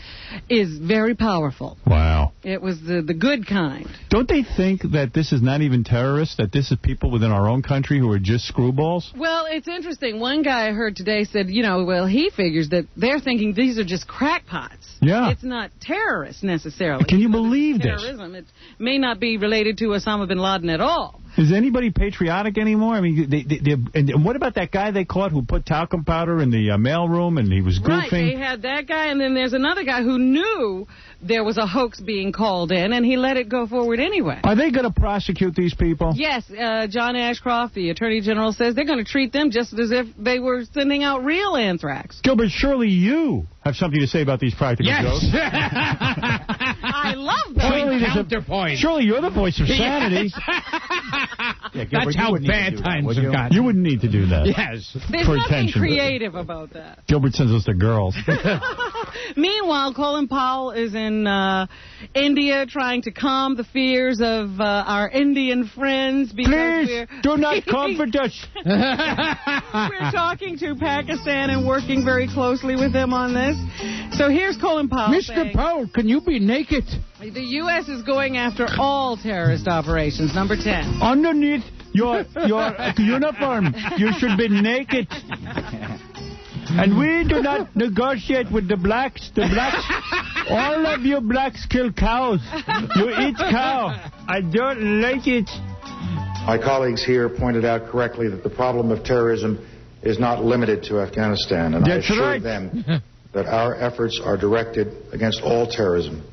is very powerful. Wow. It was the good kind. Don't they think that this is not even terrorists, that this is people within our own country who are just screwballs? Well, it's interesting. One guy I heard today said, he figures that they're thinking these are just crackpots. Yeah. It's not terrorists necessarily. Can you believe this? Terrorism. It may not be related to Osama bin Laden at all. Is anybody patriotic anymore? I mean, and what about that guy they caught who put talcum powder in the mailroom and he was goofing? Right, they had that guy, and then there's another guy who knew there was a hoax being called in, and he let it go forward anyway. Are they going to prosecute these people? Yes, John Ashcroft, the Attorney General, says they're going to treat them just as if they were sending out real anthrax. Gilbert, surely you have something to say about these practical jokes. I love that. Counterpoint. Surely you're the voice of sanity. Yeah, Gilbert, that's how bad times have gotten. You wouldn't need to do that. Yes. There's nothing creative about that. Gilbert sends us the girls. Meanwhile, Colin Powell is in India trying to calm the fears of our Indian friends. Please, do not comfort us. We're talking to Pakistan and working very closely with them on this. So here's Colin Powell Mr. Powell, can you be naked? The U.S. is going after all terrorist operations. Number 10. Underneath your uniform, you should be naked. And we do not negotiate with the blacks. The blacks, all of you blacks kill cows. You eat cow. I don't like it. My colleagues here pointed out correctly that the problem of terrorism is not limited to Afghanistan. And I assured them that our efforts are directed against all terrorism.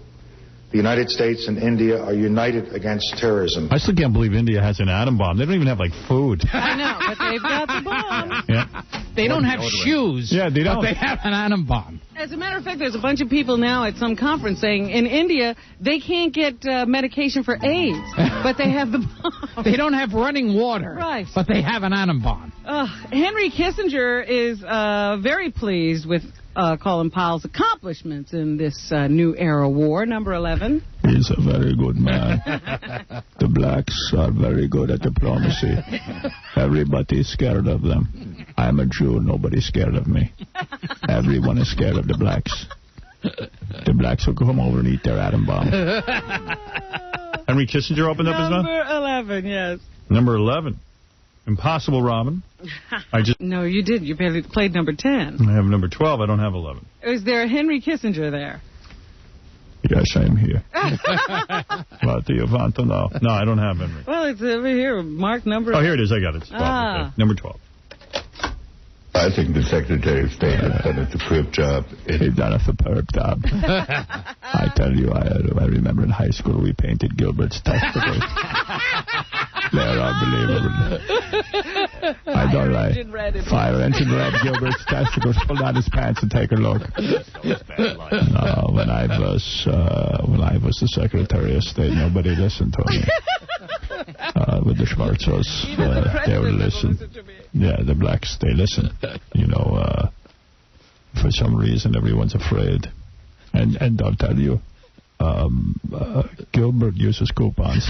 The United States and India are united against terrorism. I still can't believe India has an atom bomb. They don't even have, food. I know, but they've got the bomb. Yeah. They don't have shoes. Yeah, they don't. But they have an atom bomb. As a matter of fact, there's a bunch of people now at some conference saying in India they can't get medication for AIDS, but they have the bomb. They don't have running water, right? But they have an atom bomb. Henry Kissinger is very pleased with Colin Powell's accomplishments in this new era war, number 11. He's a very good man. The blacks are very good at diplomacy. Everybody's scared of them. I'm a Jew. Nobody's scared of me. Everyone is scared of the blacks. The blacks will come over and eat their atom bomb. Henry Kissinger opened up his mouth? Number 11, yes. Number 11. Impossible, Robin. No, you did. You played number 10. I have number 12. I don't have 11. Is there a Henry Kissinger there? Yes, I'm here. What do you want to know? No, I don't have Henry. Well, it's over here. Mark number... Oh, here it is. I got it. It's 12. Okay. Number 12. I think the Secretary of State has done a superb job. He's done a superb job. I tell you, I remember in high school we painted Gilbert's testicles. They're unbelievable. I don't like fire engine red. Gilbert's testicles. Pull down his pants and take a look. No, when I was the Secretary of State, nobody listened to me. With the Schwarzos, they would listen. Yeah, the blacks, they listen. You know, for some reason, everyone's afraid. And I'll tell you, Gilbert uses coupons.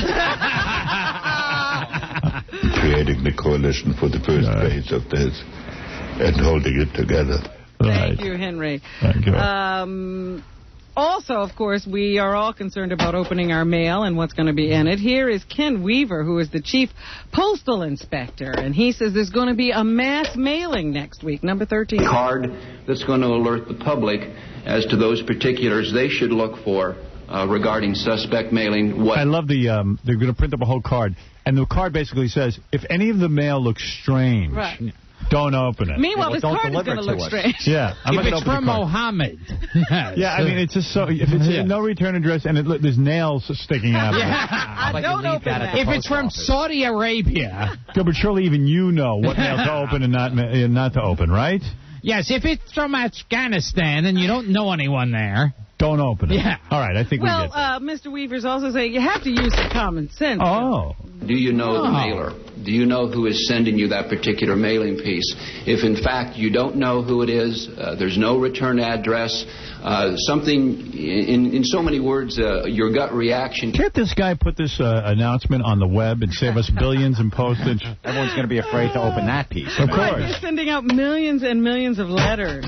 Creating the coalition for the first phase of this and holding it together. Thank you, Henry. Thank you. Also, of course, we are all concerned about opening our mail and what's going to be in it. Here is Ken Weaver, who is the chief postal inspector, and he says there's going to be a mass mailing next week, number 13. Card that's going to alert the public as to those particulars they should look for regarding suspect mailing. I love the, they're going to print up a whole card, and the card basically says, if any of the mail looks strange... Right. Don't open it. Meanwhile, this card is going to look strange. Yeah. If it's from Mohammed. Yeah, I mean, it's just so... If it's no return address and there's nails sticking out of it. I don't open that. If it's from Saudi Arabia... But surely even you know what mail to open and not to open, right? Yes, if it's from Afghanistan and you don't know anyone there... Don't open it. Yeah. All right, I think we get that. Mr. Weaver's also saying you have to use some common sense. Oh. Do you know the mailer? Do you know who is sending you that particular mailing piece? If, in fact, you don't know who it is, there's no return address, something, in so many words, your gut reaction. Can't this guy put this announcement on the web and save us billions in postage? Everyone's going to be afraid to open that piece. Of course. They're sending out millions and millions of letters.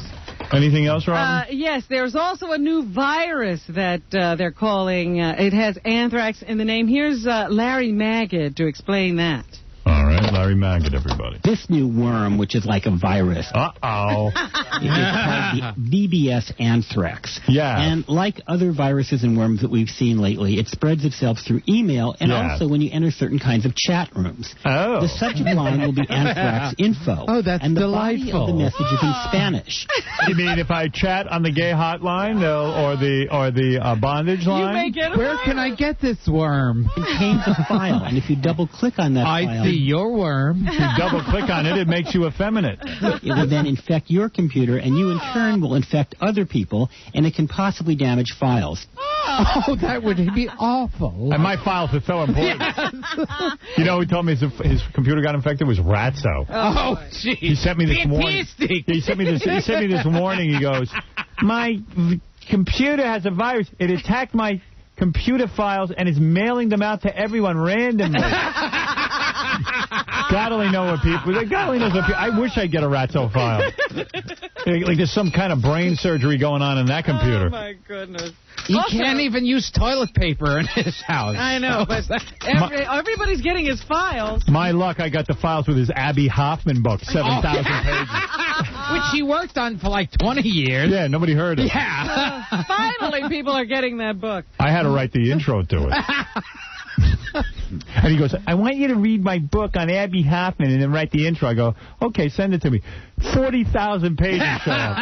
Anything else, Robin? Yes, there's also a new virus that they're calling, it has anthrax in the name. Here's Larry Magid to explain that. All right, Larry Magid, everybody. This new worm, which is like a virus, Uh-oh. is called the VBS anthrax. Yeah. And like other viruses and worms that we've seen lately, it spreads itself through email and also when you enter certain kinds of chat rooms. Oh. The subject line will be anthrax info. Oh, that's and the delightful. body of the message is in Spanish. You mean if I chat on the gay hotline or the bondage line? You may get Where can I get this worm? It contains a file, and if you double-click on that file... I see your worm. If you double-click on it, it makes you effeminate. It will then infect your computer, and you in turn will infect other people, and it can possibly damage files. Oh, that would be awful. And my files are so important. Yes. You know who told me his computer got infected? It was Ratso. Oh, jeez. He sent me this warning. He sent me this warning. He goes, my computer has a virus. It attacked my computer files and is mailing them out to everyone randomly. God only knows what people. I wish I'd get a Ratso file. Like there's some kind of brain surgery going on in that computer. Oh my goodness. He can't even use toilet paper in his house. I know, but everybody's getting his files. My luck, I got the files with his Abby Hoffman book, 7,000 pages. Which he worked on for like 20 years. Yeah, nobody heard it. Yeah. Finally, people are getting that book. I had to write the intro to it. And he goes, I want you to read my book on Abby Hoffman and then write the intro. I go, okay, send it to me. 40,000 pages show up.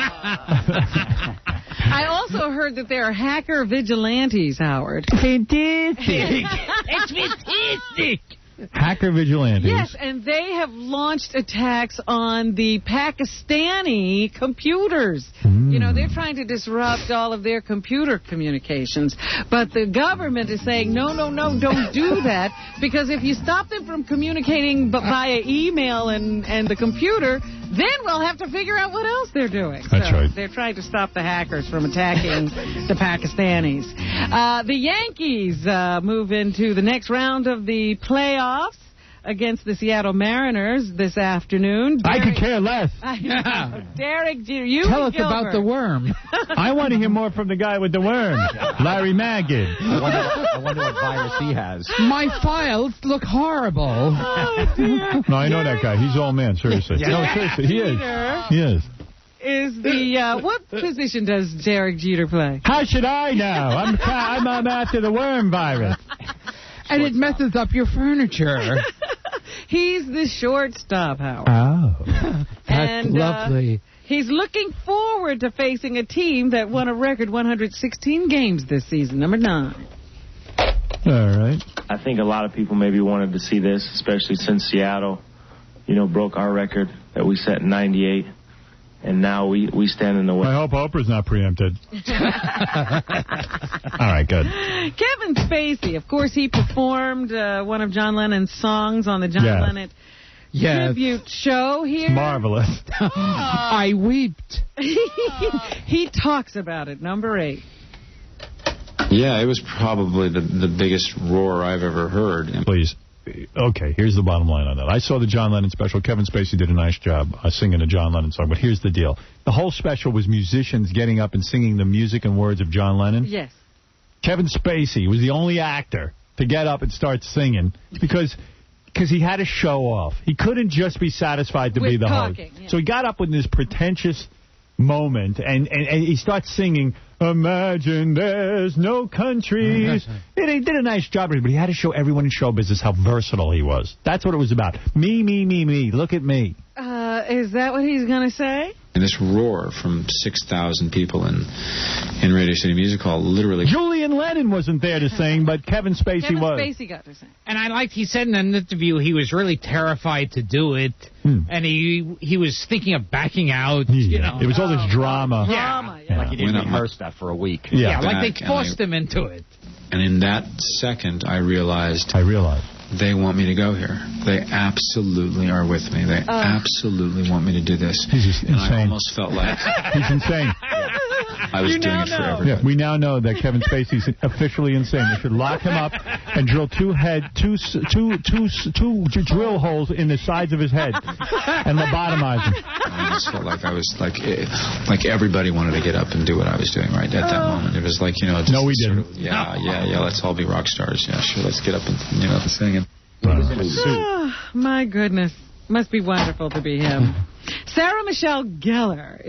I also heard that there are hacker vigilantes, Howard. Fantastic. It's fantastic. Hacker vigilantes. Yes, and they have launched attacks on the Pakistani computers. You know, they're trying to disrupt all of their computer communications. But the government is saying, no, don't do that. Because if you stop them from communicating via email and the computer, then we'll have to figure out what else they're doing. That's right. They're trying to stop the hackers from attacking the Pakistanis. The Yankees move into the next round of the playoffs against the Seattle Mariners this afternoon. I could care less. Derek Jeter, Tell us about the worm. I want to hear more from the guy with the worm, Larry Magid. I wonder what virus he has. My files look horrible. Oh, dear. No, I know that guy. He's all man, seriously. No, seriously, he is. He is. Is the what position does Derek Jeter play? How should I know? I'm after the worm virus. And it messes up your furniture. He's the shortstop, Howard. Oh. That's lovely. He's looking forward to facing a team that won a record 116 games this season, number 9. All right. I think a lot of people maybe wanted to see this, especially since Seattle, broke our record that we set in '98. And now we stand in the way. I hope Oprah's not preempted. All right, good. Kevin Spacey, of course, he performed one of John Lennon's songs on the John Lennon tribute show here. Marvelous. I wept. He talks about it, number 8. Yeah, it was probably the biggest roar I've ever heard. Please. Okay, here's the bottom line on that. I saw the John Lennon special. Kevin Spacey did a nice job singing a John Lennon song, but here's the deal. The whole special was musicians getting up and singing the music and words of John Lennon. Yes. Kevin Spacey was the only actor to get up and start singing because he had to show off. He couldn't just be satisfied to be the host. Yeah. So he got up with this pretentious moment, and he starts singing, "Imagine there's no countries." He did a nice job, but he had to show everyone in show business how versatile he was. That's what it was about. Me. Look at me. Is that what he's going to say? And this roar from 6,000 people in Radio City Music Hall, literally. Julian Lennon wasn't there to sing, but Kevin Spacey was. Kevin Spacey got to sing. And I liked, he said in an interview he was really terrified to do it, and he was thinking of backing out. It was all this drama. Like he didn't rehearse that for a week. Yeah, like they forced him into it. And in that second, I realized they want me to go here. They absolutely are with me. They absolutely want me to do this. He's just insane. I almost felt like he's insane. I was doing it for everybody. Yeah, we now know that Kevin Spacey's officially insane. They should lock him up and drill two drill holes in the sides of his head and lobotomize him. I almost felt like I was like everybody wanted to get up and do what I was doing right at that moment. It was like, just no, we didn't. Sort of, yeah. Let's all be rock stars. Yeah, sure. Let's get up and sing it. My goodness. Must be wonderful to be him. Sarah Michelle Gellar.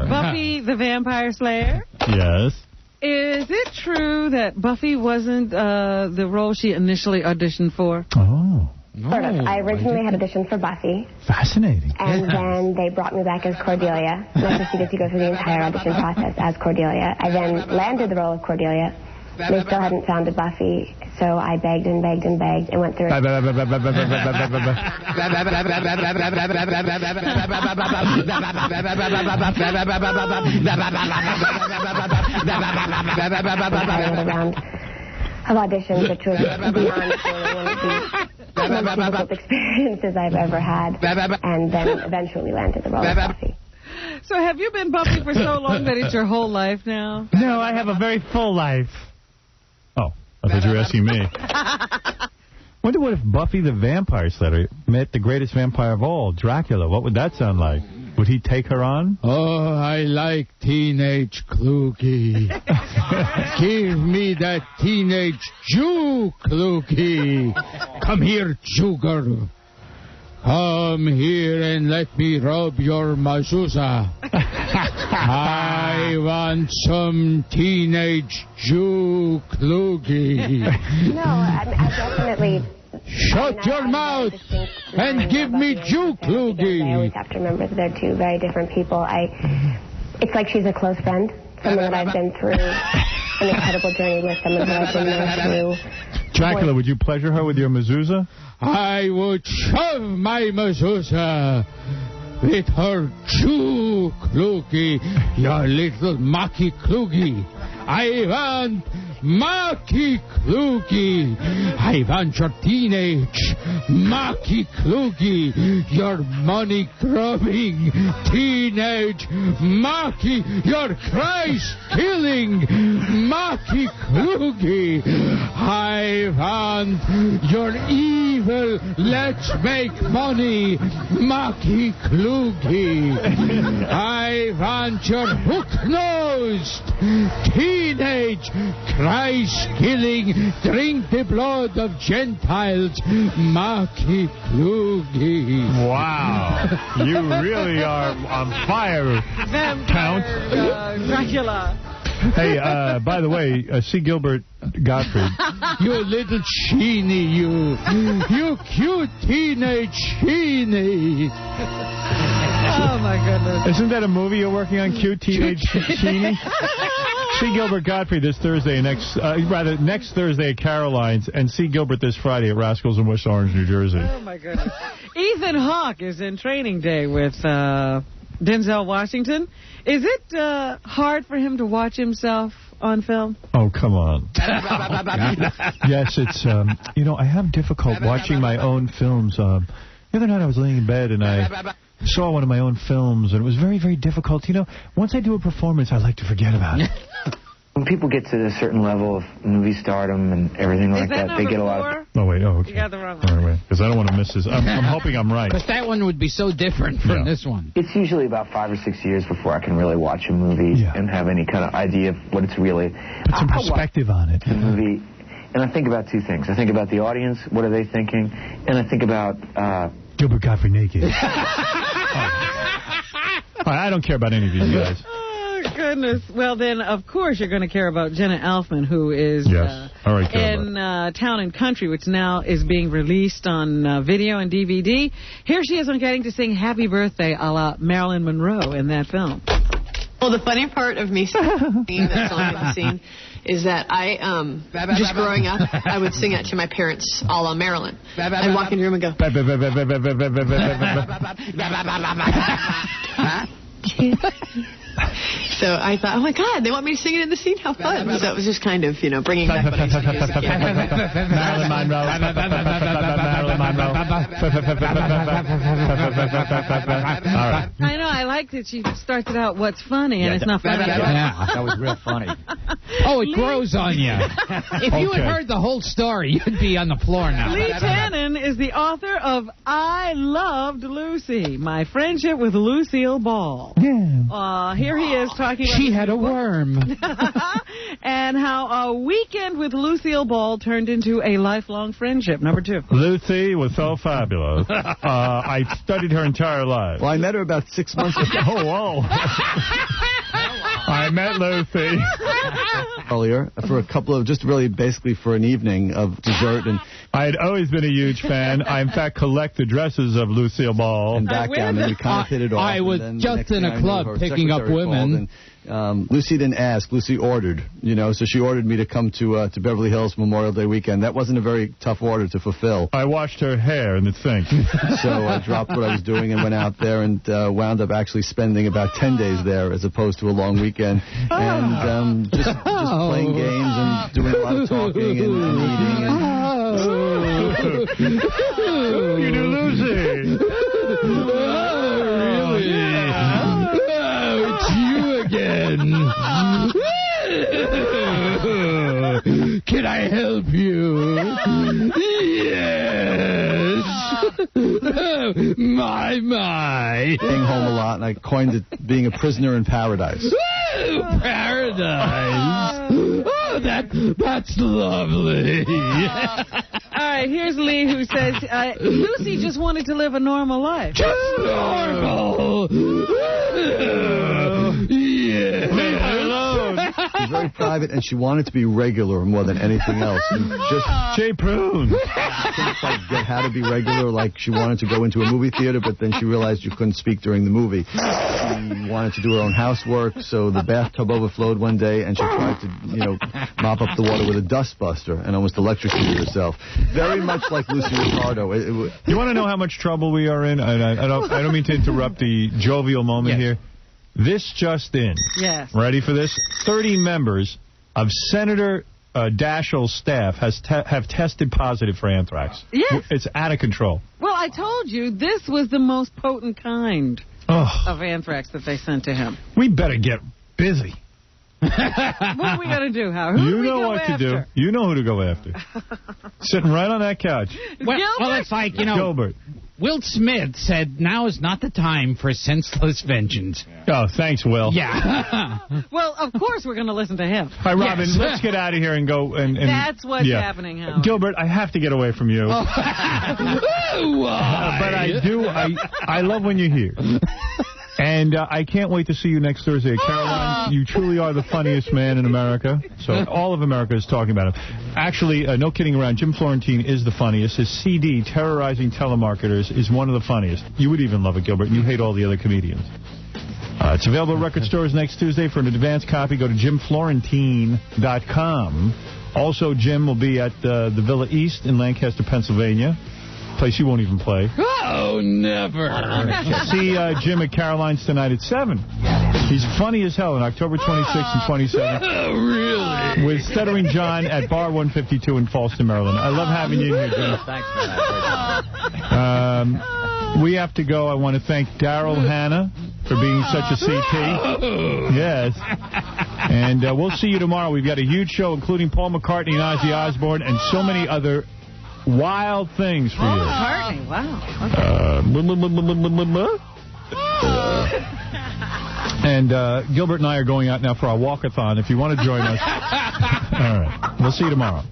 Buffy the Vampire Slayer. Yes. Is it true that Buffy wasn't the role she initially auditioned for? Oh. Sort of. I originally had auditioned for Buffy. Fascinating. And then they brought me back as Cordelia. And I proceeded to go through the entire audition process as Cordelia. I then landed the role of Cordelia. They still hadn't found a Buffy, so I begged and went through it. Round of auditions, which was beyond one of the most difficult experiences I've ever had, and then eventually landed the role of Buffy. So have you been Buffy for so long that it's your whole life now? No, I have a very full life. Oh, I thought you were asking me. Wonder what if Buffy the Vampire Slayer met the greatest vampire of all, Dracula. What would that sound like? Would he take her on? Oh, I like teenage Kluge. Give me that teenage Jew Kluge. Come here, Jew girl. Come here and let me rub your mezuzah. I want some teenage Jew Kluge. No, I definitely... Shut your mouth and give me Jew Kluge. I always have to remember that they're two very different people. It's like she's a close friend, someone that I've been through an incredible journey with, someone who I've been there through. Dracula, would you pleasure her with your mezuzah? I would shove my mezuzah with her Jew Klugi, your little Maki Klugi. I want Maki Klugi. I want your teenage Maki Klugi. Your money-grubbing teenage Maki. Your Christ-killing Maki Klugi. I want your evil let's make money Maki Klugi. I want your hook-nosed teenage Christ-killing, drink the blood of Gentiles, Maki Klugi. Wow. You really are on fire, Count. Dracula. Hey, by the way, see Gilbert Godfrey. You little sheeny, you cute teenage sheeny. Oh, my goodness. Isn't that a movie you're working on, Cute Teenage Sheeny? See Gilbert Godfrey this Thursday, next Thursday at Caroline's, and see Gilbert this Friday at Rascals in West Orange, New Jersey. Oh, my goodness. Ethan Hawke is in Training Day with Denzel Washington. Is it hard for him to watch himself on film? Oh, come on. Yes, it's, I have difficult watching my own films. The other night I was laying in bed and I saw one of my own films, and it was very, very difficult. Once I do a performance, I like to forget about it. When people get to a certain level of movie stardom and everything like that, they get a lot of... Oh, wait. Oh, okay. You got the wrong one. All right, wait. Because I don't want to miss this. I'm hoping I'm right. Because that one would be so different from this one. It's usually about 5 or 6 years before I can really watch a movie and have any kind of idea of what it's really... Put some perspective on it. The movie, and I think about two things. I think about the audience, what are they thinking, and I think about... Gilbert Godfrey naked. I don't care about any of these guys. Oh, goodness. Well, then, of course, you're going to care about Jenna Elfman, who is in Town and Country, which now is being released on video and DVD. Here she is on Getting to sing Happy Birthday a la Marilyn Monroe in that film. Well, the funny part of me singing that song in the scene is that I, just growing up, I would sing it to my parents a la Marilyn. I'd walk in the room and go... So I thought, oh, my God, they want me to sing it in the scene? How fun. So it was just kind of, bringing back what I used to do as a kid. Marilyn Monroe. Marilyn Monroe. All right. I know. I like that she starts it out, what's funny, and it's not funny at all. Yeah, that was real funny. Oh, it grows on you. If you had heard the whole story, you'd be on the floor now. Lee Tannen is the author of I Loved Lucy, My Friendship with Lucille Ball. Yeah. Here he is talking about... She had a worm. And how a weekend with Lucille Ball turned into a lifelong friendship. Number 2. Lucy was so fabulous. I studied her entire life. Well, I met her about 6 months ago. Oh, whoa. I met Lucy earlier for a couple of, just really basically for an evening of dessert. And I had always been a huge fan. I, in fact, collect the dresses of Lucille Ball. And backgammon, we kind of hit it off. I was just in a club picking up women. Lucy didn't ask. Lucy ordered, so she ordered me to come to Beverly Hills Memorial Day weekend. That wasn't a very tough order to fulfill. I washed her hair in the sink. So I dropped what I was doing and went out there and wound up actually spending about 10 days there as opposed to a long weekend. And just playing games and doing a lot of talking and eating. You do, Lucy. Really? It's you again. Can I help you? Yes. My. Staying home a lot, and I coined it being a prisoner in paradise. Paradise. Oh, that's lovely. All right, here's Lee, who says Lucy just wanted to live a normal life. Just normal. Yeah. Leave her alone. She's very very private, and she wanted to be regular more than anything else. And just Jay Prune. She couldn't quite get how to be regular. Like she wanted to go into a movie theater, but then she realized you couldn't speak during the movie. She wanted to do her own housework, so the bathtub overflowed one day, and she tried to, mop up the water with a dustbuster and almost electrocuted herself. Very much like Lucy Ricardo. You want to know how much trouble we are in? I don't mean to interrupt the jovial moment here. This just in. Yes. Ready for this? 30 members of Senator Daschle's staff have tested positive for anthrax. Yes. It's out of control. Well, I told you this was the most potent kind of anthrax that they sent to him. We better get busy. What are we going to do, Howard? You know what to do. You know who to go after. Sitting right on that couch. Well, it's like, Gilbert. Will Smith said now is not the time for senseless vengeance. Oh, thanks, Will. Yeah. Well, of course we're going to listen to him. Hi, Robin. Yes. Let's get out of here and go. And that's what's happening, Howard. Gilbert, I have to get away from you. But I do. I love when you're here. And I can't wait to see you next Thursday at Caroline. You truly are the funniest man in America. So all of America is talking about him. Actually, no kidding around, Jim Florentine is the funniest. His CD, Terrorizing Telemarketers, is one of the funniest. You would even love it, Gilbert. You hate all the other comedians. It's available at record stores next Tuesday. For an advance copy, go to jimflorentine.com. Also, Jim will be at the Villa East in Lancaster, Pennsylvania. Place you won't even play. Oh, never. See Jim at Caroline's tonight at 7. He's funny as hell on October 26th and 27th. Oh, really? With Stuttering John at Bar 152 in Falston, Maryland. I love having you in here, Jim. Thanks for that. We have to go. I want to thank Daryl Hannah for being such a CT. Yes. And we'll see you tomorrow. We've got a huge show, including Paul McCartney and Ozzy Osbourne and so many other wild things for you. McCartney, wow. And Gilbert and I are going out now for our walkathon. If you want to join us. All right. We'll see you tomorrow.